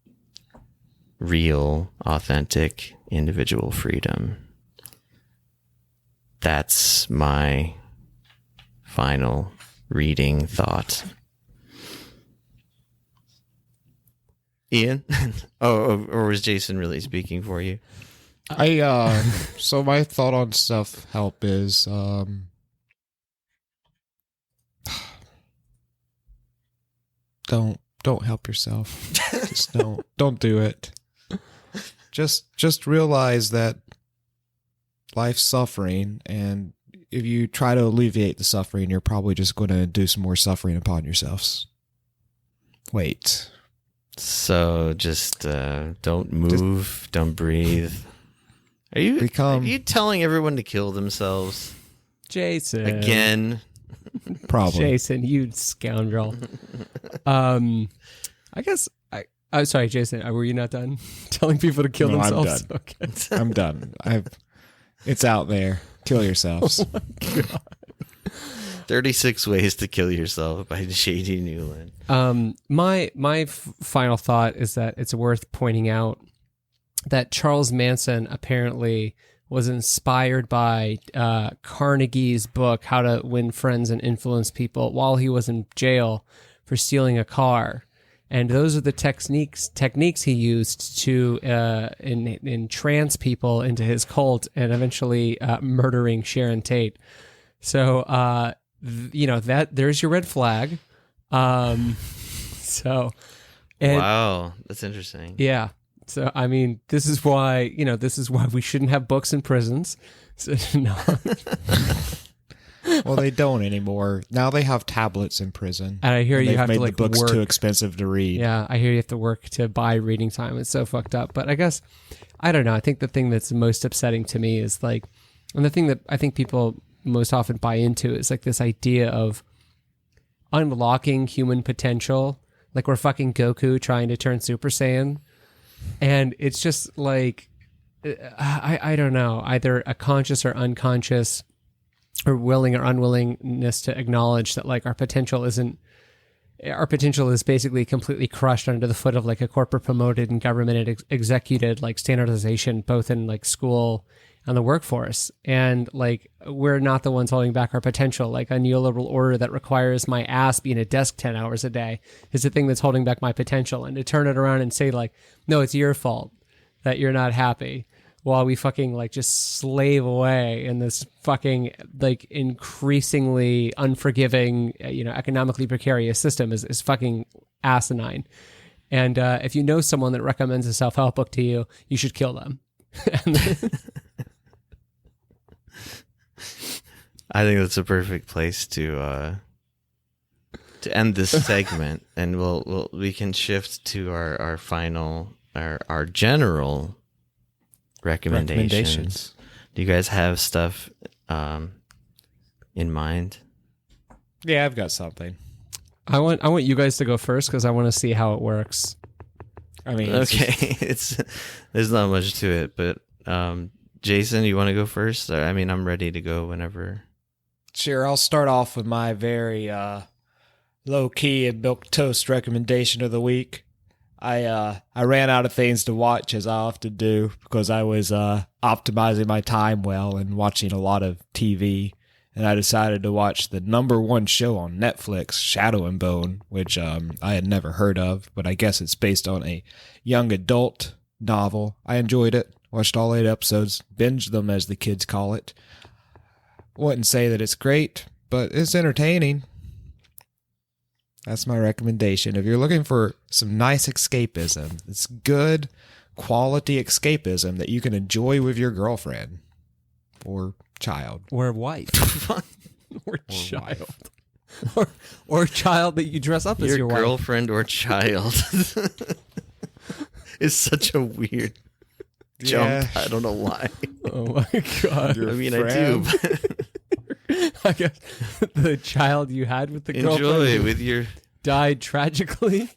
[SPEAKER 1] real, authentic, individual freedom. That's my final reading thought. Ian? Or was Jason really speaking for you?
[SPEAKER 5] So my thought on self-help is, don't help yourself. Just don't do it. Just realize that life's suffering, and if you try to alleviate the suffering, you're probably just going to induce more suffering upon yourselves. Wait.
[SPEAKER 1] So just don't move, don't breathe. Are you telling everyone to kill themselves?
[SPEAKER 4] Jason.
[SPEAKER 1] Again?
[SPEAKER 5] Probably.
[SPEAKER 4] Jason, you scoundrel. I guess I'm sorry, Jason, were you not done telling people to kill themselves?
[SPEAKER 5] I'm done.
[SPEAKER 4] Okay.
[SPEAKER 5] I'm done. It's out there. Kill yourselves.
[SPEAKER 4] Oh my God.
[SPEAKER 1] 36 Ways to Kill Yourself by J.D. Newland.
[SPEAKER 4] My final thought is that it's worth pointing out that Charles Manson apparently was inspired by Carnegie's book, How to Win Friends and Influence People, while he was in jail for stealing a car. And those are the techniques he used to entrance people into his cult and eventually murdering Sharon Tate. So, that there's your red flag.
[SPEAKER 1] Wow, that's interesting.
[SPEAKER 4] Yeah. So, I mean, this is why we shouldn't have books in prisons. So, no.
[SPEAKER 5] Well, they don't anymore. Now they have tablets in prison.
[SPEAKER 4] And I hear you have to
[SPEAKER 5] made the books
[SPEAKER 4] work.
[SPEAKER 5] too expensive to read.
[SPEAKER 4] Yeah, I hear you have to work to buy reading time. It's so fucked up. But I guess, I don't know. I think the thing that's most upsetting to me is and the thing that I think people most often buy into is this idea of unlocking human potential. Like we're fucking Goku trying to turn Super Saiyan. And it's just I don't know, either a conscious or unconscious or willing or unwillingness to acknowledge that our potential is basically completely crushed under the foot of a corporate promoted and government executed standardization, both in school and the workforce. And we're not the ones holding back our potential. A neoliberal order that requires my ass be in a desk 10 hours a day is the thing that's holding back my potential. And to turn it around and say no, it's your fault that you're not happy, while we fucking just slave away in this fucking increasingly unforgiving, economically precarious system is fucking asinine. And if you know someone that recommends a self-help book to you, you should kill them.
[SPEAKER 1] I think that's a perfect place to end this segment, and we can shift to our final our general recommendations. Do you guys have stuff in mind?
[SPEAKER 5] Yeah, I've got something.
[SPEAKER 4] I want you guys to go first because I want to see how it works.
[SPEAKER 5] I mean,
[SPEAKER 1] okay, there's not much to it, but Jason, you want to go first? I mean, I'm ready to go whenever.
[SPEAKER 5] Sure, I'll start off with my very low-key and milquetoast recommendation of the week. I ran out of things to watch, as I often do, because I was optimizing my time well and watching a lot of TV, and I decided to watch the #1 show on Netflix, Shadow and Bone, which I had never heard of, but I guess it's based on a young adult novel. I enjoyed it, watched all 8 episodes, binged them as the kids call it. wouldn't say that it's great, but it's entertaining. That's my recommendation. If you're looking for some nice escapism, it's good quality escapism that you can enjoy with your girlfriend or child.
[SPEAKER 4] Or wife. or child. Or child that you dress up as your wife.
[SPEAKER 1] Girlfriend or child is such a weird jump. I don't know why.
[SPEAKER 4] Oh my God.
[SPEAKER 1] I mean, I do.
[SPEAKER 4] I guess the child you had with the girlfriend
[SPEAKER 1] Enjoy with your...
[SPEAKER 4] died tragically.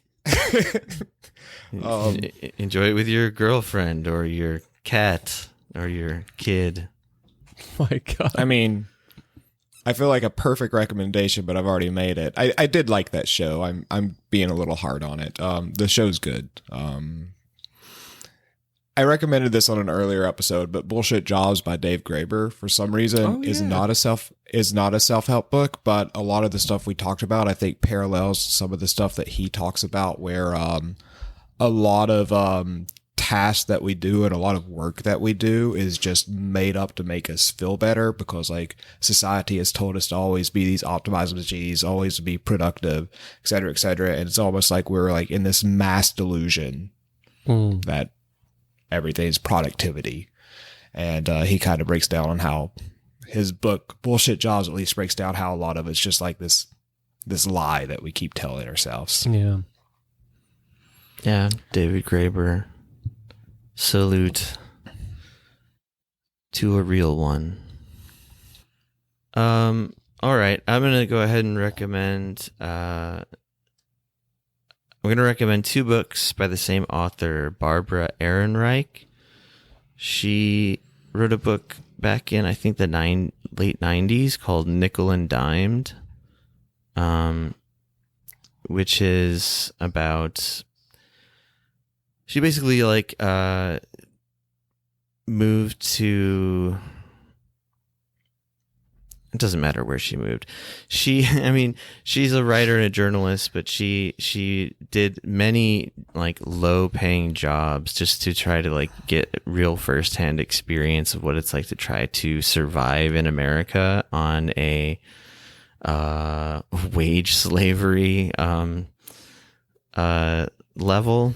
[SPEAKER 1] Enjoy it with your girlfriend or your cat or your kid.
[SPEAKER 4] Oh my God.
[SPEAKER 5] I mean, I feel like a perfect recommendation, but I've already made it. I did like that show. I'm being a little hard on it. The show's good. I recommended this on an earlier episode, but Bullshit Jobs by Dave Graeber, for some reason, is not a self-help book, but a lot of the stuff we talked about, I think, parallels some of the stuff that he talks about, where a lot of tasks that we do and a lot of work that we do is just made up to make us feel better, because like society has told us to always be these optimized machines, always to be productive, et cetera, et cetera. And it's almost like we're like in this mass delusion that everything's productivity. And he kind of breaks down on how his book Bullshit Jobs at least breaks down how a lot of it's just like this lie that we keep telling ourselves.
[SPEAKER 1] Yeah, David Graeber. Salute to a real one. All right, I'm gonna go ahead and recommend. I'm gonna recommend two books by the same author, Barbara Ehrenreich. She wrote a book back in, I think, the late 90s called Nickel and Dimed, which is about... She basically moved to... It doesn't matter where she moved. She's a writer and a journalist, but she did many low paying jobs just to try to get real firsthand experience of what it's like to try to survive in America on a wage slavery level.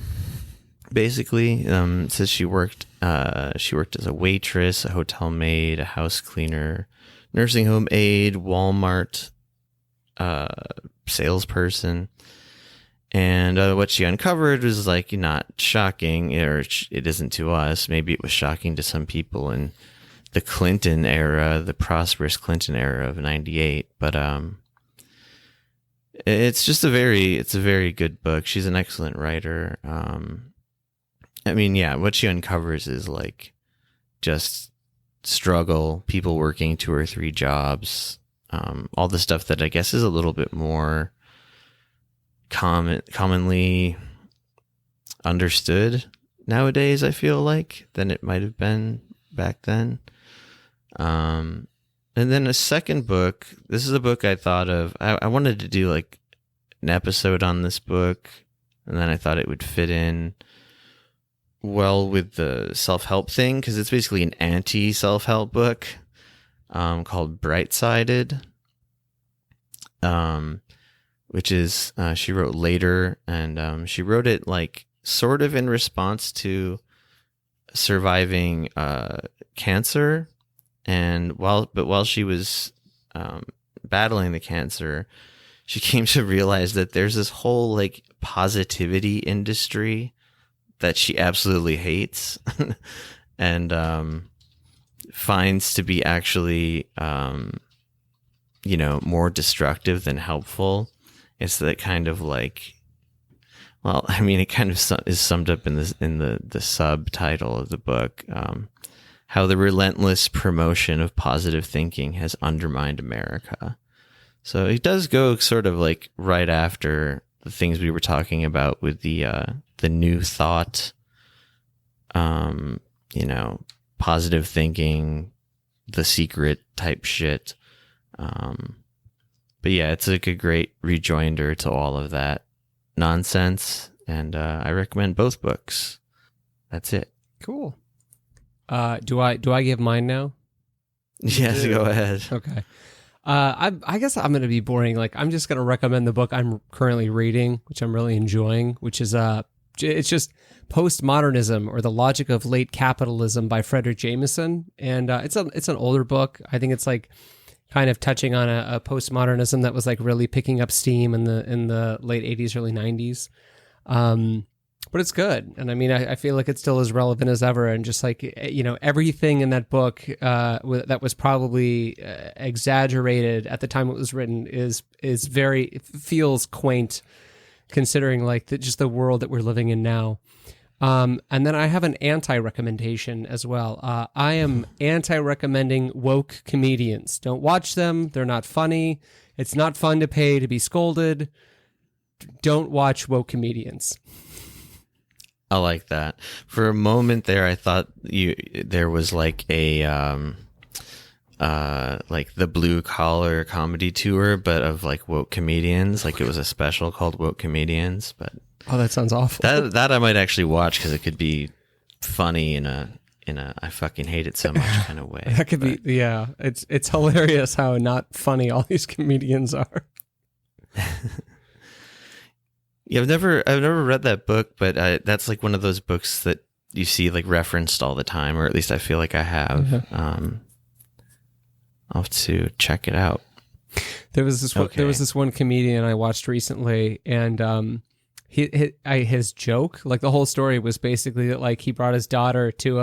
[SPEAKER 1] Basically, it says she worked as a waitress, a hotel maid, a house cleaner, nursing home aide, Walmart salesperson, and what she uncovered was not shocking, or it isn't to us. Maybe it was shocking to some people in the Clinton era, the prosperous Clinton era of '98. But it's just a very good book. She's an excellent writer. What she uncovers is just struggle, people working 2 or 3 jobs, all the stuff that I guess is a little bit more commonly understood nowadays, I feel like, than it might have been back then. And then a second book, this is a book I thought of, I wanted to do an episode on this book, and then I thought it would fit in well with the self-help thing, because it's basically an anti-self-help book called Bright-Sided, which is she wrote later, and she wrote it sort of in response to surviving cancer, and while she was battling the cancer, she came to realize that there's this whole positivity industry that she absolutely hates and finds to be actually, more destructive than helpful. It's that kind of it kind of is summed up in the subtitle of the book, how the relentless promotion of positive thinking has undermined America. So it does go sort of right after the things we were talking about with the new thought, positive thinking, The Secret type shit. But yeah, it's a great rejoinder to all of that nonsense, and I recommend both books. That's it.
[SPEAKER 4] Cool. Do I give mine now?
[SPEAKER 1] Yes, go ahead.
[SPEAKER 4] Okay. I guess I'm going to be boring. Like, I'm just going to recommend the book I'm currently reading, which I'm really enjoying, which is it's just Postmodernism or the Logic of Late Capitalism by Frederick Jameson. And it's an older book. I think it's like kind of touching on a postmodernism that was like really picking up steam in the late 80s, early 90s. But it's good. And I mean, I feel like it's still as relevant as ever. And just like, everything in that book that was probably exaggerated at the time it was written it feels quaint, considering like just the world that we're living in now. And then I have an anti-recommendation as well. I am anti-recommending woke comedians. Don't watch them. They're not funny. It's not fun to pay to be scolded. Don't watch woke comedians.
[SPEAKER 1] I like that. For a moment there, I thought there was like a like the blue collar comedy tour, but of like woke comedians. Like it was a special called Woke Comedians. But
[SPEAKER 4] oh, that sounds awful.
[SPEAKER 1] That I might actually watch because it could be funny in a I fucking hate it so much kind of way.
[SPEAKER 4] That could be, yeah. It's hilarious how not funny all these comedians are.
[SPEAKER 1] Yeah, I've never read that book, but that's like one of those books that you see like referenced all the time, or at least I feel like I have.
[SPEAKER 4] Mm-hmm.
[SPEAKER 1] I'll have to check it out.
[SPEAKER 4] There was this one comedian I watched recently, and his joke, like the whole story was basically that like he brought his daughter to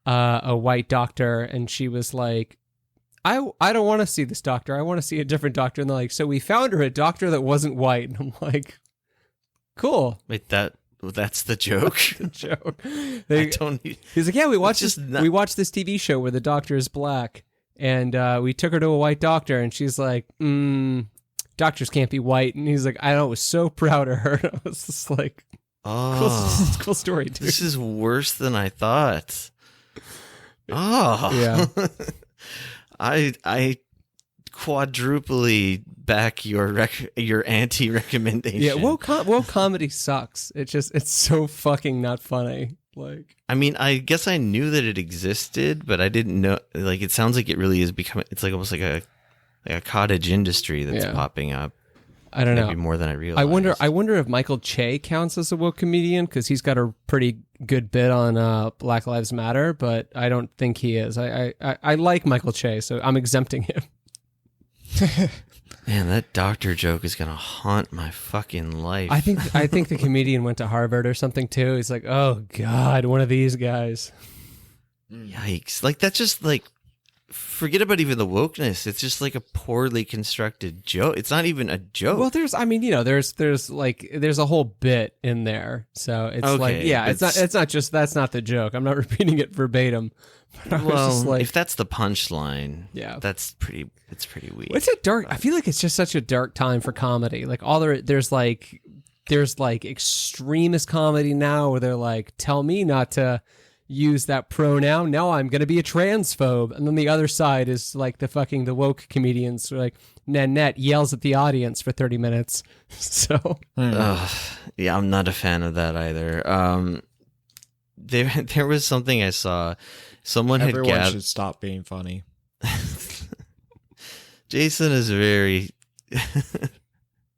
[SPEAKER 4] a white doctor, and she was like, I don't want to see this doctor. I want to see a different doctor. And they're like, so we found her a doctor that wasn't white. And I'm like, cool.
[SPEAKER 1] Wait, that's the joke?
[SPEAKER 4] The joke. He's like, yeah, we watched this TV show where the doctor is black, and we took her to a white doctor, and she's like, doctors can't be white. And he's like, I was so proud of her. I was just like, cool story, dude.
[SPEAKER 1] This is worse than I thought. Oh.
[SPEAKER 4] Yeah.
[SPEAKER 1] I quadruply back your anti-recommendation.
[SPEAKER 4] Yeah, woke comedy sucks. It's so fucking not funny. Like,
[SPEAKER 1] I mean, I guess I knew that it existed, but I didn't know. Like, it sounds like it really is becoming. It's like almost like a cottage industry that's popping up.
[SPEAKER 4] I don't know.
[SPEAKER 1] Maybe more than I realized.
[SPEAKER 4] I wonder if Michael Che counts as a woke comedian, because he's got a pretty good bit on Black Lives Matter, but I don't think he is. I like Michael Che, so I'm exempting him.
[SPEAKER 1] Man, that doctor joke is gonna haunt my fucking life.
[SPEAKER 4] I think the comedian went to Harvard or something too. He's like, oh God, one of these guys.
[SPEAKER 1] Yikes! Like that's just like. Forget about even the wokeness. It's just like a poorly constructed joke. It's not even a joke.
[SPEAKER 4] Well, there's a whole bit in there. So it's
[SPEAKER 1] okay,
[SPEAKER 4] like, yeah, it's not just, that's not the joke. I'm not repeating it verbatim.
[SPEAKER 1] Well, if that's the punchline,
[SPEAKER 4] yeah,
[SPEAKER 1] it's pretty weak.
[SPEAKER 4] It's a dark, I feel like it's just such a dark time for comedy. Like there's extremist comedy now where they're like, tell me not to use that pronoun. Now I'm going to be a transphobe. And then the other side is like the woke comedians who are like, Nanette yells at the audience for 30 minutes. So.
[SPEAKER 1] Yeah, I'm not a fan of that either. There was something I saw. Everyone
[SPEAKER 5] should stop being funny.
[SPEAKER 1] Jason is very,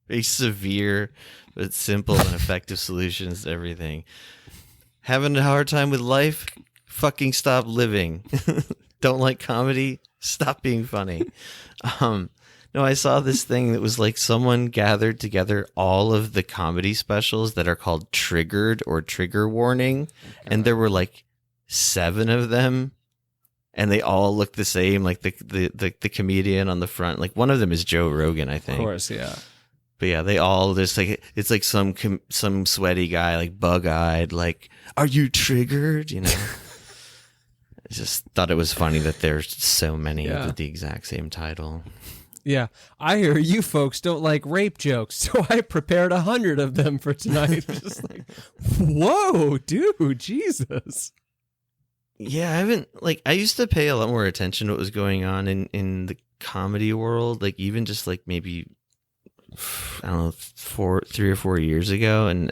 [SPEAKER 1] very severe, but simple and effective solutions to everything. Having a hard time with life? Fucking stop living. Don't like comedy? Stop being funny. No, I saw this thing that was like someone gathered together all of the comedy specials that are called Triggered or Trigger Warning, and there were like 7 of them, and they all look the same. Like the comedian on the front, like one of them is Joe Rogan, I think.
[SPEAKER 4] Of course, yeah.
[SPEAKER 1] But yeah, they all just like, it's like some sweaty guy, like bug-eyed, like, are you triggered? You know, I just thought it was funny that there's so many with the exact same title.
[SPEAKER 4] Yeah, I hear you folks don't like rape jokes, so I prepared 100 of them for tonight. Just like, whoa, dude, Jesus.
[SPEAKER 1] Yeah, I used to pay a lot more attention to what was going on in the comedy world, like even just like maybe, I don't know, 3 or 4 years ago, and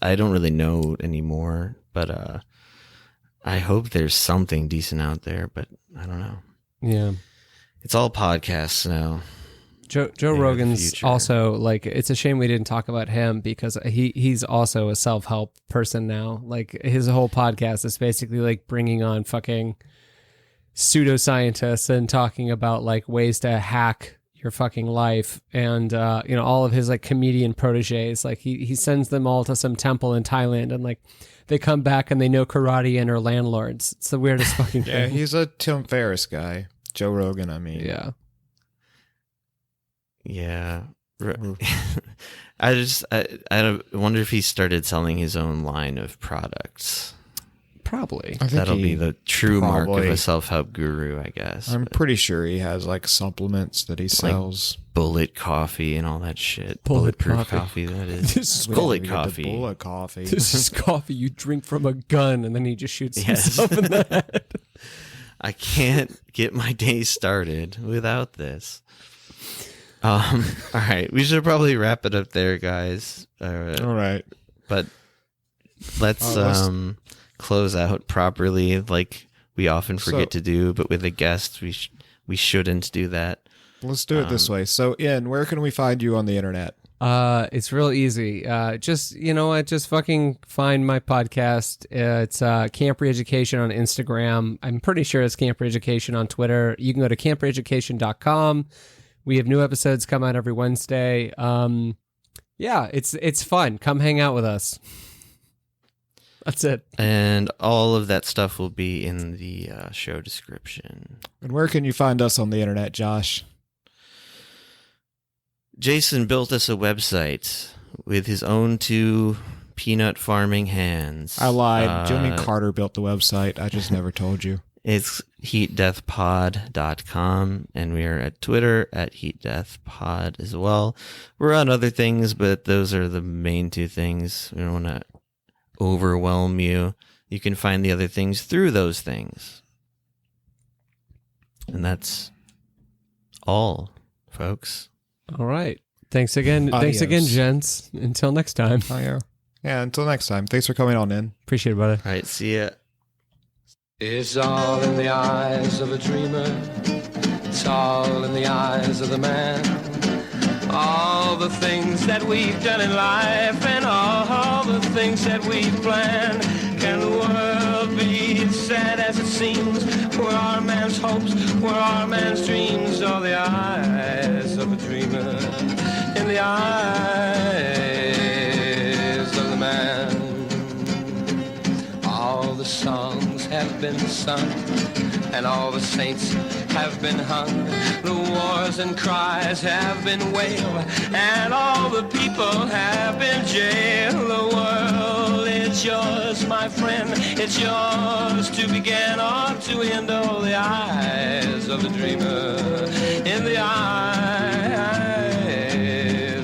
[SPEAKER 1] I don't really know anymore. But I hope there's something decent out there, but I don't know.
[SPEAKER 4] Yeah.
[SPEAKER 1] It's all podcasts now.
[SPEAKER 4] Joe Rogan's also, like, it's a shame we didn't talk about him because he's also a self-help person now. Like, his whole podcast is basically like bringing on fucking pseudoscientists and talking about like ways to hack your fucking life. And, all of his like comedian proteges, like he sends them all to some temple in Thailand and like they come back and they know karate and are landlords. It's the weirdest fucking thing.
[SPEAKER 5] Yeah, he's a Tim Ferriss guy. Joe Rogan, I mean.
[SPEAKER 4] Yeah.
[SPEAKER 1] Yeah. I wonder if he started selling his own line of products.
[SPEAKER 4] Probably.
[SPEAKER 1] That'll be the true mark of a self-help guru, I guess.
[SPEAKER 5] I'm pretty sure he has like supplements that he sells.
[SPEAKER 1] Like bullet coffee and all that shit.
[SPEAKER 4] Bulletproof
[SPEAKER 1] coffee, that is.
[SPEAKER 4] This is
[SPEAKER 1] bullet coffee.
[SPEAKER 5] Bullet coffee.
[SPEAKER 4] This is coffee you drink from a gun and then he just shoots himself in the head.
[SPEAKER 1] I can't get my day started without this. All right. We should probably wrap it up there, guys.
[SPEAKER 5] All right.
[SPEAKER 1] But let's close out properly, like we often forget to do, but with a guest, we shouldn't do that.
[SPEAKER 5] Let's do it this way. So, Ian, where can we find you on the internet?
[SPEAKER 4] It's real easy. Just, you know what? Just fucking find my podcast. It's Camp ReEducation on Instagram. I'm pretty sure it's Camp ReEducation on Twitter. You can go to campreeducation.com. We have new episodes come out every Wednesday. Yeah, it's fun. Come hang out with us. That's it.
[SPEAKER 1] And all of that stuff will be in the show description.
[SPEAKER 5] And where can you find us on the internet, Josh?
[SPEAKER 1] Jason built us a website with his own two peanut farming hands.
[SPEAKER 5] I lied. Jimmy Carter built the website. I just never told you.
[SPEAKER 1] It's heatdeathpod.com, and we are at Twitter at heatdeathpod as well. We're on other things, but those are the main two things. We don't want to overwhelm you. You can find the other things through those things. And that's all, folks.
[SPEAKER 4] All right. Thanks again.
[SPEAKER 5] Adios.
[SPEAKER 4] Thanks again, gents. Until next time.
[SPEAKER 5] Oh, yeah. Yeah, until next time. Thanks for coming on in.
[SPEAKER 4] Appreciate it, brother.
[SPEAKER 1] All right, see ya.
[SPEAKER 6] It's all in the eyes of a dreamer. It's all in the eyes of the man. All the things that we've done in life and all the things that we've planned. Can the world be as sad as it seems? Where are man's hopes? Where are man's dreams? Oh, the eyes of a dreamer. In the eyes of the man. All the songs have been sung and all the saints have been hung. The wars and cries have been wailed, and all the people have been jailed. The world is yours, my friend. It's yours to begin or to end. Oh, the eyes of the dreamer, in the eyes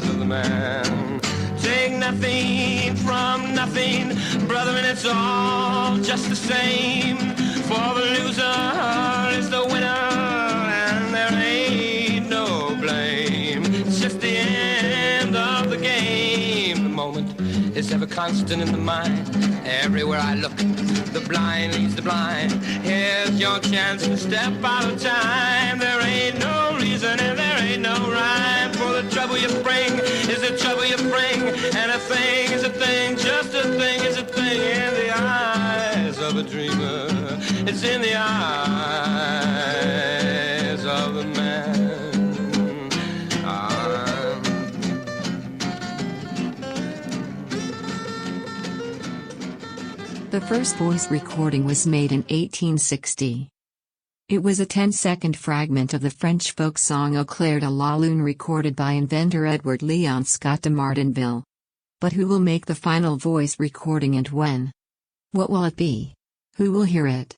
[SPEAKER 6] of the man. Take nothing from nothing, brother, and it's all just the same. For the loser is the winner, and there ain't no blame. It's just the end of the game. The moment is ever constant in the mind. Everywhere I look, the blind leads the blind. Here's your chance to step out of time. There ain't no reason and there ain't no rhyme. For the trouble you bring is the trouble you bring. And a thing is a thing, just a thing is a thing. In the eyes of a dreamer, it's in the eyes of the man.
[SPEAKER 2] The first voice recording was made in 1860. It was a 10-second fragment of the French folk song Au clair de la lune recorded by inventor Edward Leon Scott de Martinville. But who will make the final voice recording and when? What will it be? Who will hear it?